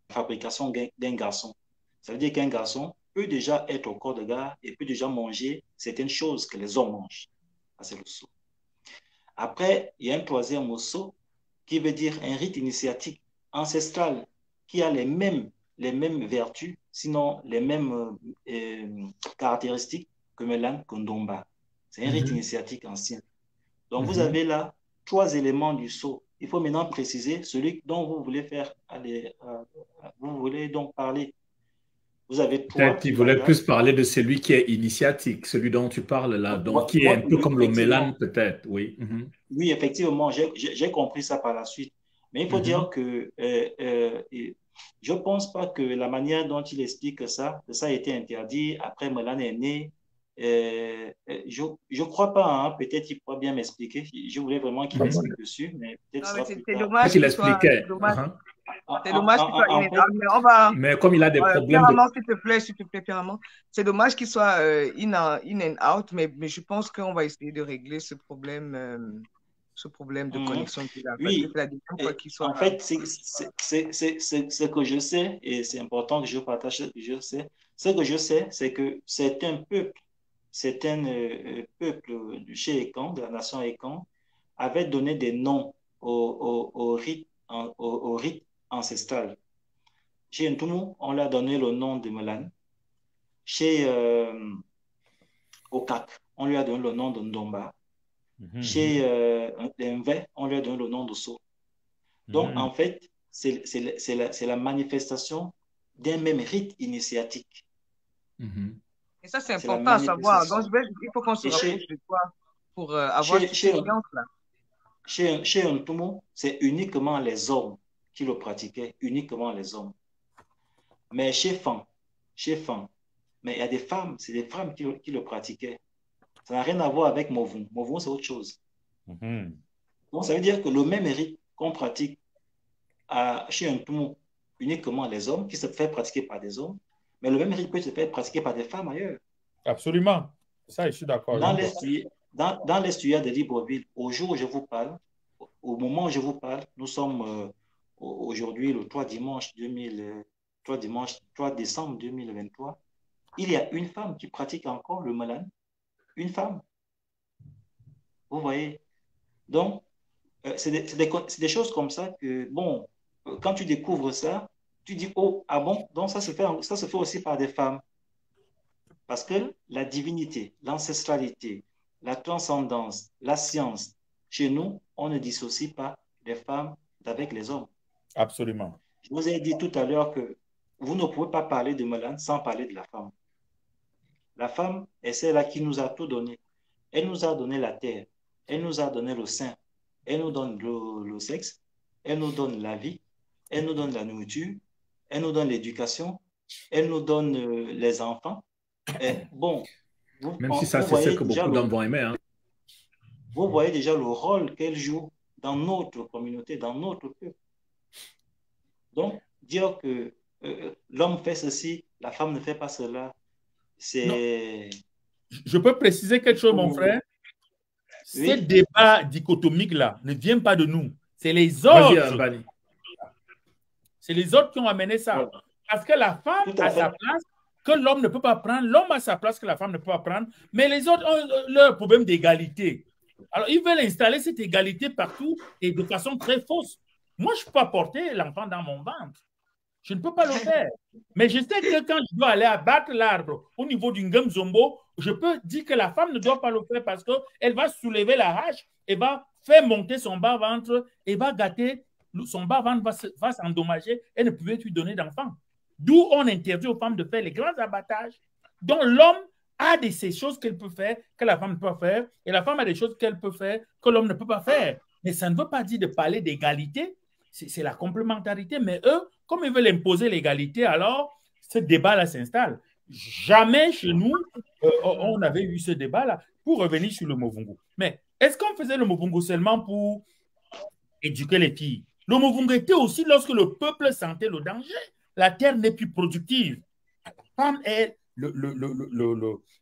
de fabrication d'un garçon. Ça veut dire qu'un garçon peut déjà être au corps de garde et peut déjà manger certaines choses que les hommes mangent. Ça, c'est le seau. Après, il y a un troisième seau qui veut dire un rite initiatique ancestral qui a les mêmes vertus, sinon les mêmes caractéristiques que Melan Kondomba. C'est un rite initiatique ancien. Donc, vous avez là 3 éléments du sceau. Il faut maintenant préciser celui dont vous voulez vous voulez donc parler. Vous avez 3.
Peut-être qu'il voulait plus parler de celui qui est initiatique, celui dont tu parles là, donc qui est un peu comme le Mélan, peut-être, oui.
Oui, effectivement, j'ai compris ça par la suite. Mais il faut dire que je ne pense pas que la manière dont il explique ça a été interdit. Après, Mélan est né. Je ne crois pas, hein. Peut-être qu'il pourra bien m'expliquer. Je voulais vraiment qu'il explique dessus, mais peut-être
c'est dommage qu'il expliquait. C'est dommage qu'il soit in,
mais comme il a des problèmes
s'il te plaît, Pierre-Amand, c'est dommage qu'il soit in and out, mais je pense qu'on va essayer de régler ce problème de connexion qu'il a.
Oui, en fait, ce que je sais, et c'est important que je partage ce que je sais, c'est que c'est un peuple chez Ekan, de la nation Ekan, avait donné des noms au rite ancestral. Chez Ntoumou, on lui a donné le nom de Melan. Chez Okak, on lui a donné le nom de Ndomba. Chez Mve, on lui a donné le nom de So. Donc, en fait, c'est la manifestation d'un même rite initiatique.
Et ça, c'est important à savoir. Donc, il faut qu'on se rapproche de toi pour avoir cette expérience-là.
Chez Ntoumou, c'est uniquement les hommes qui le pratiquaient, uniquement les hommes. Mais chez Fan, chez femmes. Mais il y a des femmes, c'est des femmes qui le pratiquaient. Ça n'a rien à voir avec Movung. Movung, c'est autre chose. Donc, ça veut dire que le même rite qu'on pratique chez un Tumu, uniquement les hommes, qui se fait pratiquer par des hommes, mais le même rite peut se faire pratiquer par des femmes ailleurs.
Absolument. Ça, je suis d'accord.
Dans l'estuaire de Libreville, au jour où je vous parle, au moment où je vous parle, nous sommes aujourd'hui le 3 décembre 2023. Il y a une femme qui pratique encore le Melan. Une femme. Vous voyez? Donc, c'est des choses comme ça que, bon, quand tu découvres ça, tu dis, oh, ah bon, donc ça se fait aussi par des femmes. Parce que la divinité, l'ancestralité, la transcendance, la science, chez nous, on ne dissocie pas les femmes d'avec les hommes.
Absolument.
Je vous ai dit tout à l'heure que vous ne pouvez pas parler de Melan sans parler de la femme. La femme est celle-là qui nous a tout donné. Elle nous a donné la terre, elle nous a donné le sein, elle nous donne le sexe, elle nous donne la vie, elle nous donne la nourriture, elle nous donne l'éducation, elle nous donne les enfants. Et bon,
même si ça, c'est ce que beaucoup d'hommes vont aimer. Hein.
Vous voyez déjà le rôle qu'elle joue dans notre communauté, dans notre peuple. Donc, dire que l'homme fait ceci, la femme ne fait pas cela, c'est...
Je peux préciser quelque chose, mon frère? Oui. Ces débats dichotomiques-là ne viennent pas de nous. C'est les autres. C'est les autres qui ont amené ça. Ouais. Parce que la femme a sa place que l'homme ne peut pas prendre, l'homme a sa place que la femme ne peut pas prendre, mais les autres ont leur problème d'égalité. Alors, ils veulent installer cette égalité partout et de façon très fausse. Moi, je ne peux pas porter l'enfant dans mon ventre. Je ne peux pas le faire. Mais je sais que quand je dois aller abattre l'arbre au niveau d'une gomme zombo, je peux dire que la femme ne doit pas le faire parce qu'elle va soulever la hache et va faire monter son bas-ventre et va gâter, son bas-ventre va s'endommager et ne pouvait plus donner d'enfant. D'où on interdit aux femmes de faire les grands abattages. Donc l'homme a ces choses qu'elle peut faire que la femme ne peut pas faire et la femme a des choses qu'elle peut faire que l'homme ne peut pas faire. Mais ça ne veut pas dire de parler d'égalité. C'est la complémentarité. Mais eux, comme ils veulent imposer l'égalité, alors ce débat-là s'installe. Jamais chez nous, on avait eu ce débat-là. Pour revenir sur le Movungu. Mais est-ce qu'on faisait le Movungu seulement pour éduquer les filles? Le Movungu était aussi lorsque le peuple sentait le danger. La terre n'est plus productive. La femme est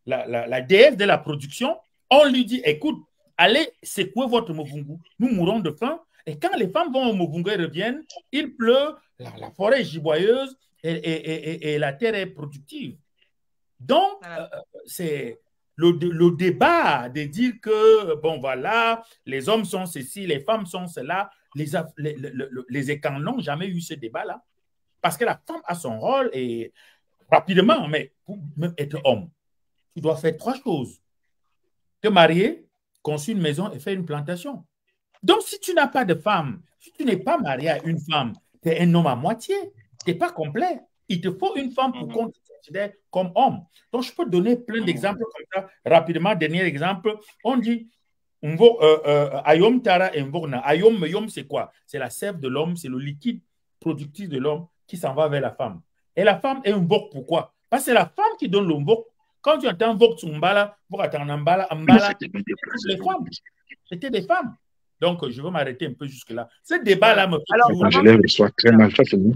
la déesse de la production. On lui dit, écoute, allez secouer votre Movungu. Nous mourrons de faim. Et quand les femmes vont au Movungu et reviennent, il pleut, la forêt est giboyeuse et la terre est productive. Donc, c'est le débat de dire que, bon, voilà, les hommes sont ceci, les femmes sont cela. Les écans n'ont jamais eu ce débat-là. Parce que la femme a son rôle et rapidement, mais pour même être homme, tu dois faire 3 choses. Te marier, construire une maison et faire une plantation. Donc, si tu n'as pas de femme, si tu n'es pas marié à une femme, tu es un homme à moitié, tu n'es pas complet. Il te faut une femme pour qu'on te considère comme homme. Donc, je peux donner plein d'exemples comme ça. Rapidement, dernier exemple, on dit Ayom Tara Mvorna. Ayom, c'est quoi? C'est la sève de l'homme, c'est le liquide productif de l'homme qui s'en va vers la femme. Et la femme est invoque pourquoi? Parce que c'est la femme qui donne l'invoque. Quand tu entends invoque Tsumbala, pour attendre Mbala, c'était des femmes. Donc, je vais m'arrêter un peu jusque-là. Ce débat-là me fait...
Alors, je les reçois très mal. Ça, c'est bon.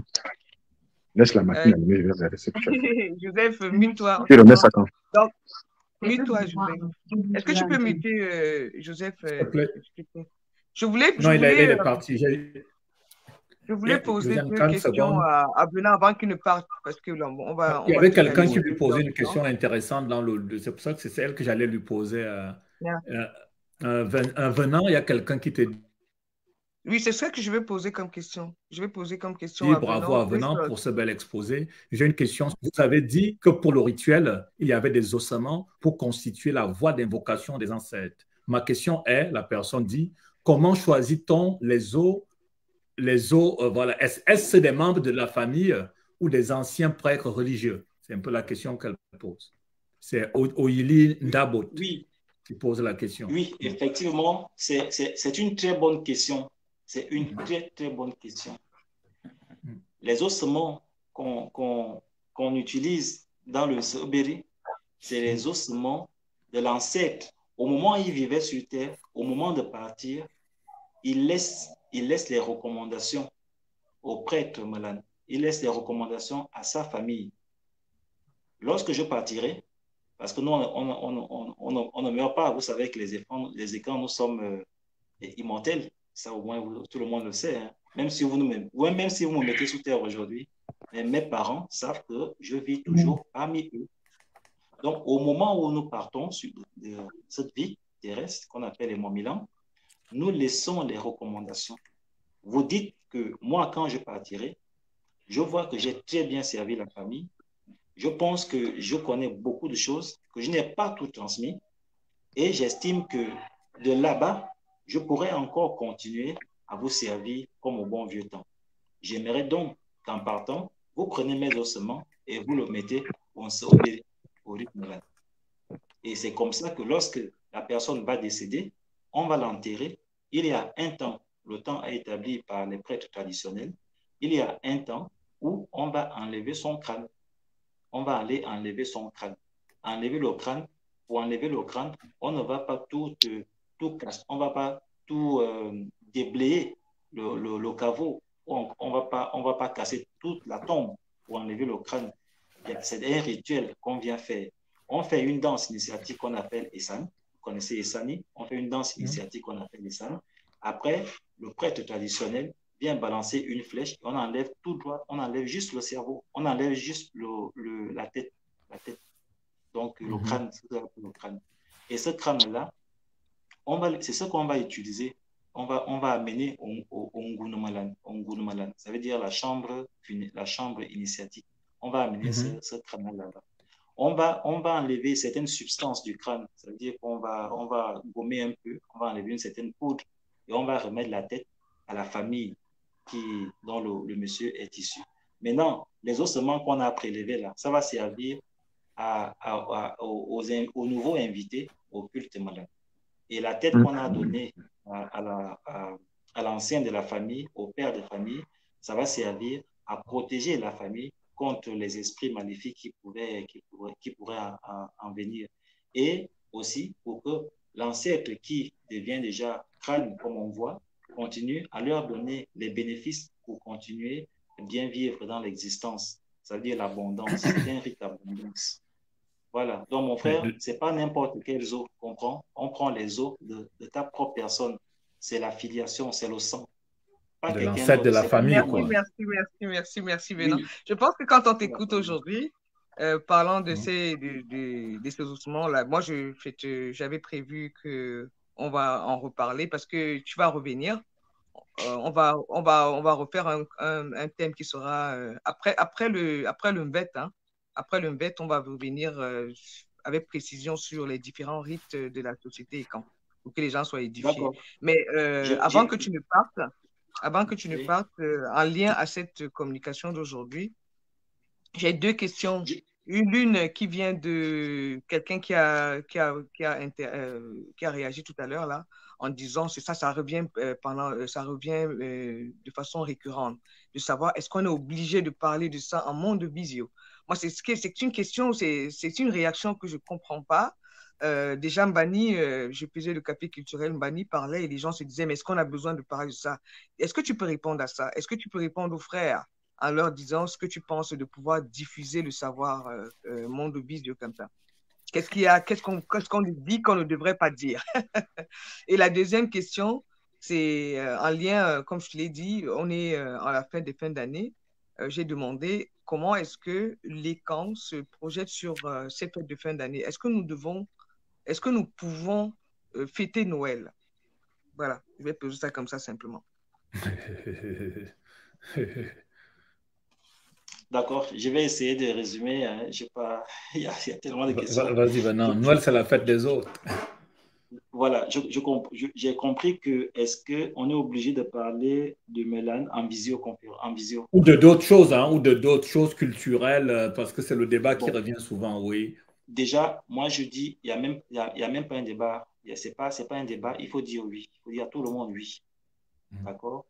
Laisse la machine allumée, je vais regarder ce que tu as.
Joseph, mute-toi.
Tu remets ça quand?
Donc, mute-toi, Joseph. Est-ce que tu peux muter, Joseph? Je voulais...
Non, il est parti.
Je voulais poser 2 questions à Benoît avant qu'il ne parte, parce que là, on va...
Il y avait quelqu'un qui lui posait une question intéressante dans le... C'est pour ça que c'est celle que j'allais lui poser. Venant, il y a quelqu'un qui te...
Oui, c'est ça que je vais poser comme question. Je vais poser comme question
à bravo à Venant pour ce bel exposé. J'ai une question. Vous avez dit que pour le rituel, il y avait des ossements pour constituer la voie d'invocation des ancêtres. Ma question est, la personne dit, comment choisit-on les os voilà. Est-ce des membres de la famille ou des anciens prêtres religieux? C'est un peu la question qu'elle pose. C'est Oyili Ndabot qui pose la question.
Oui, effectivement, c'est une très bonne question. C'est une très, très bonne question. Les ossements qu'on utilise dans le Soberi, c'est les ossements de l'ancêtre. Au moment où il vivait sur terre, au moment de partir, il laisse les recommandations au prêtre Malan. Il laisse les recommandations à sa famille. Lorsque je partirai, parce que nous, on ne meurt pas, vous savez que les écrans nous sommes immortels. Ça, au moins, tout le monde le sait. Hein. Même si vous me mettez sous terre aujourd'hui, mes parents savent que je vis toujours parmi eux. Donc, au moment où nous partons de cette vie terrestre qu'on appelle les Momilan, nous laissons les recommandations. Vous dites que moi, quand je partirai, je vois que j'ai très bien servi la famille. Je pense que je connais beaucoup de choses, que je n'ai pas tout transmis. Et j'estime que de là-bas, je pourrais encore continuer à vous servir comme au bon vieux temps. J'aimerais donc qu'en partant, vous prenez mes ossements et vous le mettez au rythme là. Et c'est comme ça que lorsque la personne va décéder, on va l'enterrer. Il y a un temps, le temps établi par les prêtres traditionnels, il y a un temps où on va enlever son crâne. On va aller enlever son crâne. Enlever le crâne. Pour enlever le crâne, on ne va pas tout casser. On ne va pas tout déblayer le caveau. On ne va pas casser toute la tombe pour enlever le crâne. C'est un rituel qu'on vient faire. On fait une danse initiatique qu'on appelle Essan. Vous connaissez Essani? On fait une danse initiatique qu'on appelle Essan. Après, le prêtre traditionnel vient balancer une flèche. On enlève tout droit. On enlève juste le cerveau. On enlève juste la tête. Donc, le crâne. Et ce crâne-là, c'est ce qu'on va utiliser. On va amener au Ngunumalan. Ça veut dire la chambre initiatique. On va amener ce crâne-là. On va enlever certaines substances du crâne. Ça veut dire qu'on va gommer un peu, on va enlever une certaine poudre et on va remettre la tête à la famille dont le monsieur est issu. Maintenant, les ossements qu'on a prélevés là, ça va servir aux nouveaux invités au culte malade. Et la tête qu'on a donnée à l'ancien de la famille, au père de famille, ça va servir à protéger la famille contre les esprits maléfiques qui pourraient en venir. Et aussi pour que l'ancêtre qui devient déjà crâne, comme on voit, continue à leur donner les bénéfices pour continuer à bien vivre dans l'existence. Ça veut dire l'abondance. C'est un rite d'abondance. Voilà. Donc, mon frère, ce n'est pas n'importe quels os qu'on prend. On prend les os de ta propre personne. C'est la filiation, c'est le sang.
De l'ancêtre de la famille, quoi.
Merci, Bénin. Oui. Je pense que quand on t'écoute aujourd'hui, parlant de ces ossements-là, moi, j'avais prévu qu'on va en reparler parce que tu vas revenir. On va refaire un thème qui sera après le MVET. Hein. Après le MVET, on va revenir avec précision sur les différents rites de la société pour que les gens soient édifiés. Mais avant que tu ne partes, en lien à cette communication d'aujourd'hui, j'ai deux questions. L'une qui vient de quelqu'un qui a réagi tout à l'heure là, en disant ça revient de façon récurrente, de savoir est-ce qu'on est obligé de parler de ça en monde visio. Moi, c'est une question, c'est une réaction que je ne comprends pas. Déjà, Mbani, je faisais le café culturel, Mbani parlait et les gens se disaient, mais est-ce qu'on a besoin de parler de ça? Est-ce que tu peux répondre à ça? Est-ce que tu peux répondre aux frères en leur disant ce que tu penses de pouvoir diffuser le savoir monde visio comme ça? Qu'est-ce qu'on dit qu'on ne devrait pas dire? Et la deuxième question, c'est en lien, comme je te l'ai dit, on est à la fin des fins d'année. J'ai demandé comment est-ce que les camps se projettent sur cette fête de fin d'année. Est-ce que nous pouvons fêter Noël? Voilà, je vais poser ça comme ça simplement.
D'accord, je vais essayer de résumer. Hein. Il y a tellement de questions.
Vas-y, maintenant. Noël, c'est la fête des autres.
Voilà, j'ai compris que est-ce qu'on est obligé de parler de Mélan en visio?
Ou de d'autres choses, hein, ou de d'autres choses culturelles, parce que c'est le débat qui revient souvent, oui.
Déjà, moi, je dis, il n'y a même pas un débat. Ce n'est pas un débat, il faut dire oui. Il faut dire à tout le monde oui. D'accord?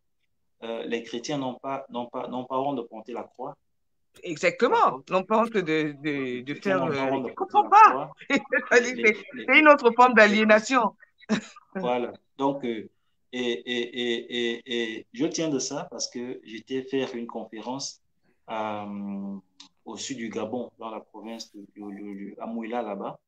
Les chrétiens n'ont pas honte de porter la croix.
Exactement. N'ont pas honte de faire...
Je
ne comprends pas. C'est une autre forme d'aliénation.
Voilà. Donc, je tiens de ça parce que j'étais faire une conférence au sud du Gabon, dans la province à Mouila, là-bas.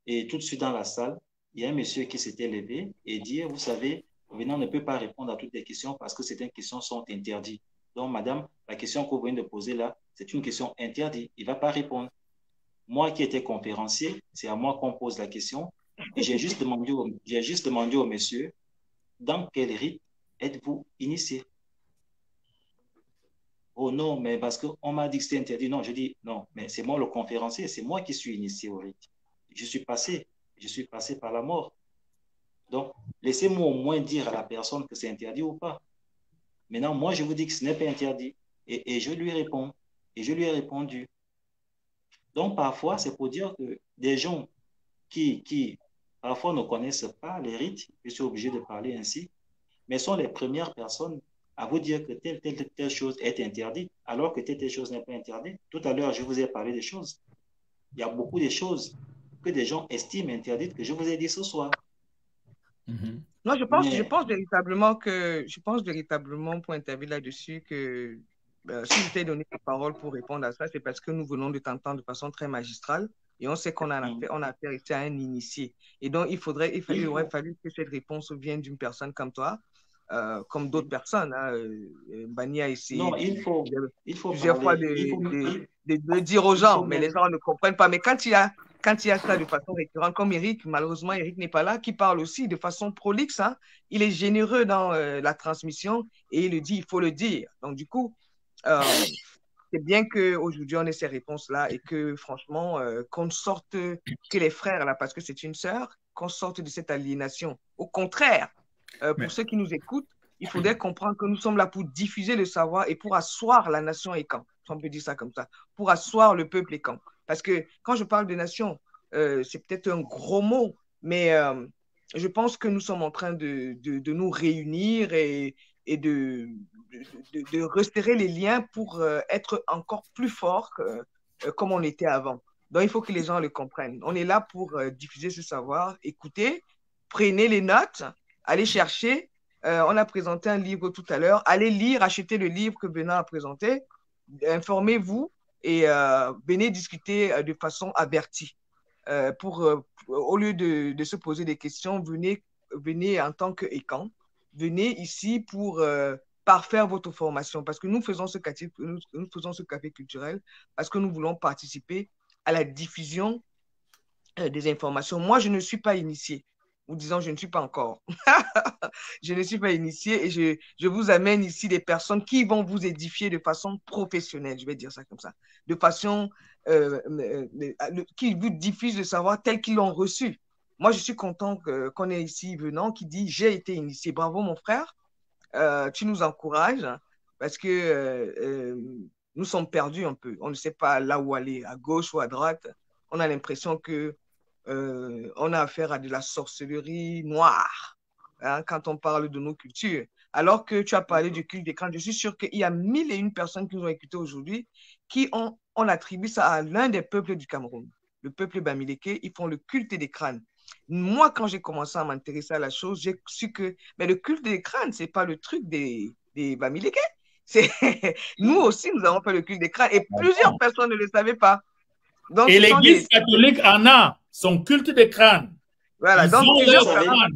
Et tout de suite dans la salle, il y a un monsieur qui s'était levé et dit, vous savez, Venant ne peut pas répondre à toutes les questions parce que certaines questions sont interdites. Donc, madame, la question que vous venez de poser là, c'est une question interdite. Il ne va pas répondre. Moi qui étais conférencier, c'est à moi qu'on pose la question. Et j'ai juste demandé au monsieur, dans quel rite êtes-vous initié? Oh non, mais parce qu'on m'a dit que c'était interdit. Non, je dis non, mais c'est moi le conférencier, c'est moi qui suis initié au rite. Je suis passé par la mort. Donc, laissez-moi au moins dire à la personne que c'est interdit ou pas. Maintenant, moi, je vous dis que ce n'est pas interdit. Et je lui réponds. Et je lui ai répondu. Donc, parfois, c'est pour dire que des gens qui parfois ne connaissent pas les rites, je suis obligé de parler ainsi, mais sont les premières personnes à vous dire que telle chose est interdite, alors que telle chose n'est pas interdite. Tout à l'heure, je vous ai parlé des choses. Il y a beaucoup de choses que des gens estiment interdites que je vous ai dit ce soir.
Non, je pense véritablement pour intervenir là-dessus que si je t'ai donné la parole pour répondre à ça, c'est parce que nous venons de t'entendre de façon très magistrale et on sait qu'on a affaire ici à un initié. Et donc, il aurait fallu que cette réponse vienne d'une personne comme toi, comme d'autres personnes. Bani a essayé plusieurs fois de dire aux gens, mais les gens ne comprennent pas. Mais quand il y a ça de façon récurrente, comme Eric, malheureusement, Eric n'est pas là, qui parle aussi de façon prolixe, hein, il est généreux dans la transmission et il le dit, il faut le dire. Donc, du coup, c'est bien qu'aujourd'hui, on ait ces réponses-là et que, franchement, qu'on sorte, que les frères, là, parce que c'est une sœur, qu'on sorte de cette aliénation. Au contraire, pour ceux qui nous écoutent, il faudrait comprendre que nous sommes là pour diffuser le savoir et pour asseoir la nation et camp. On peut dire ça comme ça, pour asseoir le peuple et camp. Parce que quand je parle de nation, c'est peut-être un gros mot, mais je pense que nous sommes en train de nous réunir et de resserrer les liens pour être encore plus forts comme on était avant. Donc, il faut que les gens le comprennent. On est là pour diffuser ce savoir, écoutez, prenez les notes, allez chercher. On a présenté un livre tout à l'heure. Allez lire, achetez le livre que Benoît a présenté. Informez-vous et venez discuter de façon avertie. Au lieu de se poser des questions, venez en tant qu'écan. Venez ici pour parfaire votre formation parce que nous faisons ce café culturel parce que nous voulons participer à la diffusion des informations. Moi, je ne suis pas initiée. Ou disons, je ne suis pas encore. Je ne suis pas initiée et je vous amène ici des personnes qui vont vous édifier de façon professionnelle, je vais dire ça comme ça, de façon qui vous diffusent le savoir tel qu'ils l'ont reçu. Moi, je suis content qu'on ait ici Venant qui dit « J'ai été initié ». Bravo, mon frère. Tu nous encourages parce que nous sommes perdus un peu. On ne sait pas là où aller, à gauche ou à droite. On a l'impression que on a affaire à de la sorcellerie noire hein, quand on parle de nos cultures. Alors que tu as parlé du culte des crânes, je suis sûr qu'il y a 1001 personnes qui nous ont écoutés aujourd'hui qui ont attribué ça à l'un des peuples du Cameroun, le peuple Bamileke. Ils font le culte des crânes. Moi, quand j'ai commencé à m'intéresser à la chose, j'ai su que mais le culte des crânes, ce n'est pas le truc des Bamileke. Nous aussi, nous avons fait le culte des crânes et plusieurs personnes ne le savaient pas.
Donc, et l'Église catholique en a son culte des crânes.
Voilà,
ils
donc
plusieurs personnes.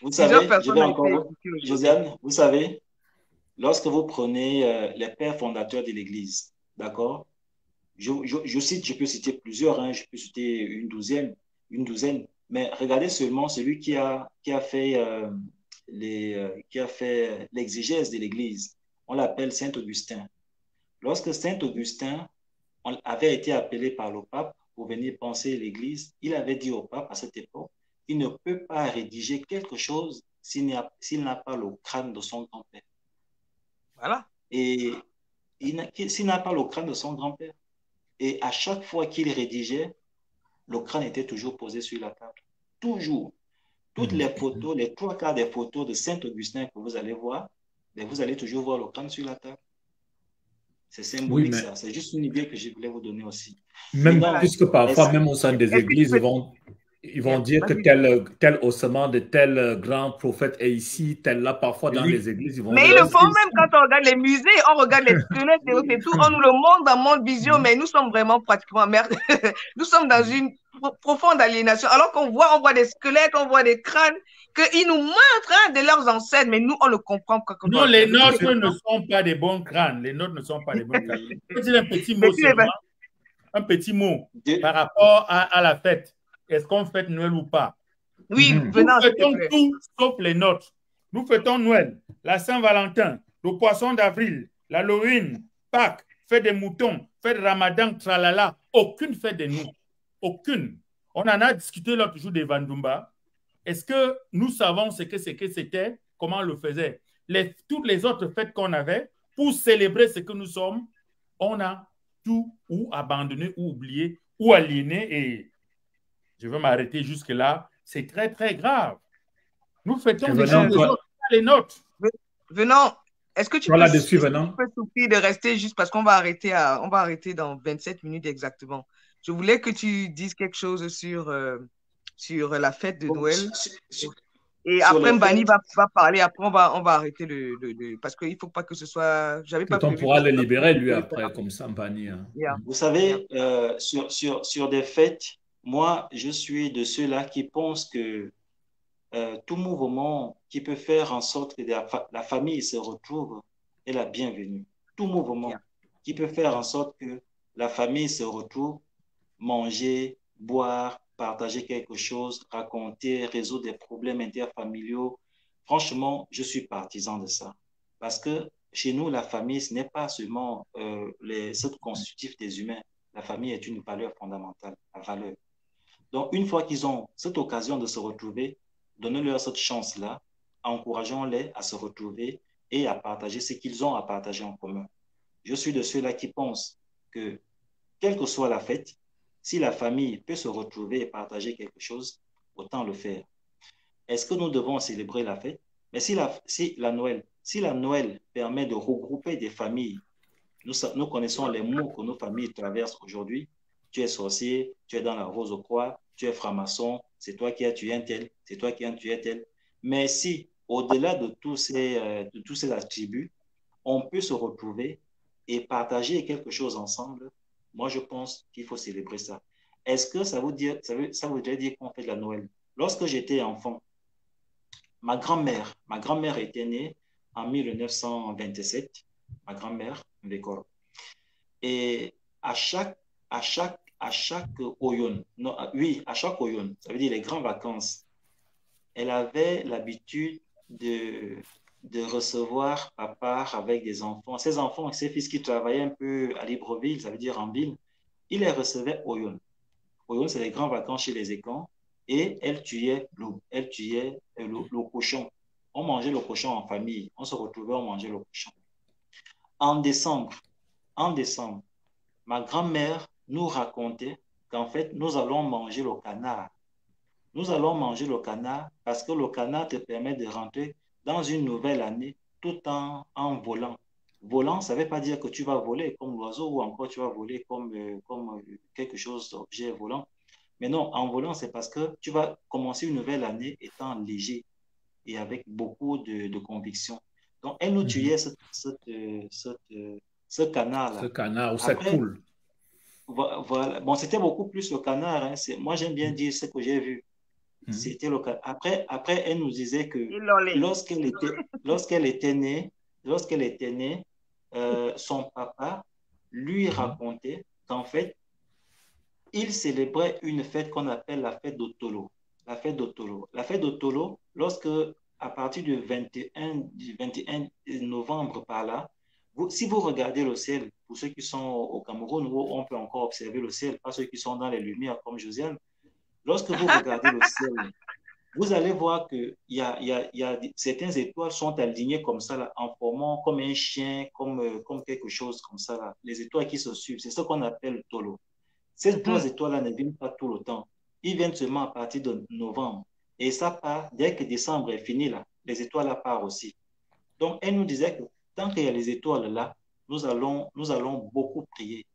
Vous savez, Josiane, vous savez, lorsque vous prenez les pères fondateurs de l'Église, d'accord, je peux citer plusieurs, hein, je peux citer une douzaine, mais regardez seulement celui qui a fait l'exégèse de l'Église. On l'appelle Saint Augustin. Lorsque Saint Augustin avait été appelé par le pape pour venir penser l'Église, il avait dit au pape à cette époque, il ne peut pas rédiger quelque chose s'il n'a pas le crâne de son grand-père.
Voilà.
Et s'il n'a pas le crâne de son grand-père. Et à chaque fois qu'il rédigeait, le crâne était toujours posé sur la table. Toujours. Toutes les photos, les 3/4 des photos de Saint Augustin que vous allez voir, vous allez toujours voir le crâne sur la table. C'est
Oui,
symbolique,
mais
ça. C'est juste une idée que je voulais vous donner aussi.
même
Maintenant,
puisque parfois, même au sein des
Est-ce que tu
églises,
peux...
ils vont
Bien,
dire que
vas-y.
tel ossement de tel grand prophète est ici, tel là. Parfois, dans
Oui.
les églises, ils vont
Mais
dire
ils le
que
font
c'est
même
ici.
quand on regarde les musées, on regarde les squelettes et tout, on nous le montre dans Monde Vision, mais nous sommes vraiment pratiquement merde. Nous sommes dans une profonde aliénation. Alors qu'on voit, on voit des squelettes, on voit des crânes, qu'ils nous montrent hein, de leurs ancêtres, mais nous, on ne comprend pas qu'on doit
Non,
le
les
faire.
Je
nôtres
suis,
ne sont pas des bons crânes. Les nôtres ne sont pas des bons crânes.
oui.
Je peux dire un petit
Mais
mot
tu les
seulement, un petit mot
De-
par rapport à la fête. Est-ce qu'on fête Noël ou pas?
Oui,
Mhm.
Nous
venant, s'il te
fêtons
plaît.
tout sauf les nôtres. Nous fêtons Noël, la Saint-Valentin, le poisson d'avril, l'Halloween, Pâques, fête des moutons, fête de Ramadan, tralala. Aucune fête de nous. Aucune. On en a discuté l'autre jour des Vandumba. Est-ce que nous savons ce que c'était, comment on le faisait? Toutes les autres fêtes qu'on avait, pour célébrer ce que nous sommes, on a tout ou abandonné ou oublié ou aliéné et je veux m'arrêter jusque-là. C'est très, très grave. Nous
et
fêtons des choses
venant,
des
Euh,
autres, pas les nôtres.
venant, est-ce que tu
toi
peux,
là-dessus,
est-ce que tu
venant.
peux souffrir de rester juste parce qu'on on va arrêter dans 27 minutes exactement. Je voulais que tu dises quelque chose sur la fête de
bon,
Noël. Et
sur
après,
les
Mbani
fêtes,
va parler. Après, on va arrêter parce qu'il ne faut pas que ce soit. J'avais pas
Peut-être on
prévu
pourra
que ce
le
soit
libérer, lui,
coupé.
après, comme ça, Mpani.
Yeah,
vous
yeah.
savez, sur des fêtes, moi, je suis de ceux-là qui pensent que tout mouvement qui peut faire en sorte que la famille se retrouve est la bienvenue. Tout
Yeah.
mouvement qui peut faire en sorte que la famille se retrouve, manger, boire, partager quelque chose, raconter, résoudre des problèmes interfamiliaux. Franchement, je suis partisan de ça. Parce que chez nous, la famille, ce n'est pas seulement les autres constitutifs des humains. La famille est une valeur fondamentale, la valeur. Donc, une fois qu'ils ont cette occasion de se retrouver, donnez-leur cette chance-là, encourageons-les à se retrouver et à partager ce qu'ils ont à partager en commun. Je suis de ceux-là qui pensent que, quelle que soit la fête, si la famille peut se retrouver et partager quelque chose, autant le faire. Est-ce que nous devons célébrer la fête? Mais si la Noël permet de regrouper des familles, nous connaissons les mots que nos familles traversent aujourd'hui. Tu es sorcier, tu es dans la rose au croix, tu es franc-maçon, c'est toi qui as tué un tel, c'est toi qui as tué un tel. Mais si, au-delà de tous ces attributs, on peut se retrouver et partager quelque chose ensemble, moi je pense qu'il faut célébrer ça. Est-ce que ça voudrait dire qu'on fait de la Noël? Lorsque j'étais enfant, ma grand-mère était née en 1927, ma grand-mère, Mbekoro. Et à chaque Oyon, non, oui, à chaque Oyon, ça veut dire les grandes vacances, elle avait l'habitude de recevoir papa avec des enfants. Ses enfants, ses fils qui travaillaient un peu à Libreville, ça veut dire en ville, il les recevait Oyon. Oyon, c'est les grandes vacances chez les Écans. Et elle tuait le cochon. On mangeait le cochon en famille. On se retrouvait, on mangeait le cochon. En décembre, ma grand-mère nous racontait qu'en fait, nous allons manger le canard. Nous allons manger le canard parce que le canard te permet de rentrer dans une nouvelle année tout en volant. Volant, ça ne veut pas dire que tu vas voler comme l'oiseau ou encore tu vas voler comme quelque chose d'objet volant. Mais non, en volant, c'est parce que tu vas commencer une nouvelle année étant léger et avec beaucoup de conviction. Donc, elle nous tuait ce canard-là.
Ce canard ou cette poule.
Voilà. Bon, c'était beaucoup plus le canard. Hein. Moi, j'aime bien dire ce que j'ai vu. C'était le canard. Après, elle nous disait que lorsqu'elle était née, son papa lui racontait qu'en fait, il célébrait une fête qu'on appelle la fête d'Otolo. La fête d'Otolo, lorsque, à partir du 21 novembre par là, si vous regardez le ciel, pour ceux qui sont au Cameroun, où on peut encore observer le ciel, pas ceux qui sont dans les lumières comme Josiane, lorsque vous regardez le ciel, vous allez voir que certaines étoiles sont alignées comme ça, là, en formant comme un chien, comme quelque chose comme ça, là. Les étoiles qui se suivent, c'est ce qu'on appelle le Tolo. Ces deux étoiles-là ne viennent pas tout le temps. Ils viennent seulement à partir de novembre. Et ça part, dès que décembre est fini, là, les étoiles là partent aussi. Donc, elle nous disait que tant qu'il y a les étoiles là, nous allons beaucoup prier.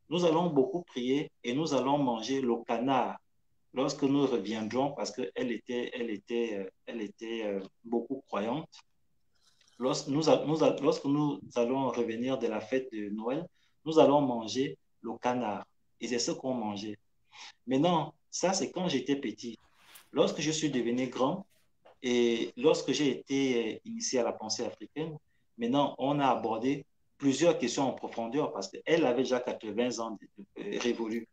Nous allons beaucoup prier et nous allons manger le canard lorsque nous reviendrons, parce qu'elle était beaucoup croyante. Lorsque nous allons revenir de la fête de Noël, nous allons manger le canard. Et c'est ce qu'on mangeait. Maintenant, ça, c'est quand j'étais petit. Lorsque je suis devenu grand et lorsque j'ai été initié à la pensée africaine, maintenant, on a abordé plusieurs questions en profondeur parce qu'elle avait déjà 80 ans révolus.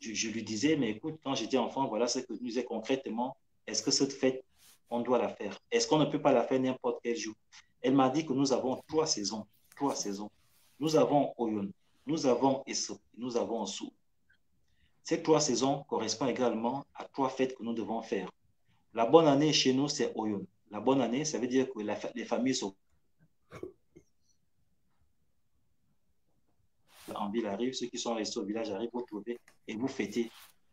Je lui disais, mais écoute, quand j'étais enfant, voilà ce que je disais concrètement. Est-ce que cette fête, on doit la faire? Est-ce qu'on ne peut pas la faire n'importe quel jour? Elle m'a dit que nous avons 3 saisons. 3 saisons. Nous avons Oyon, nous avons Eso, nous avons Osu. Ces 3 saisons correspondent également à 3 fêtes que nous devons faire. La bonne année chez nous, c'est Oyon. La bonne année, ça veut dire que les familles sont en ville arrivent, ceux qui sont restés au village arrivent, vous trouvez et vous fêtez.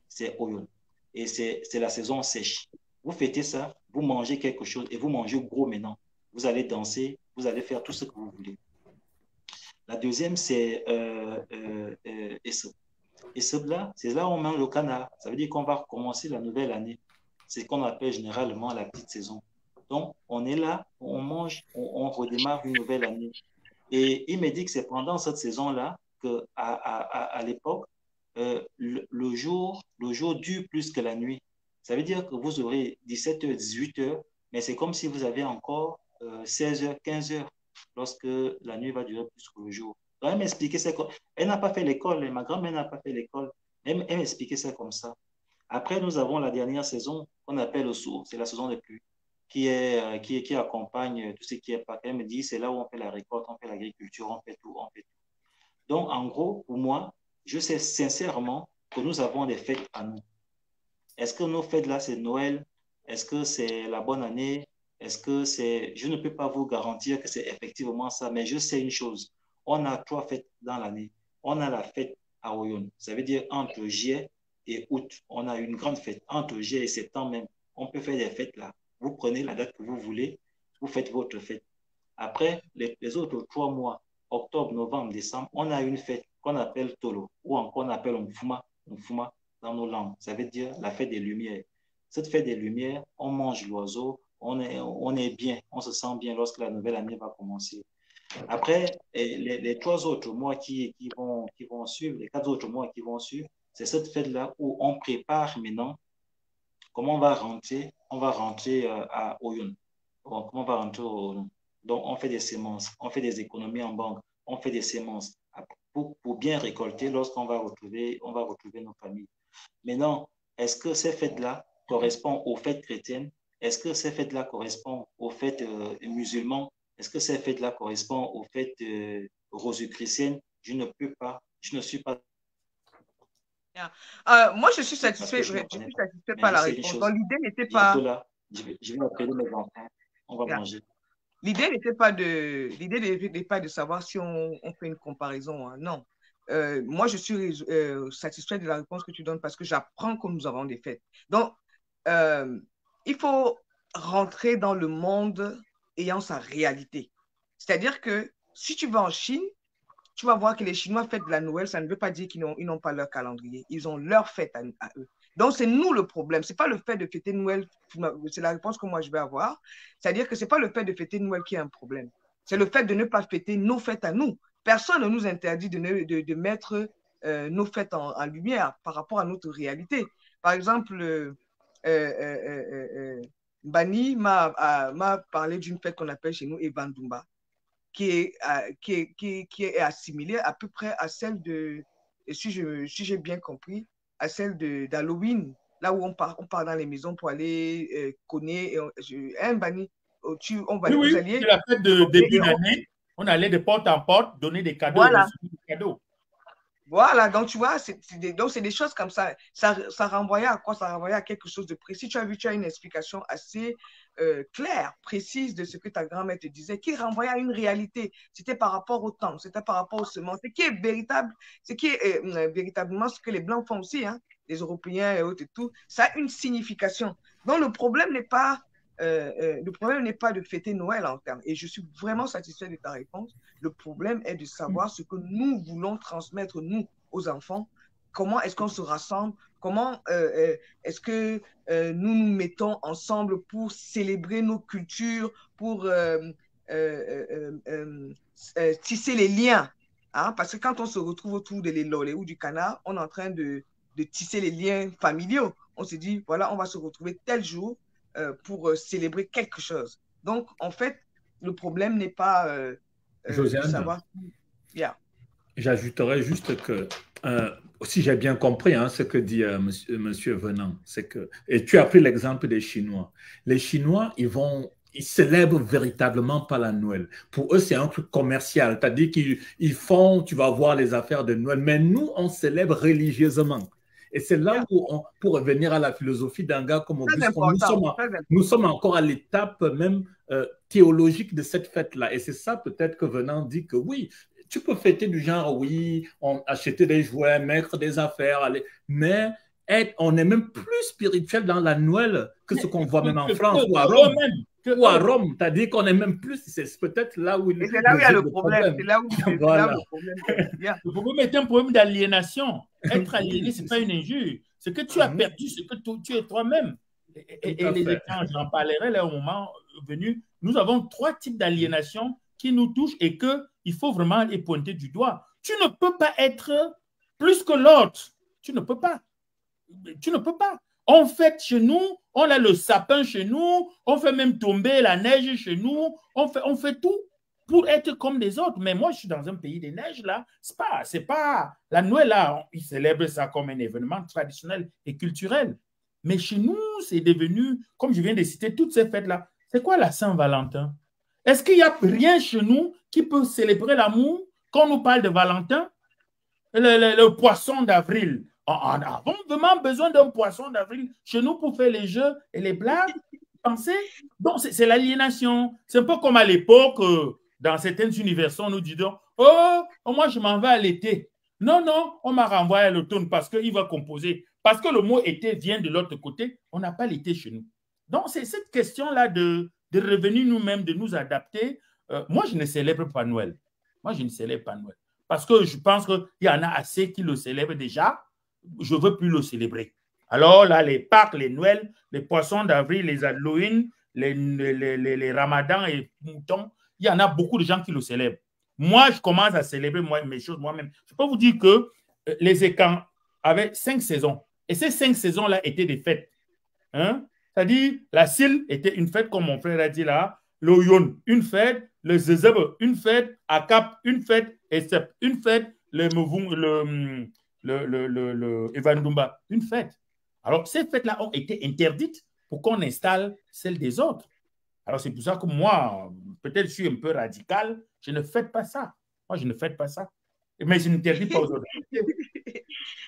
C'est Oyon. Et c'est la saison sèche. Vous fêtez ça, vous mangez quelque chose et vous mangez gros maintenant. Vous allez danser, vous allez faire tout ce que vous voulez. La deuxième, c'est Esseb. Esseb là, c'est là où on mange le canard. Ça veut dire qu'on va recommencer la nouvelle année. C'est ce qu'on appelle généralement la petite saison. Donc, on est là, on mange, on redémarre une nouvelle année. Et il me dit que c'est pendant cette saison-là qu'à l'époque, le jour dure plus que la nuit. Ça veut dire que vous aurez 17h, 18h, mais c'est comme si vous avez encore 16h, 15h, lorsque la nuit va durer plus que le jour. Donc, elle m'expliquait ça. Elle n'a pas fait l'école, ma grand-mère n'a pas fait l'école. Elle m'expliquait ça comme ça. Après, nous avons la dernière saison qu'on appelle le sourd, c'est la saison des pluies, qui accompagne tout ce qui est Pâques. Elle me dit, c'est là où on fait la récolte, on fait l'agriculture, on fait tout, on fait tout. Donc, en gros, pour moi, je sais sincèrement que nous avons des fêtes à nous. Est-ce que nos fêtes là, c'est Noël? Est-ce que c'est la bonne année? Est-ce que c'est... Je ne peux pas vous garantir que c'est effectivement ça, mais je sais une chose. On a 3 fêtes dans l'année. On a la fête à Oyon. Ça veut dire entre juillet et août, on a une grande fête. Entre juillet et septembre même, on peut faire des fêtes là. Vous prenez la date que vous voulez, vous faites votre fête. Après, les autres 3 mois, octobre, novembre, décembre, on a une fête qu'on appelle Tolo, ou encore on appelle Mfuma dans nos langues. Ça veut dire la fête des Lumières. Cette fête des Lumières, on mange l'oiseau, on est bien, on se sent bien lorsque la nouvelle année va commencer. Après, les 3 autres mois qui vont suivre, les 4 autres mois qui vont suivre, c'est cette fête-là où on prépare maintenant comment on va rentrer. On va rentrer à Oyon. Comment on va rentrer au Oyon. Donc, on fait des semences, on fait des économies en banque, on fait des semences pour bien récolter lorsqu'on va retrouver nos familles. Maintenant, est-ce que ces fêtes-là correspondent aux fêtes chrétiennes? Est-ce que ces fêtes-là correspondent aux fêtes musulmanes? Est-ce que ces fêtes-là correspondent aux fêtes rosicruciennes? Je ne peux pas, je ne suis pas.
Moi, je suis satisfait par la réponse. Donc, l'idée n'était pas...
Là, je vais appeler mes enfants, on va manger.
L'idée n'était pas de savoir si on fait une comparaison. Hein. Non. Moi, je suis satisfait de la réponse que tu donnes parce que j'apprends que nous avons des fêtes. Donc, il faut rentrer dans le monde ayant sa réalité. C'est-à-dire que si tu vas en Chine, tu vas voir que les Chinois fêtent de la Noël, ça ne veut pas dire qu'ils n'ont pas leur calendrier. Ils ont leur fête à eux. Donc, c'est nous le problème. Ce n'est pas le fait de fêter Noël, c'est la réponse que moi je vais avoir. C'est-à-dire que ce n'est pas le fait de fêter Noël qui est un problème. C'est le fait de ne pas fêter nos fêtes à nous. Personne ne nous interdit de mettre nos fêtes en lumière par rapport à notre réalité. Par exemple, Bani m'a parlé d'une fête qu'on appelle chez nous Ebandumba, qui est assimilée à peu près à celle de, si j'ai bien compris, à celle d'Halloween, là où on part dans les maisons pour aller cogner. Bani, on va
oui, c'est la fête de début d'année. On allait de porte en porte donner des cadeaux.
Voilà.
Et des cadeaux.
Voilà, donc tu vois, c'est des choses comme ça. Ça renvoyait à quoi? Ça renvoyait à quelque chose de précis. Tu as une explication assez claire, précise de ce que ta grand-mère te disait, qui renvoyait à une réalité. C'était par rapport au temps, c'était par rapport aux semences. Ce qui est véritablement ce que les Blancs font aussi, hein, les Européens et autres et tout, ça a une signification. Donc le problème n'est pas le problème n'est pas de fêter Noël en termes. Et je suis vraiment satisfait de ta réponse. Le problème est de savoir ce que nous voulons transmettre, nous, aux enfants. Comment est-ce qu'on se rassemble? Comment est-ce que nous nous mettons ensemble pour célébrer nos cultures, pour tisser les liens? Hein? Parce que quand on se retrouve autour de l'Elolé ou du canard, on est en train de tisser les liens familiaux. On se dit, voilà, on va se retrouver tel jour pour célébrer quelque chose. Donc, en fait, le problème n'est pas de savoir. Yeah.
J'ajouterais juste que, si j'ai bien compris ce que dit monsieur Venant, c'est que, et tu as pris l'exemple des Chinois. Les Chinois, ils célèbrent véritablement pas la Noël. Pour eux, c'est un truc commercial. C'est-à-dire qu'ils font, tu vas voir les affaires de Noël. Mais nous, on célèbre religieusement. Et c'est là où, pour revenir à la philosophie d'un gars comme Auguste, nous sommes encore à l'étape même théologique de cette fête-là. Et c'est ça peut-être que Venant dit que oui, tu peux fêter du genre, oui, acheter des jouets, mettre des affaires, mais on est même plus spirituel dans la Noël que ce qu'on voit même en France ou à Rome. Ou à Rome, c'est-à-dire qu'on est même plus, c'est peut-être là où il
y a le problème. C'est là où il y a le problème.
Le problème est un problème d'aliénation. Être aliéné, ce n'est pas une injure. Ce que tu as perdu, ce que tu es toi-même. Et les échanges, j'en parlerai là au moment venu. Nous avons 3 types d'aliénation qui nous touchent et qu'il faut vraiment les pointer du doigt. Tu ne peux pas être plus que l'autre. Tu ne peux pas. Tu ne peux pas. On fête chez nous, on a le sapin chez nous, on fait même tomber la neige chez nous, on fait tout pour être comme les autres. Mais moi, je suis dans un pays des neiges, là. C'est pas la Noël, là, ils célèbrent ça comme un événement traditionnel et culturel. Mais chez nous, c'est devenu, comme je viens de citer, toutes ces fêtes-là. C'est quoi la Saint-Valentin? Est-ce qu'il n'y a rien chez nous qui peut célébrer l'amour quand on nous parle de Valentin? Le poisson d'avril. On avons vraiment besoin d'un poisson d'avril chez nous pour faire les jeux et les blagues. Pensez? Donc, c'est l'aliénation. C'est un peu comme à l'époque, dans certaines universités, nous disons « Oh, moi, je m'en vais à l'été. » Non, on m'a renvoyé à l'automne parce qu'il va composer. Parce que le mot « été » vient de l'autre côté. On n'a pas l'été chez nous. Donc, c'est cette question-là de revenir nous-mêmes, de nous adapter. Moi, je ne célèbre pas Noël. Moi, je ne célèbre pas Noël. Parce que je pense qu'il y en a assez qui le célèbrent déjà. Je ne veux plus le célébrer. Alors là, les Pâques, les Noëls, les poissons d'avril, les Halloween, les Ramadans et moutons, il y en a beaucoup de gens qui le célèbrent. Moi, je commence à célébrer mes choses moi-même. Je peux vous dire que les Écans avaient 5 saisons. Et ces 5 saisons-là étaient des fêtes. Hein? C'est-à-dire, la Sil était une fête, comme mon frère a dit là, le Yon, une fête, le Zezeb, une fête, Akap, une fête, et Sep, une fête, le Evandumba, une fête. Alors, ces fêtes-là ont été interdites pour qu'on installe celles des autres. Alors, c'est pour ça que moi, peut-être je suis un peu radical, je ne fête pas ça. Moi, je ne fête pas ça. Mais je n'interdis pas aux autres.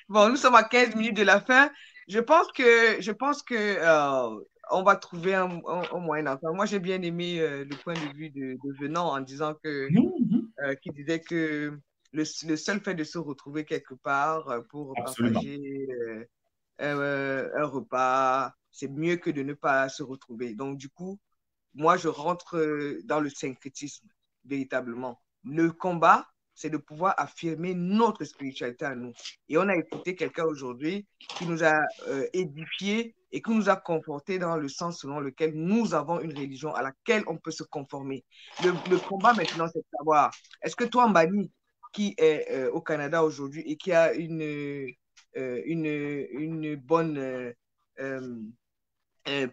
Bon, nous sommes à 15 minutes de la fin. Je pense que on va trouver un moyen d'entendre. Moi, j'ai bien aimé le point de vue de Venant en disant qu'il disait que le seul fait de se retrouver quelque part pour partager un repas, c'est mieux que de ne pas se retrouver. Donc, du coup, moi, je rentre dans le syncrétisme, véritablement. Le combat, c'est de pouvoir affirmer notre spiritualité à nous. Et on a écouté quelqu'un aujourd'hui qui nous a édifié et qui nous a conforté dans le sens selon lequel nous avons une religion à laquelle on peut se conformer. Le combat maintenant, c'est de savoir, est-ce que toi, Mbani, qui est au Canada aujourd'hui et qui a une bonne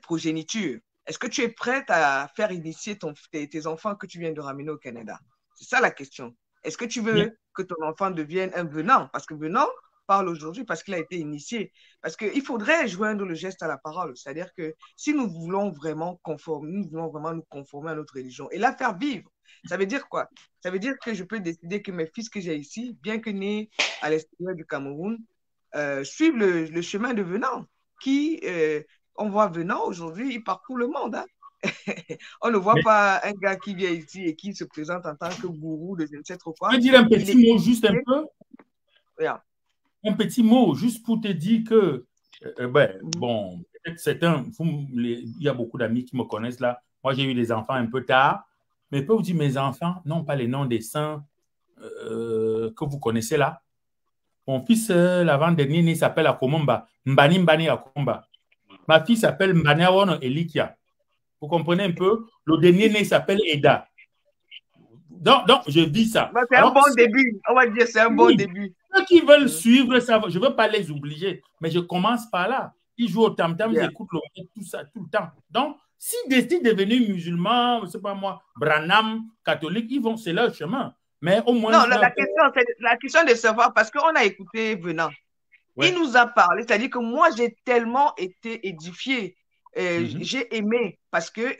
progéniture, est-ce que tu es prête à faire initier tes enfants que tu viens de ramener au Canada? C'est ça la question. Est-ce que tu veux que ton enfant devienne un Venant? Parce que Venant parle aujourd'hui parce qu'il a été initié. Parce qu'il faudrait joindre le geste à la parole. C'est-à-dire que si nous voulons vraiment nous conformer à notre religion et la faire vivre, ça veut dire quoi? Ça veut dire que je peux décider que mes fils que j'ai ici, bien que nés à l'extérieur du Cameroun, suivent le chemin de Venant. On voit Venant aujourd'hui, il parcourt le monde. Hein? On ne voit pas un gars qui vient ici et qui se présente en tant que gourou de je ne sais trop quoi.
Je peux dire un petit mot juste un peu? Un petit mot juste pour te dire que, bon, il y a beaucoup d'amis qui me connaissent là. Moi, j'ai eu des enfants un peu tard. Mais peut vous dire, mes enfants n'ont pas les noms des saints que vous connaissez là. Mon fils, l'avant-dernier, il s'appelle Akomomba. Mbani Akomba. Ma fille s'appelle Mbaniawono Elikia. Vous comprenez un peu? Le dernier né s'appelle Eda. Donc, je dis ça.
C'est un bon début. On va dire c'est un bon début.
Ceux qui veulent suivre ça, je ne veux pas les obliger, mais je commence par là. Ils jouent au tam-tam, ils écoutent tout ça tout le temps. Donc, s'ils décident de devenir musulmans, je ne sais pas moi, Branham, catholiques, c'est leur chemin. Mais au moins.
Non, la question de savoir, parce qu'on a écouté Venant. Ouais. Il nous a parlé, c'est-à-dire que moi, j'ai tellement été édifié. J'ai aimé parce que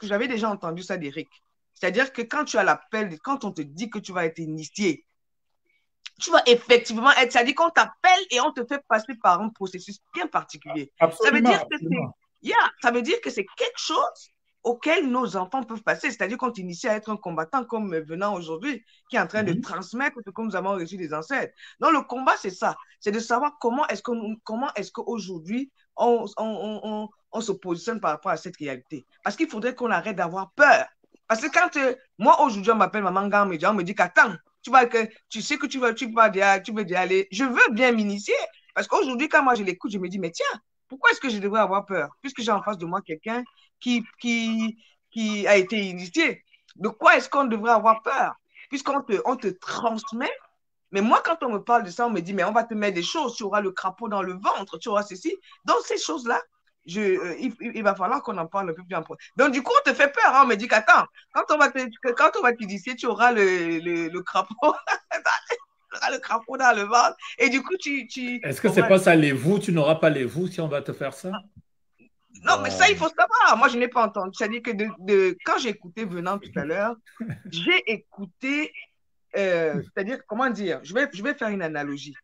j'avais déjà entendu ça d'Éric. C'est-à-dire que quand tu as l'appel, quand on te dit que tu vas être initié, tu vas effectivement être, c'est-à-dire qu'on t'appelle et on te fait passer par un processus bien particulier.
Absolument,
ça veut dire que c'est quelque chose auquel nos enfants peuvent passer, c'est-à-dire qu'on t'initie à être un combattant comme Venant aujourd'hui, qui est en train de transmettre ce que nous avons reçu des ancêtres. Donc le combat, c'est ça, c'est de savoir comment est-ce qu'aujourd'hui on se positionne par rapport à cette réalité. Parce qu'il faudrait qu'on arrête d'avoir peur. Parce que quand moi aujourd'hui on m'appelle Maman Gamédia, on me dit qu'attends, tu sais que tu veux y aller, je veux bien m'initier. Parce qu'aujourd'hui, quand moi je l'écoute, je me dis, mais tiens, pourquoi est-ce que je devrais avoir peur? Puisque j'ai en face de moi quelqu'un qui a été initié. De quoi est-ce qu'on devrait avoir peur? Puisqu'on te transmet. Mais moi, quand on me parle de ça, on me dit, mais on va te mettre des choses, tu auras le crapaud dans le ventre, tu auras ceci. Donc, ces choses-là, il va falloir qu'on en parle un peu plus en profondeur. Donc, du coup, on te fait peur. Hein? On me dit qu'attends, quand on va t'initier, tu auras le crapaud. Le crapaud dans le ventre. Et du coup,
Est-ce que c'est pas ça, les vous? Tu n'auras pas les vous si on va te faire ça?
Non, mais ça, il faut savoir. Moi, je n'ai pas entendu. C'est-à-dire que quand j'ai écouté Venant tout à l'heure, j'ai écouté, c'est-à-dire, comment dire, je vais faire une analogie.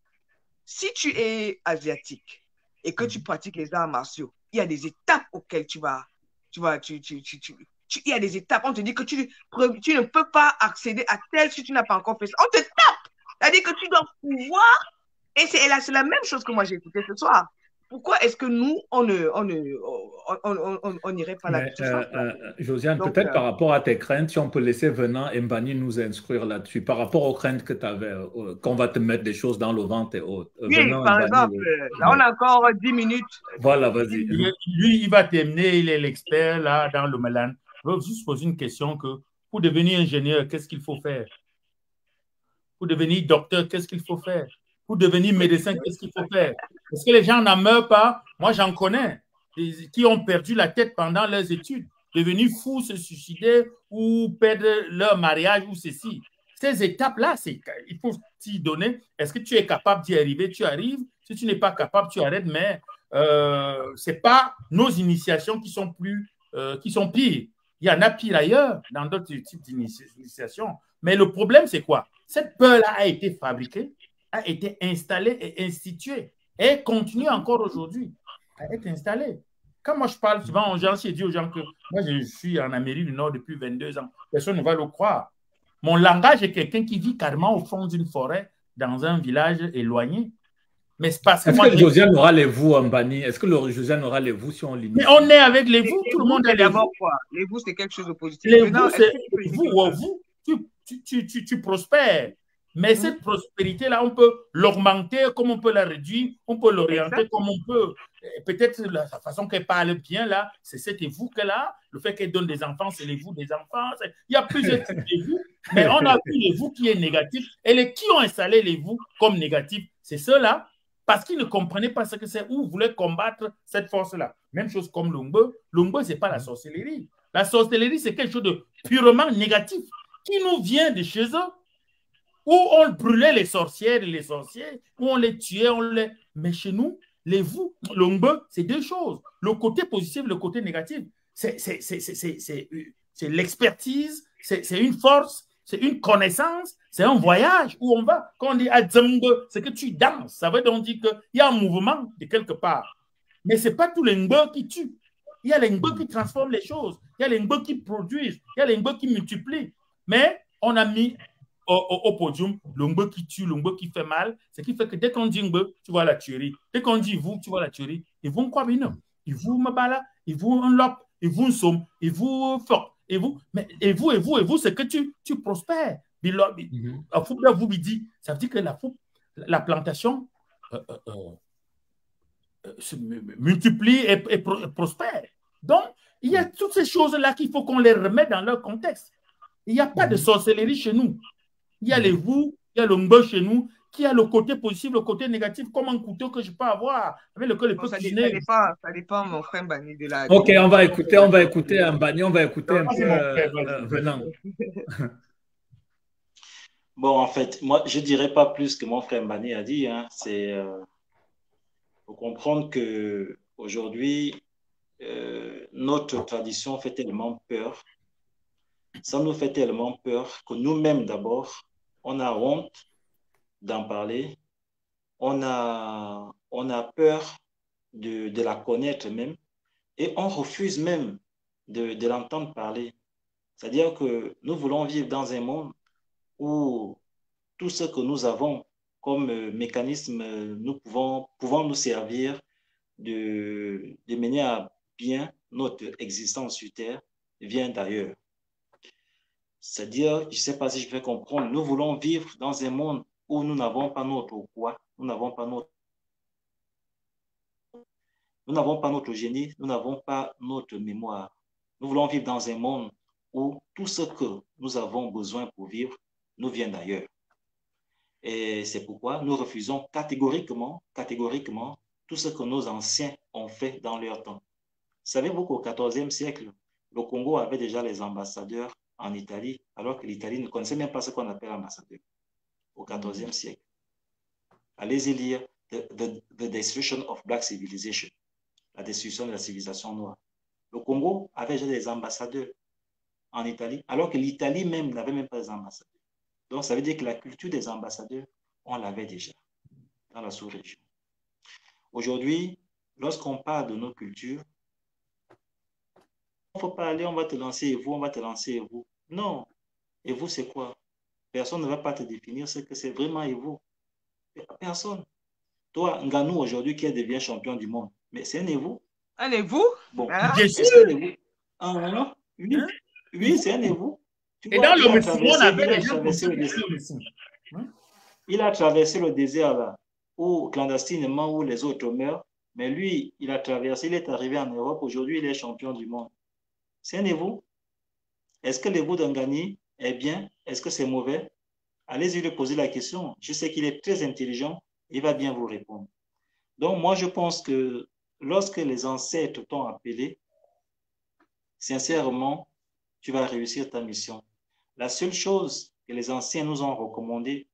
Si tu es asiatique et que tu pratiques les arts martiaux, il y a des étapes auxquelles il y a des étapes. On te dit que tu ne peux pas accéder à tel si tu n'as pas encore fait ça. On te tape. C'est-à-dire que tu dois pouvoir, et c'est la même chose que moi j'ai écouté ce soir. Pourquoi est-ce que nous, on n'irait pas là-dessus?
Josiane, peut-être par rapport à tes craintes, si on peut laisser Venant et Mbani nous instruire là-dessus, par rapport aux craintes que tu avais, qu'on va te mettre des choses dans le ventre et autres.
Oui, Venant, par exemple, là on a encore 10 minutes.
Voilà, vas-y.
Lui, il va t'amener, il est l'expert là dans le Mélan. Je veux juste poser une question que pour devenir ingénieur, qu'est-ce qu'il faut faire? Pour devenir docteur, qu'est-ce qu'il faut faire? Pour devenir médecin, qu'est-ce qu'il faut faire? Est-ce que les gens n'en meurent pas? Moi, j'en connais qui ont perdu la tête pendant leurs études, devenus fous, se suicider ou perdre leur mariage ou ceci. Ces étapes-là, il faut t'y donner. Est-ce que tu es capable d'y arriver? Tu arrives. Si tu n'es pas capable, tu arrêtes. Mais ce n'est pas nos initiations qui sont pires. Il y en a pire ailleurs, dans d'autres types d'initiations. Mais le problème, c'est quoi? Cette peur-là a été fabriquée, a été installée et instituée et continue encore aujourd'hui à être installée. Quand moi je parle souvent aux gens, j'ai dit aux gens que moi je suis en Amérique du Nord depuis 22 ans. Personne ne va le croire. Mon langage est quelqu'un qui vit carrément au fond d'une forêt dans un village éloigné. Mais c'est parce que
Est-ce que Josiane aura les vous en Mbani? Est-ce que Josiane aura les vous si on l'initie?
Mais on est avec les vous, tout le monde est
d'abord quoi? Les vous, c'est quelque chose de positif.
Les vous, c'est vous, tu prospères. Mais cette prospérité-là, on peut l'augmenter comme on peut la réduire, on peut l'orienter comme on peut. Peut-être la façon qu'elle parle bien, là, c'est cet vous qu'elle a. Le fait qu'elle donne des enfants, c'est les vous des enfants. Il y a plusieurs types de vous, mais on a vu les vous qui est négatif. Et les qui ont installé les vous comme négatifs, c'est ceux-là, parce qu'ils ne comprenaient pas ce que c'est, ou voulaient combattre cette force-là. Même chose comme l'Ungbe. L'Ungbe, ce n'est pas la sorcellerie. La sorcellerie, c'est quelque chose de purement négatif qui nous vient de chez eux, où on brûlait les sorcières et les sorciers, où on les tuait, mais chez nous, les vous, l'Ungbe, c'est deux choses. Le côté positif, le côté négatif. C'est l'expertise, c'est une force, c'est une connaissance, c'est un voyage où on va. Quand on dit Adzambe, c'est que tu danses. Ça veut donc dire qu'il y a un mouvement de quelque part. Mais ce n'est pas tous les Ngbe qui tuent. Il y a les Ngbe qui transforment les choses. Il y a les Ngbe qui produisent. Il y a les Ngbe qui multiplient. Mais on a mis au podium, le Ngbe qui tue, le Ngbe qui fait mal, ce qui fait que dès qu'on dit Ngbe, tu vois la tuerie. Dès qu'on dit vous, tu vois la tuerie. Ils vont quoi, bien? Ils vous Mabala, ils vous un lop, ils vous somme, ils vous fort, et vous, mais et vous, c'est que tu prospères. La foupe là, vous dit, ça veut dire que la plantation se multiplie et prospère. Donc, il y a toutes ces choses-là qu'il faut qu'on les remette dans leur contexte. Il n'y a pas de sorcellerie chez nous. Il y a les vous, il y a le Ngbe chez nous, qui a le côté positif, le côté négatif, comme un couteau que je peux avoir, avec lequel je peux cuisiner.
Ça dépend, mon frère Mbani, de la...
Ok, on va écouter Mbani, on va écouter un peu Venant.
Bon, en fait, moi, je ne dirais pas plus que mon frère Mbani a dit. Hein. C'est faut comprendre qu'aujourd'hui, notre tradition fait tellement peur. Ça nous fait tellement peur que nous-mêmes, d'abord, on a honte d'en parler. On a peur de la connaître même. Et on refuse même de l'entendre parler. C'est-à-dire que nous voulons vivre dans un monde où tout ce que nous avons comme mécanisme, nous pouvons nous servir de mener à bien notre existence sur Terre vient d'ailleurs. C'est-à-dire, je ne sais pas si je vais comprendre, nous voulons vivre dans un monde où nous n'avons pas notre quoi, nous n'avons pas notre génie, nous n'avons pas notre mémoire. Nous voulons vivre dans un monde où tout ce que nous avons besoin pour vivre nous vient d'ailleurs. Et c'est pourquoi nous refusons catégoriquement tout ce que nos anciens ont fait dans leur temps. Savez-vous qu'au XIVe siècle, le Congo avait déjà les ambassadeurs en Italie, alors que l'Italie ne connaissait même pas ce qu'on appelle ambassadeur au XIVe siècle. Allez-y lire the Destruction of Black Civilization, la destruction de la civilisation noire. Le Congo avait déjà des ambassadeurs en Italie, alors que l'Italie même n'avait même pas des ambassadeurs. Donc, ça veut dire que la culture des ambassadeurs, on l'avait déjà dans la sous-région. Aujourd'hui, lorsqu'on parle de nos cultures, il ne faut pas aller, on va te lancer et vous, on va te lancer et vous. Non. Et vous, c'est quoi? Personne ne va pas te définir ce que c'est vraiment et vous. Personne. Toi, Nganou, aujourd'hui, qui devient champion du monde, mais c'est un et vous.
Un et vous?
Bon,
est-ce
que c'est un et vous? Ah, oui, oui, c'est un et vous.
Et dans le Messie, on avait les gens
il a traversé le désert là, où clandestinement, où les autres meurent, mais lui, il a traversé, il est arrivé en Europe, aujourd'hui, il est champion du monde. C'est un et vous? Est-ce que le vous d'Angani est bien? Est-ce que c'est mauvais? Allez-y lui poser la question. Je sais qu'il est très intelligent, il va bien vous répondre. Donc, moi, je pense que lorsque les ancêtres t'ont appelé, sincèrement, tu vas réussir ta mission. La seule chose que les anciens nous ont recommandé,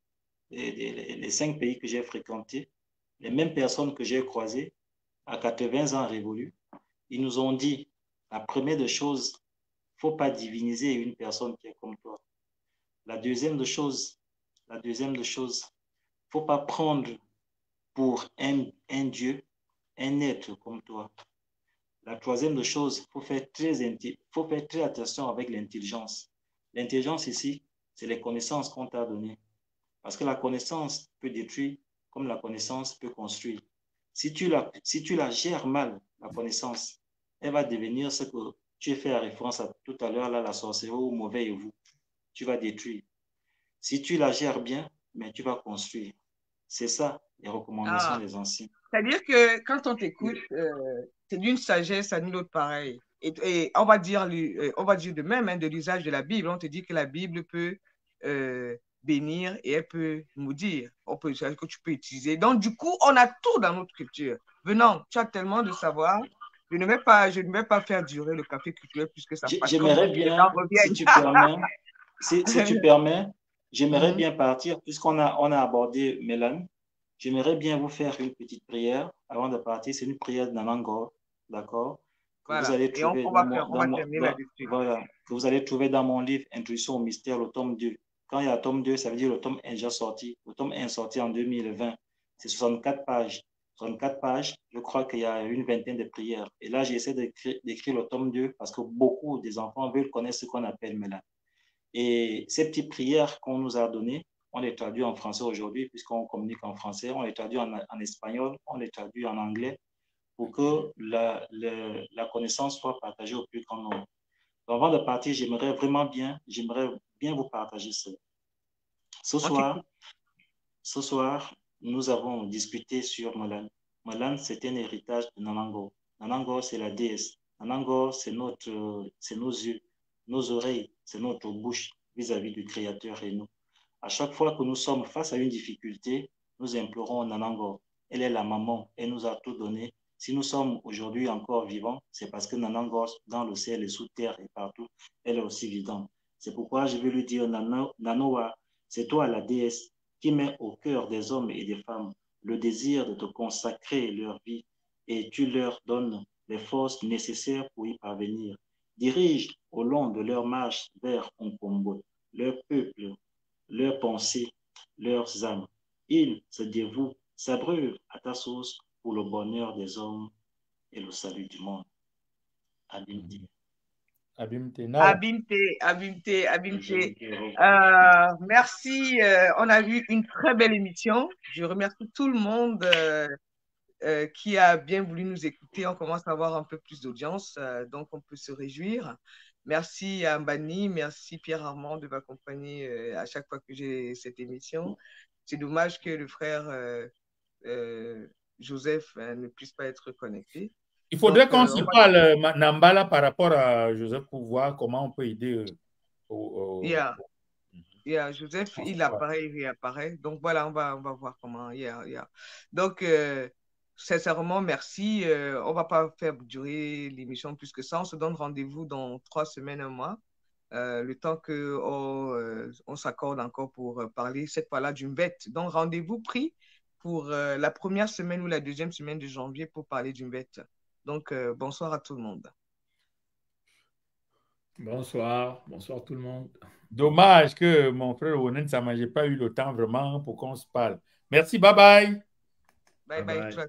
les 5 pays que j'ai fréquentés, les mêmes personnes que j'ai croisées, à 80 ans révolus, ils nous ont dit, la première des choses, il ne faut pas diviniser une personne qui est comme toi. La deuxième des choses, il ne faut pas prendre pour un Dieu, un être comme toi. La troisième des choses, il faut faire très attention avec l'intelligence. L'intelligence ici, c'est les connaissances qu'on t'a données. Parce que la connaissance peut détruire comme la connaissance peut construire. Si tu la gères mal, la connaissance, elle va devenir ce que tu as fait référence à tout à l'heure, là, la sorcellerie ou mauvais et vous. Tu vas détruire. Si tu la gères bien, mais tu vas construire. C'est ça, les recommandations des anciens.
C'est-à-dire que quand on t'écoute, c'est d'une sagesse à nulle autre pareil. Et on va dire de même, hein, de l'usage de la Bible. On te dit que la Bible peut bénir et elle peut maudire. C'est que tu peux utiliser. Donc, du coup, on a tout dans notre culture. Venant, tu as tellement de savoir. Je ne vais pas faire durer le café culturel puisque ça passe.
J'aimerais bien, si tu permets, si tu permets, j'aimerais bien partir, puisqu'on a abordé Mélanie. J'aimerais bien vous faire une petite prière avant de partir. C'est une prière d'Anangor, d'accord?
Voilà.
Vous allez trouver
que
vous allez trouver dans mon livre Introduction au mystère, le tome 2. Quand il y a le tome 2, ça veut dire le tome 1 est déjà sorti. Le tome 1 est sorti en 2020. C'est 64 pages. 64 pages, je crois qu'il y a une vingtaine de prières. Et là, j'essaie d'écrire le tome 2 parce que beaucoup des enfants veulent connaître ce qu'on appelle Mélanie. Et ces petites prières qu'on nous a données, on les traduit en français aujourd'hui, puisqu'on communique en français, on les traduit en espagnol, on les traduit en anglais, pour que la connaissance soit partagée au plus grand nombre. Donc, avant de partir, j'aimerais bien vous partager ça. Ce soir, nous avons discuté sur Malan. Malan, c'est un héritage de Nanango. Nanango, c'est la déesse. Nanango, c'est nos yeux, nos oreilles, c'est notre bouche vis-à-vis du Créateur et nous. À chaque fois que nous sommes face à une difficulté, nous implorons Nanango. Elle est la maman, elle nous a tout donné. Si nous sommes aujourd'hui encore vivants, c'est parce que Nanango, dans le ciel et sous terre et partout, elle est aussi vivante. C'est pourquoi je vais lui dire, Nanoa, c'est toi la déesse qui met au cœur des hommes et des femmes le désir de te consacrer leur vie et tu leur donnes les forces nécessaires pour y parvenir. Dirige au long de leur marche vers Nkombo, leur peuple, leurs pensées, leurs âmes. Ils se dévouent, s'abreuvent à ta source pour le bonheur des hommes et le salut du monde. Abimte.
Abimte. Merci. On a eu une très belle émission. Je remercie tout le monde qui a bien voulu nous écouter. On commence à avoir un peu plus d'audience, donc on peut se réjouir. Merci à Mbani, merci Pierre Armand de m'accompagner à chaque fois que j'ai cette émission. C'est dommage que le frère Joseph ne puisse pas être connecté.
Il faudrait qu'on se parle, Nambala, par rapport à Joseph, pour voir comment on peut aider.
Joseph, il apparaît, il réapparaît. Donc voilà, on va voir comment. Donc, sincèrement, merci. On ne va pas faire durer l'émission plus que ça. On se donne rendez-vous dans 3 semaines, un mois. Le temps qu'on s'accorde encore pour parler cette fois-là d'une bête. Donc, rendez-vous pris pour la première semaine ou la deuxième semaine de janvier pour parler d'une bête. Donc, bonsoir à tout le monde.
Bonsoir tout le monde.
Dommage que mon frère Onen Sama, j'ai pas eu le temps vraiment pour qu'on se parle. Merci, bye bye.
Bye bye.